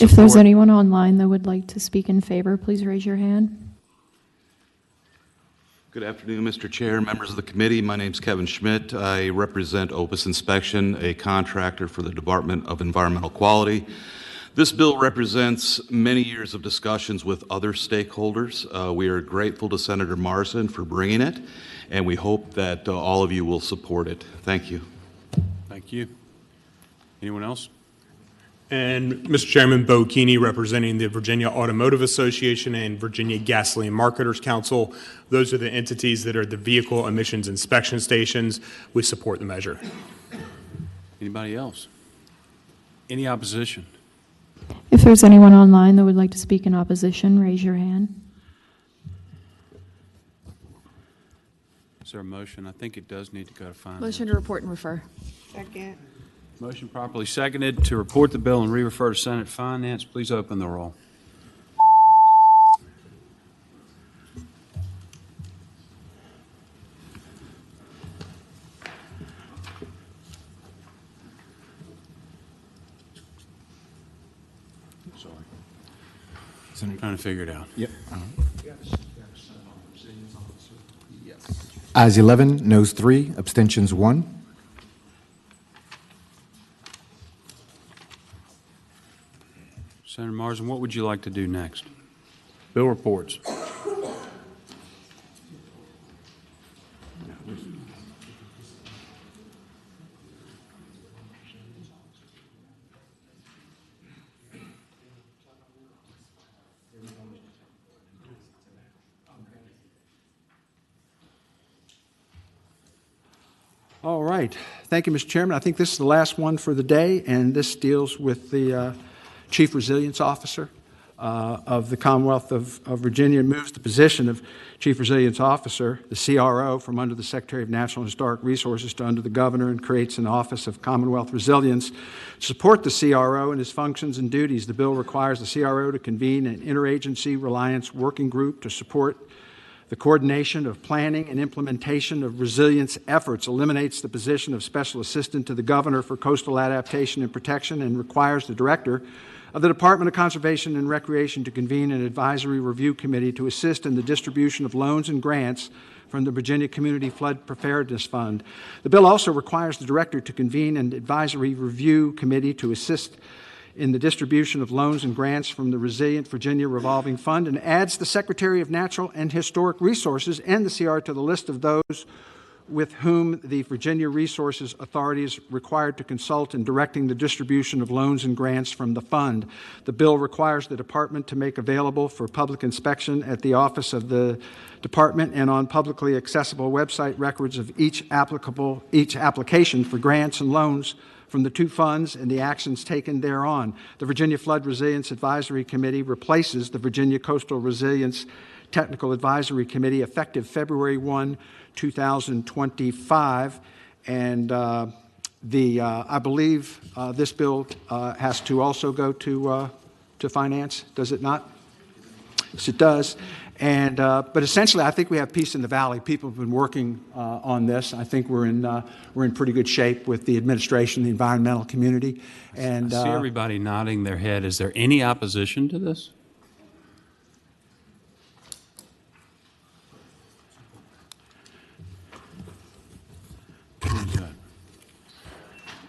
Speaker 8: If there's anyone online that would like to speak in favor, please raise your hand.
Speaker 4: Good afternoon, Mr. Chair, members of the committee. My name is Kevin Schmidt. I represent Opus Inspection, a contractor for the Department of Environmental Quality. This bill represents many years of discussions with other stakeholders. We are grateful to Senator Marsden for bringing it, and we hope that all of you will support it. Thank you.
Speaker 6: Thank you. Anyone else?
Speaker 12: And Mr. Chairman, Bo Keeney, representing the Virginia Automotive Association and Virginia Gasoline Marketers Council. Those are the entities that are the vehicle emissions inspection stations. We support the measure.
Speaker 6: Anybody else? Any opposition?
Speaker 8: If there's anyone online that would like to speak in opposition, raise your hand.
Speaker 6: Is there a motion? I think it does need to go to finance.
Speaker 7: Motion to report and refer.
Speaker 10: Second.
Speaker 6: Motion properly seconded to report the bill and re-refer to Senate Finance. Please open the roll. Sorry. I'm trying to figure it out.
Speaker 15: Yep. Ayes 11, noes 3, abstentions 1.
Speaker 6: Senator Marsden, what would you like to do next? Bill reports.
Speaker 1: All right. Thank you, Mr. Chairman. I think this is the last one for the day, and this deals with the Chief Resilience Officer of the Commonwealth of Virginia. It moves the position of Chief Resilience Officer, the CRO, from under the Secretary of Natural and Historic Resources to under the Governor, and creates an Office of Commonwealth Resilience. To support the CRO in his functions and duties, the bill requires the CRO to convene an interagency reliance working group to support the coordination of planning and implementation of resilience efforts, eliminates the position of Special Assistant to the Governor for Coastal Adaptation and Protection, and requires the Director of the Department of Conservation and Recreation to convene an advisory review committee to assist in the distribution of loans and grants from the Virginia Community Flood Preparedness Fund. The bill also requires the director to convene an advisory review committee to assist in the distribution of loans and grants from the Resilient Virginia Revolving Fund, and adds the Secretary of Natural and Historic Resources and the CR to the list of those with whom the Virginia Resources Authority is required to consult in directing the distribution of loans and grants from the fund. The bill requires the department to make available for public inspection at the office of the department and on publicly accessible website records of each application for grants and loans from the two funds and the actions taken thereon. The Virginia Flood Resilience Advisory Committee replaces the Virginia Coastal Resilience Technical Advisory Committee effective February 1, 2025. And I believe this bill has to also go to finance, does it not? Yes, it does. And but essentially, I think we have peace in the valley. People have been working on this. I think we're in pretty good shape with the administration, the environmental community. And
Speaker 6: I see everybody nodding their head. Is there any opposition to this?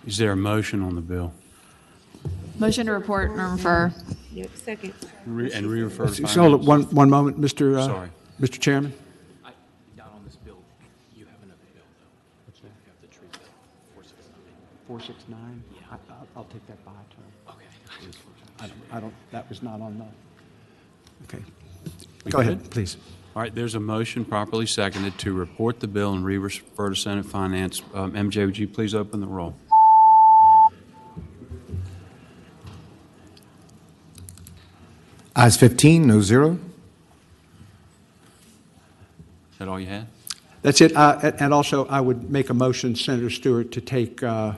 Speaker 6: Is there a motion on the bill?
Speaker 7: Motion to report and refer.
Speaker 10: Yep, second.
Speaker 6: And re-refer to
Speaker 1: So
Speaker 6: finance?
Speaker 1: one moment, Mr.
Speaker 6: Sorry.
Speaker 1: Mr. Chairman.
Speaker 2: Not on this bill. You have another bill, though. What's that? You have the tree bill, 469.
Speaker 1: 469? Yeah. I'll take that by, Tom.
Speaker 2: Okay.
Speaker 1: I don't, that was not on the, okay.
Speaker 6: We
Speaker 1: Go
Speaker 6: good?
Speaker 1: ahead, please.
Speaker 6: All right, there's a motion properly seconded to report the bill and re-refer to Senate Finance. MJ, would you please open the roll?
Speaker 15: Ayes 15, no zero.
Speaker 6: Is that all you had?
Speaker 1: That's it. And also, I would make a motion, Senator Stewart, to take the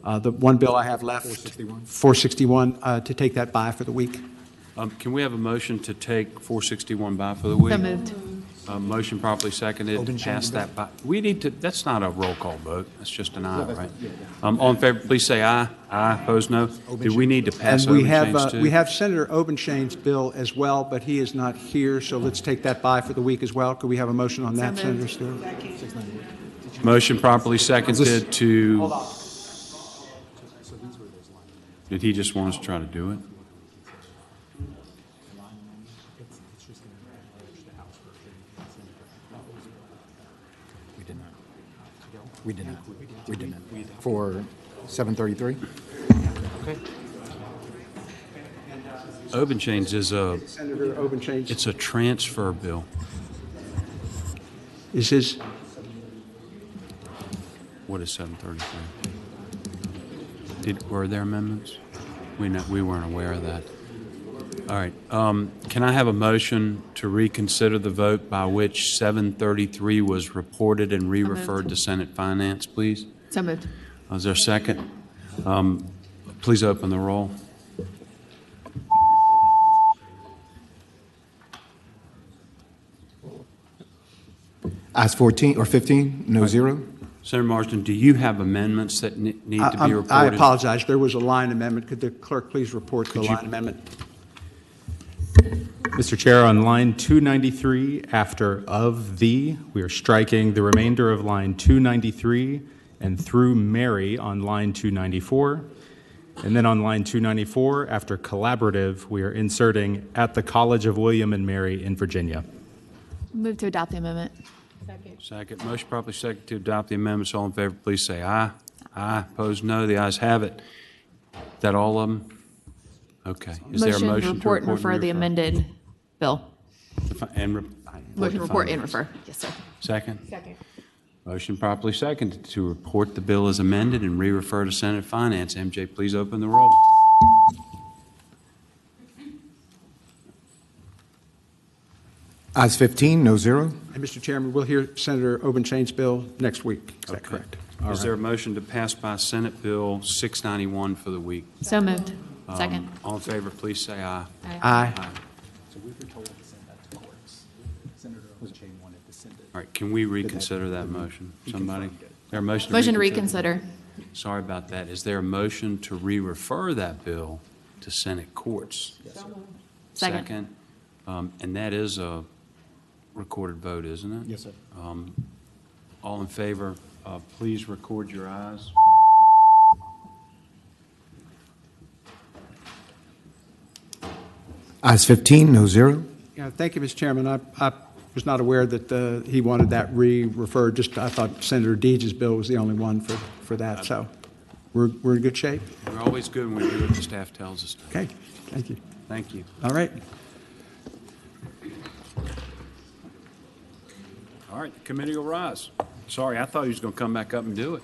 Speaker 1: one bill I have left, 461, to take that by for the week.
Speaker 6: Can we have a motion to take 461 by for the week?
Speaker 7: So moved.
Speaker 6: Motion properly seconded, pass that by. We need to, that's not a roll call vote. That's just an aye, right? All in favor, please say aye. Aye, opposed, no. Do we need to pass
Speaker 1: And
Speaker 6: Obenshane's too?
Speaker 1: we have Senator Obenshane's bill as well, but he is not here, so let's take that by for the week as well. Could we have a motion on that, Senator Stewart?
Speaker 6: Motion properly seconded to. Did he just want us to try to do it?
Speaker 15: We did not. We did not. For 733?
Speaker 1: Okay.
Speaker 6: Obenshane's is a,
Speaker 1: Senator Obenshane's.
Speaker 6: it's a transfer bill.
Speaker 1: Is his,
Speaker 6: What is 733? Were there amendments? We weren't aware of that. All right. Can I have a motion to reconsider the vote by which 733 was reported and re-referred to Senate Finance, please?
Speaker 7: So moved.
Speaker 6: Is there a second? Please open the roll.
Speaker 15: Ayes 14 or 15, no zero.
Speaker 6: Senator Marsden, do you have amendments that need to be reported?
Speaker 1: I apologize. There was a line amendment. Could the clerk please report the line amendment?
Speaker 9: Mr. Chair, on line 293, after "of the," we are striking the remainder of line 293 and through Mary on line 294. And then on line 294, after "collaborative," we are inserting "at the College of William and Mary in Virginia."
Speaker 7: Move to adopt the amendment.
Speaker 6: Second. Motion properly seconded to adopt the amendments. All in favor, please say aye. Aye. Opposed, no. The ayes have it. Is that all of them? Okay. Is there a motion to
Speaker 7: report and refer the amended bill. Motion report and refer. Yes, sir.
Speaker 6: Second? Second. Motion properly seconded to report the bill as amended and re-refer to Senate Finance. MJ, please open the roll.
Speaker 15: Ayes 15, no zero.
Speaker 1: And Mr. Chairman, we'll hear Senator Obenshane's bill next week. Is that correct? All
Speaker 6: Is
Speaker 1: right.
Speaker 6: there a motion to pass by Senate Bill 691 for the week?
Speaker 7: So moved. Second.
Speaker 6: All in favor, please say aye.
Speaker 1: Aye.
Speaker 13: So we were told to send that to courts. Senator Obenshain wanted to send it.
Speaker 6: All right, can we reconsider that motion? Somebody? There a motion
Speaker 7: Motion to reconsider.
Speaker 6: Sorry about that. Is there a motion to re-refer that bill to Senate courts.
Speaker 7: Yes, sir. Second.
Speaker 6: And that is a recorded vote, isn't it?
Speaker 15: Yes, sir.
Speaker 6: All in favor, please record your ayes.
Speaker 15: Ayes 15, no zero.
Speaker 1: Yeah, thank you, Mr. Chairman. I was not aware that he wanted that re-referred. Just I thought Senator Deege's bill was the only one for that. So we're in good shape.
Speaker 6: We're always good when we do what the staff tells us to.
Speaker 1: Okay, thank you.
Speaker 6: Thank you.
Speaker 1: All right.
Speaker 6: All right, the committee will rise. Sorry, I thought he was going to come back up and do it.